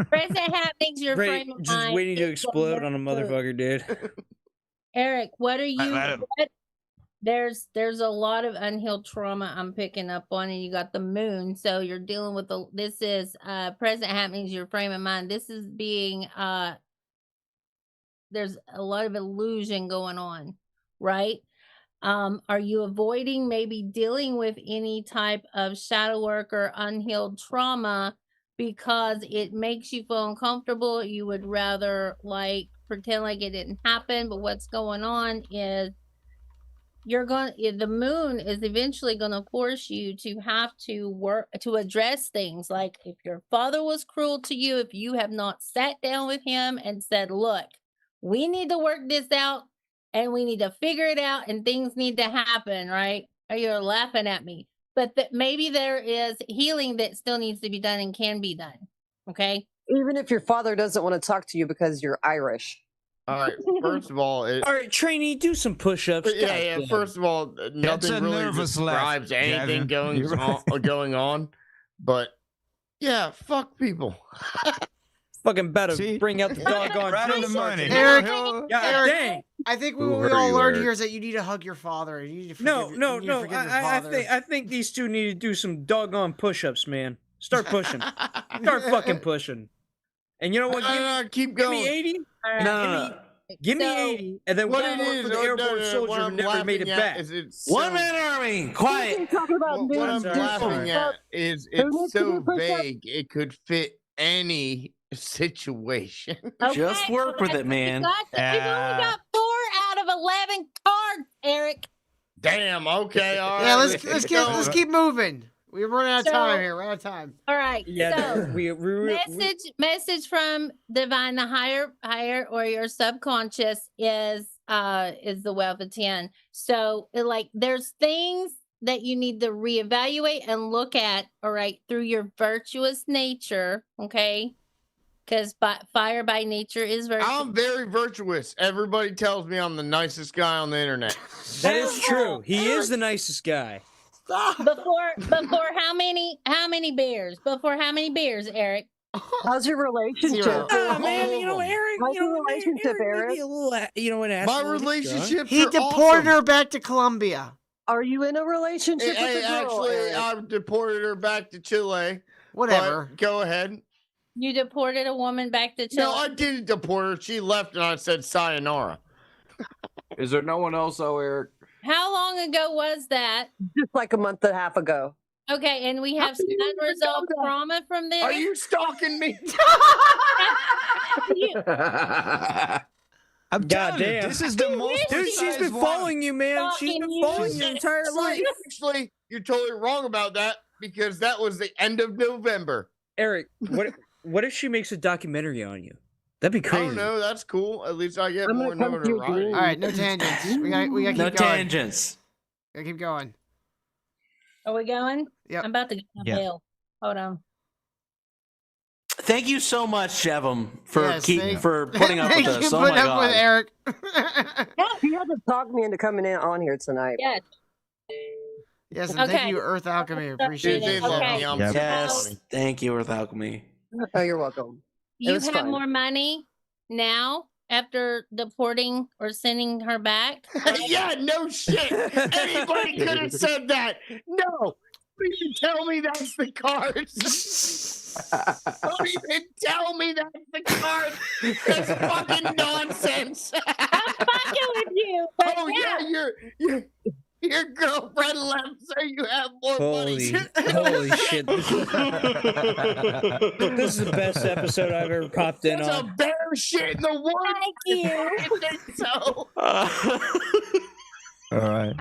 present happenings, your Great, frame of just mind waiting to is explode on a what- motherfucker, dude. Eric, what are you? Let him. There's a lot of unhealed trauma I'm picking up on, and you got the moon, so you're dealing with this is present happenings, your frame of mind. This is being there's a lot of illusion going on, right? Are you avoiding maybe dealing with any type of shadow work or unhealed trauma because it makes you feel uncomfortable? You would rather like pretend like it didn't happen, but what's going on is the moon is eventually going to force you to have to work to address things. Like if your father was cruel to you, if you have not sat down with him and said, look, we need to work this out and we need to figure it out and things need to happen, right? Or you're laughing at me, but that maybe there is healing that still needs to be done and can be done. Okay. Even if your father doesn't want to talk to you because you're Irish. All right, first of all, All right, trainee, do some push-ups. yeah. First of all, nothing really describes anything going on. But yeah, fuck people. Fucking better bring out the doggone right on the money. Eric, God Eric, dang. I think Who what we hurt all you, learned Eric? here is that you need to hug your father. You need to forgive, No. you need to forgive your father. I think these two need to do some doggone push-ups, man. Start pushing. Start fucking pushing. And you know what? Keep Give going. me 80. All right. No. Give me 80, and then What one it more is, for the airport soldier who never made it back. One man army. Quiet. What I'm laughing at is it's so vague. It could fit any situation. Just work with it, man. We've only got 4 out of 11 cards, Eric. Damn. Okay. All right. Yeah, let's keep moving. We're running out of time here. We're out of time. All right. Yeah, So message from divine, the higher or your subconscious is the Wealth of 10. So there's things that you need to reevaluate and look at, all right, through your virtuous nature, okay? Because fire by nature is virtuous. I'm very virtuous. Everybody tells me I'm the nicest guy on the internet. That is true. He is the nicest guy. Before how many beers? Before how many beers, Eric? How's your relationship? Oh man, you know, Eric. How's your relationship, Eric? My relationship. He deported her back to Colombia. Are you in a relationship with a girl? Actually, Eric? I've deported her back to Chile. Whatever. But go ahead. You deported a woman back to Chile? No, I didn't deport her. She left, and I said sayonara. Is there no one else, though, Eric? How long ago was that? Just like a month and a half ago. Okay, and we have some unresolved trauma from this. Are you stalking me? I'm God telling you, damn. this is the most. Dude, she's been following you, man. She's been following your entire life. Actually, you're totally wrong about that because that was the end of November. Eric, what if she makes a documentary on you? That'd be crazy. I don't know. That's cool. At least I get more notoriety. All right, no tangents. We got to keep No going. tangents. Gotta keep going. Are we going? Yep. I'm about to get my Yeah. mail. Hold on. Thank you so much, Shevum, for Yes, for putting up with Thank us. you Oh for my putting up with god. Eric. He had to talk me into coming in on here tonight. Yes. Yes, and Okay. thank you, Earth Alchemy. Appreciate They it. did love Okay. me. I'm Yep. so Yes. funny. Thank you, Earth Alchemy. Oh, you're welcome. You was have fun. more money now after deporting or sending her back? Yeah, no shit. Anybody could have said that. No. Don't even tell me that's the cards. Don't even tell me that's the cards. That's fucking nonsense. I'm fucking with you. But Oh yeah, your girlfriend left, so you have more Holy, money. holy shit! This is the best episode I've ever popped in That's on. a bare worst shit in the world. Thank you. I think so. All right.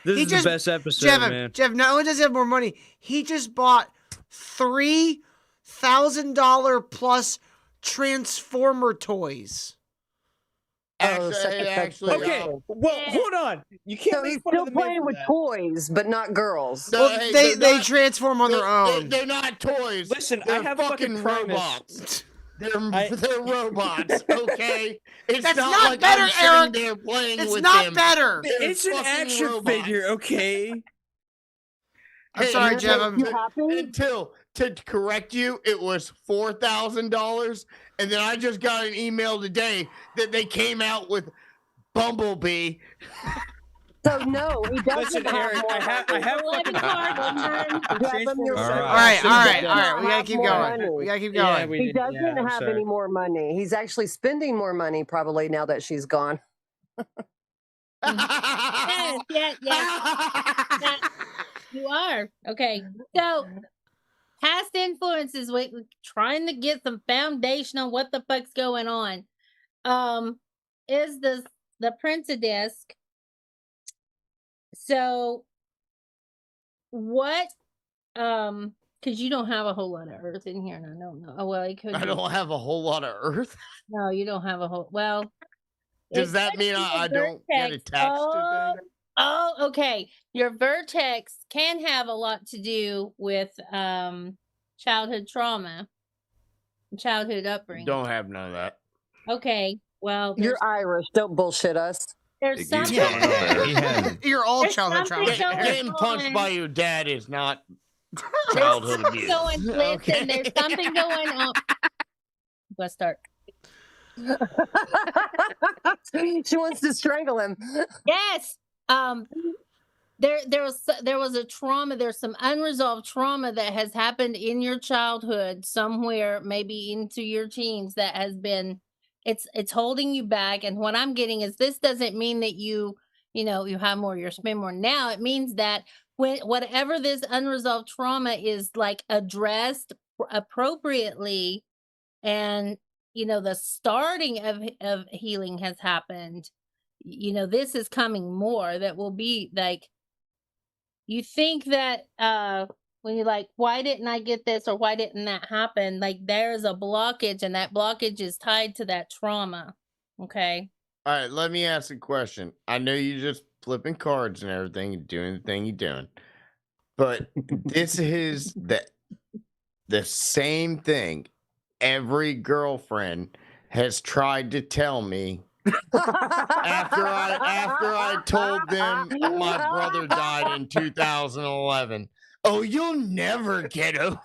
This is the best episode, man. Jeff, not only does he have more money, he just bought $3,000 plus Transformer toys. Actually, okay. Well, hold on. You can't. So he's still playing with toys, but not girls. Well, they transform on their own. They're not toys. Listen, they're I have fucking robots. They're robots. Okay, it's That's not not like better, I'm sitting Eric. there playing It's with not them. better. They're It's an fucking action robots. figure, okay? I'm sorry, Jeff. Until to correct you, it was $4,000, and then I just got an email today that they came out with Bumblebee. So no, he doesn't Listen, have Eric, more I have fucking All right. We gotta keep going. We gotta keep going. He doesn't have any more money. He's actually spending more money probably now that she's gone. Yes. You are. Okay. So, past influences, we're trying to get some foundation on what the fuck's going on. Is the Prince of Disc. So, what, because you don't have a whole lot of earth in here, and I don't know. Oh, well, it could I don't have a whole lot of Earth. No, you don't have a whole, well. Does that mean I don't get attached to them? Oh, okay. Your vertex can have a lot to do with childhood trauma, childhood upbringing. Don't have none of that. Okay, well, You're Irish. Don't bullshit us. There's something. You're all There's childhood something trauma. going Getting punched on. by your dad is not childhood abuse. Listen, there's something going on. Let's start. She wants to strangle him. Yes. There was a trauma. There's some unresolved trauma that has happened in your childhood somewhere, maybe into your teens, that has been it's holding you back. And what I'm getting is this doesn't mean that you have more, you spend more now. It means that when whatever this unresolved trauma is like addressed appropriately, and the starting of healing has happened, this is coming more that will be like, you think that when you're like, why didn't I get this, or why didn't that happen? Like, there's a blockage, and that blockage is tied to that trauma. Okay. All right, let me ask a question. I know you're just flipping cards and everything and doing the thing you're doing, but this is the same thing every girlfriend has tried to tell me after I told them my brother died in 2011. Oh, you'll never get over.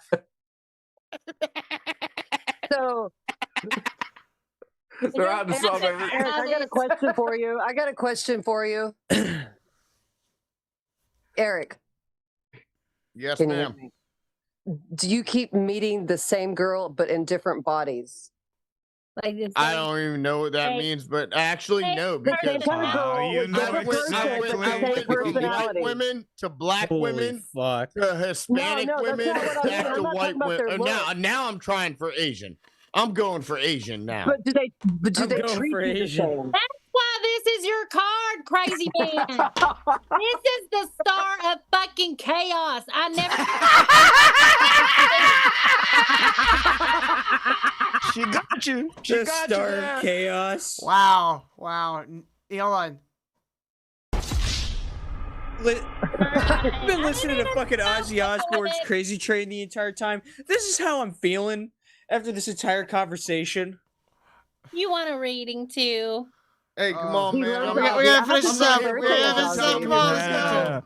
So they're out to solve everything. Eric, I got a question for you. Eric. Yes, Can you hear ma'am. me? Do you keep meeting the same girl but in different bodies? Like this, I don't even know what that means, but actually no, because I went from white women to black women to Hispanic women back to white women. Now I'm trying for Asian. I'm going for Asian now. But do they treat you the same? That's why this is your card, crazy man. This is the star of fucking chaos. I never. She got you. She got star of chaos. Wow. Hold on. I've been listening to fucking Ozzy Osbourne's Crazy Train the entire time. This is how I'm feeling after this entire conversation. You want a reading too? Hey, come on, man. We gotta finish this up. Come on, let's go.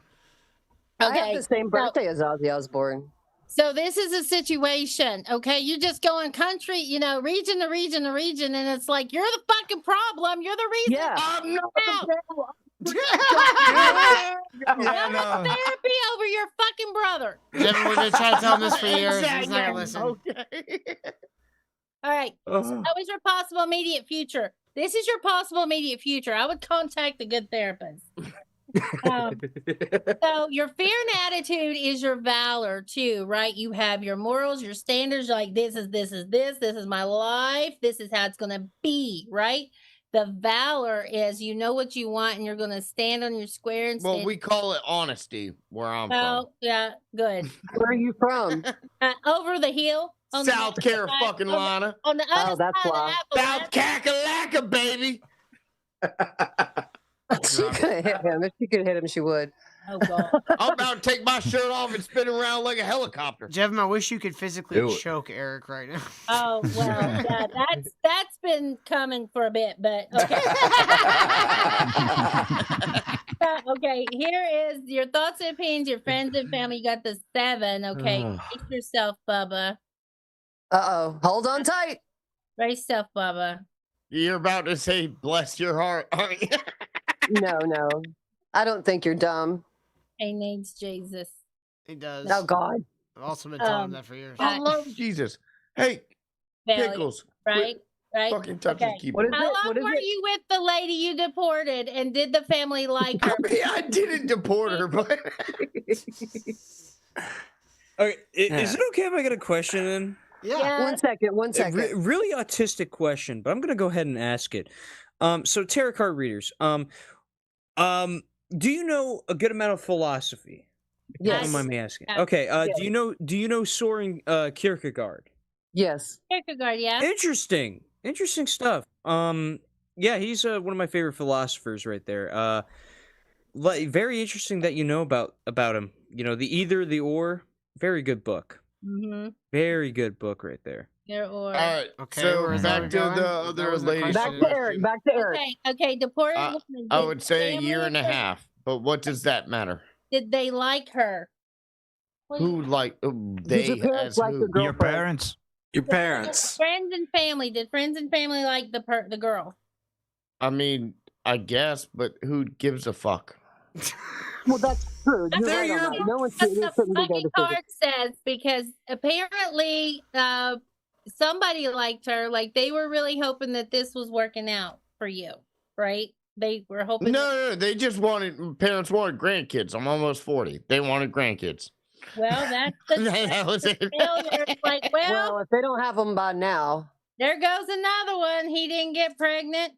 I have the same birthday as Ozzy Osbourne. So this is a situation, okay? You're just going country, region to region to region, and it's like, you're the fucking problem. You're the reason. Yeah. I'm not therapy over your fucking brother. Jeff, we've been trying to tell him this for years. He's not gonna listen. Okay. All right. So that was your possible immediate future. This is your possible immediate future. I would contact a good therapist. So your fear and attitude is your valor too, right? You have your morals, your standards. Like this is my life. This is how it's gonna be, right? The valor is you know what you want and you're gonna stand on your square and Well, we call it honesty where I'm from. Oh, yeah, good. Where are you from? Over the hill. On South the Carolina. On the other Oh, that's side why. of South Kakalaka, baby. She could have hit him. If she could hit him, she would. Oh God. I'm about to take my shirt off and spin around like a helicopter. Jevin, I wish you could physically Do it. choke Eric right now. Oh well, yeah, that's been coming for a bit, but okay. Okay, here is your thoughts and opinions, your friends and family. You got the 7. Okay, brace yourself, Bubba. Uh-oh. Hold on tight. Brace yourself, Bubba. You're about to say, bless your heart, aren't you? No. I don't think you're dumb. He needs Jesus. He does. Oh, God. I've also been telling him that for years. I love Jesus. Hey, Value, Pickles. right? Right. Fucking touching Okay. keyboard. How long were you with the lady you deported, and did the family like her? I mean, I didn't deport her, but Okay, is it okay if I get a question in? Yeah. One second. Really autistic question, but I'm gonna go ahead and ask it. So tarot card readers, do you know a good amount of philosophy? Yes. Don't mind me asking. Yes. Okay. Yes. Do you know Soren Kierkegaard? Yes. Kierkegaard, yeah. Interesting stuff. Yeah, he's one of my favorite philosophers right there. Very interesting that you know about him. You know, the either, the or. Very good book. Mm-hmm. Very good book right there. There or. all right. Okay, So where is back that to going? the That other was the lady. question. Back to Eric. Okay, deported woman. I Did would say a family year and a like- half, but what does that matter? Did they like her? Who like they your parents as like who? your girl? Your parents. Your parents. Friends and family. Did friends and family like the girl? I mean, I guess, but who gives a fuck? Well, that's true. You're There right on you're- that. No one What should the shouldn't be fucking their card says, because apparently somebody liked her. Like they were really hoping that this was working out for you, right? They were hoping. No, they just parents wanted grandkids. I'm almost 40. They wanted grandkids. Well, that's the That was it. failure. It's like, Well, if they don't have them by now. there goes another one. He didn't get pregnant.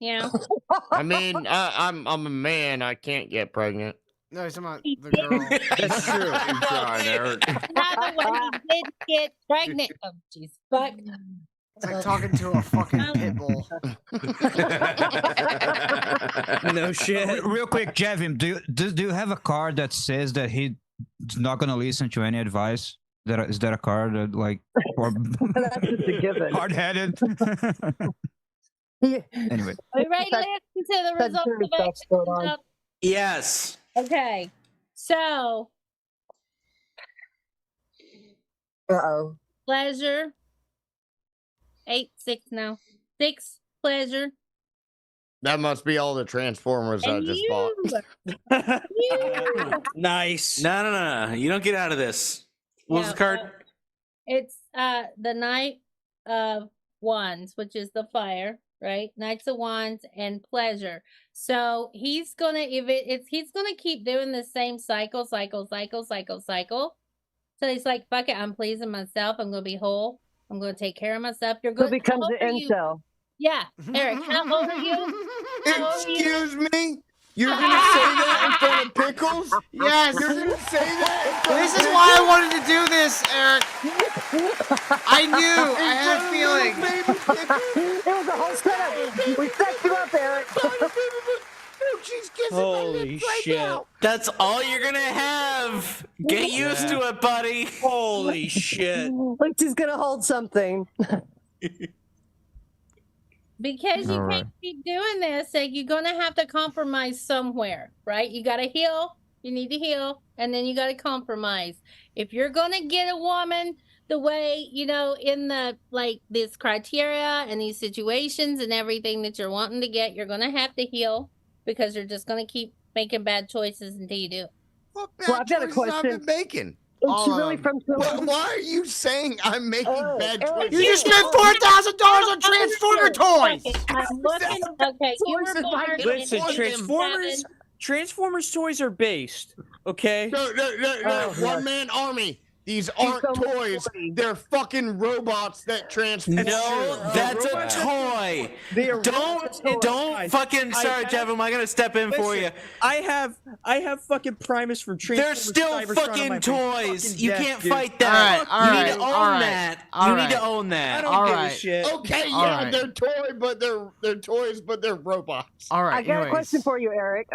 You know. I mean, I'm a man. I can't get pregnant. No, he's talking about the girl. That's true. I'm trying, Eric. Another one. He did get pregnant. Oh, jeez. Fuck. It's like talking to a fucking pit bull. No shit. Real quick, Jevin, do you have a card that says that he's not gonna listen to any advice? Is that a card that like or That's just a given. hard-headed? Anyway, We ready to listen to the results of stuff's going on. action? Yes. Okay. So Uh-oh. pleasure. 6 now. 6 pleasure. That must be all the Transformers I And just you. bought. You. Nice. No. You don't get out of this. What was Yeah, the card? It's the Knight of Wands, which is the fire, right? Knights of Wands and pleasure. So he's gonna he's gonna keep doing the same cycle. So he's like, fuck it, I'm pleasing myself. I'm gonna be whole. I'm gonna take care of myself. You're Who going becomes the incel? Yeah, Eric, how old are you? How old are you? Excuse me? You're gonna say that in front of Pickles? Yes. You're gonna say that in front This of is why I wanted to do this, Eric. I knew. I had a feeling. It was a whole setup. We set you up, Eric. Holy shit. That's all you're gonna have. Get used to it, buddy. Holy shit. Like she's gonna hold something. Because you can't keep doing this, like you're gonna have to compromise somewhere, right? You gotta heal, you need to heal, and then you gotta compromise. If you're gonna get a woman the way, you know, in the like this criteria and these situations and everything that you're wanting to get, you're gonna have to heal because you're just gonna keep making bad choices until you do. What Well, I've got a choices I've question. been making? Is she really from Why are you saying I'm making bad choices? You just spent $4,000 on Transformer toys. Okay, I'm looking. Okay, you were born. Listen, in Transformers Transformers toys are based. Okay. No. One man army. These aren't toys. They're fucking robots that transform. No, that's a toy. Don't fucking. Sorry, Jeff. Am I gonna step in for you? I have fucking Primus from Transformers. They're still Cybertron on my fucking toys. fucking You desk, can't dude. fight that. All right, you need to own that. You need to own that. I don't give a shit. Okay, All yeah, right. they're toys, but they're robots. All right. I got a question for you, Eric.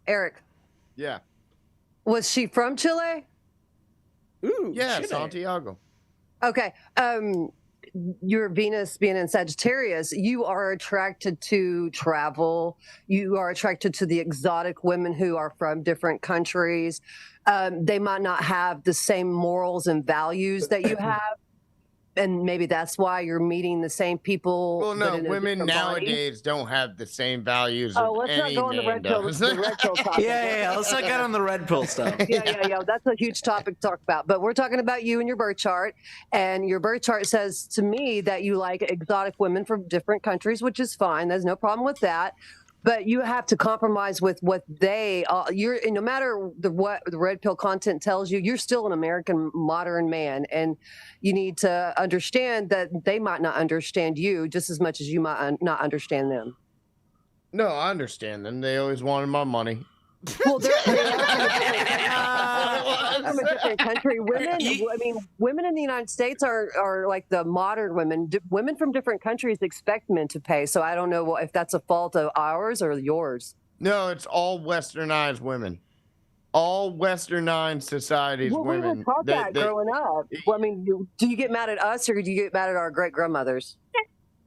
Eric, Yeah. was she from Chile? Ooh, Yeah, Chile. Santiago. Okay. Your Venus being in Sagittarius, you are attracted to travel. You are attracted to the exotic women who are from different countries. They might not have the same morals and values that you have. And maybe that's why you're meeting the same people. Well, but no, in a women different body. nowadays don't have the same values. Oh, of let's not any go on the name red pill. does. The red pill topic. Yeah. Let's not get on the red pill stuff. Yeah. That's a huge topic to talk about. But we're talking about you and your birth chart. And your birth chart says to me that you like exotic women from different countries, which is fine. There's no problem with that. But you have to compromise with what they. No matter what the red pill content tells you, you're still an American modern man, and you need to understand that they might not understand you just as much as you might not understand them. No, I understand them. They always wanted my money. Well, they're from a different country. Women in the United States are like the modern women. Women from different countries expect men to pay. So I don't know if that's a fault of ours or yours. No, it's all westernized women. All westernized societies women. We were taught that growing up. Well, do you get mad at us or do you get mad at our great grandmothers?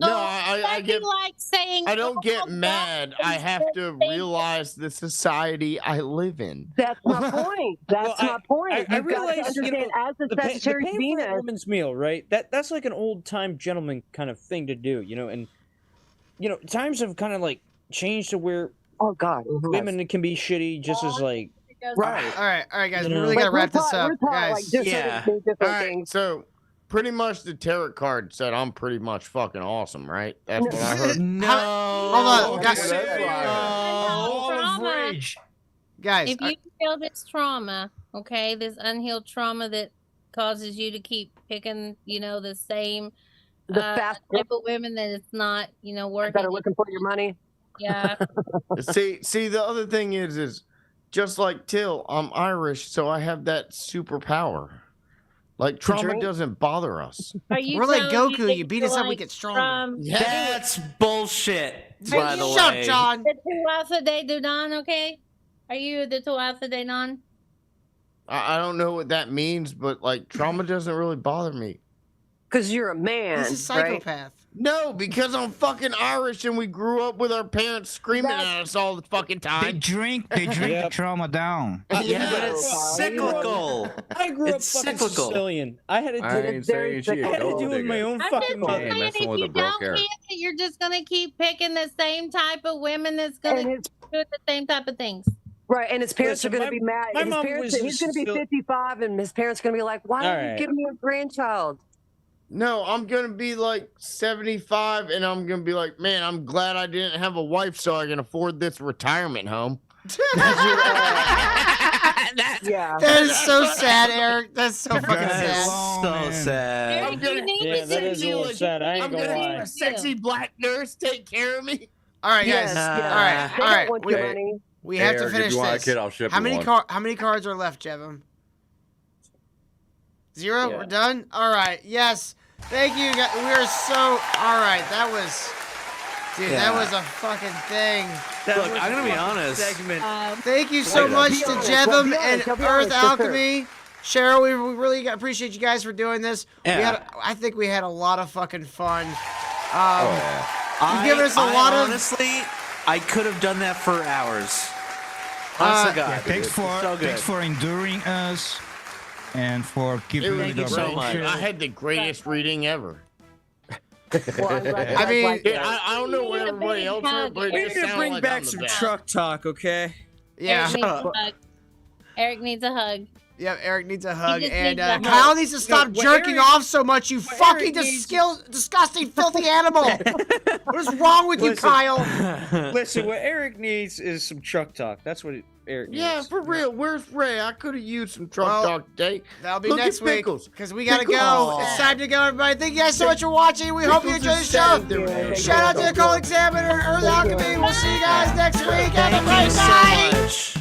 No, I get. like saying. I don't get mad. I have to realize the society I live in. That's my point. That's my point. I You've got to realize, understand, as a Sagittarius the paying for a Venus. woman's meal, right? That's like an old time gentleman kind of thing to do, and times have kind of like changed to where women can be shitty just as like Right. All right, guys. We You really know. gotta wrap this up, guys. All right, so pretty much the tarot card said I'm pretty much fucking awesome, right? That's what I heard. Hold on, guys. Guys, if you feel this trauma, okay, this unhealed trauma that causes you to keep picking, the same type of women that it's not, working. That are looking for your money. Yeah. See, the other thing is just like Till, I'm Irish, so I have that superpower. Like trauma doesn't bother us. We're like Goku. You beat us up, we get stronger. That's bullshit. By the shut way, up, John. The two alpha de Dunan, okay? Are you the two alpha de non? I don't know what that means, but like trauma doesn't really bother me. Because you're a man. He's a psychopath. No, because I'm fucking Irish and we grew up with our parents screaming at us all the fucking time. They drink the trauma down. Yeah, but it's cyclical. I grew up It's fucking cyclical. Sicilian. I had to I do ain't saying she a I had to gold do with my digger. own I'm fucking just mother. saying, messing if with you a broke don't hair. get it, you're just gonna keep picking the same type of women that's gonna do the same type of things. Right, and his parents Listen, are going to be mad. my His mom parents, was he's going to be still- 55, and his parents are going to be like, "Why All didn't you right. give me a grandchild?" No, I'm gonna be like 75 and I'm gonna be like, man, I'm glad I didn't have a wife so I can afford this retirement home. Yeah. That is so sad, Eric. That's so fucking sad. So sad. Eric, you need Yeah, to that do is a little it. sad. I ain't I'm gonna gonna lie. have a sexy black nurse take care of me. All right, guys. Yes, All yes. right, They all don't right. want We, your money. we have to Eric, finish if you want this. a kid, I'll ship How you many one. how many cards are left, Jevon? 0? Yeah. We're done? All right. Yes. Thank you, guys. We are so... All right. That was... Dude, that was a fucking thing. Look, I'm gonna be honest. Thank you so much to Jevon and Earth Alchemy. Cheryl, we really appreciate you guys for doing this. Yeah. I think we had a lot of fucking fun. You've given us a lot of... Honestly, I could have done that for hours. Honest to God. Yeah, thanks It's for enduring us and for keeping It was the you so great. much. I had the greatest reading ever. Well, I'm glad I mean, like that. I don't know what everybody else heard, but We it need just to sounded bring like back I'm the some best. truck talk, okay? Yeah. Eric needs a hug. Eric needs a hug. Yep, Eric needs a hug, just and needs a hug. Kyle needs to stop what jerking Eric- off so much, you fucking Eric needs- disgusting, filthy animal. What is wrong with you, Listen. Kyle? Listen, what Eric needs is some truck talk. That's what Eric needs. Yeah, for real. Where's Ray? I could have used some truck Well, talk today. That'll be Look next at week, Pickles. because we gotta Pickles. go. It's time to go, everybody. Thank you guys so much for watching. We hope you Pickles enjoyed the is show. standing there. Shout out to the Cole Examiner, Earth Alchemy. We'll see you guys next week. Have a Thank great you so night. much.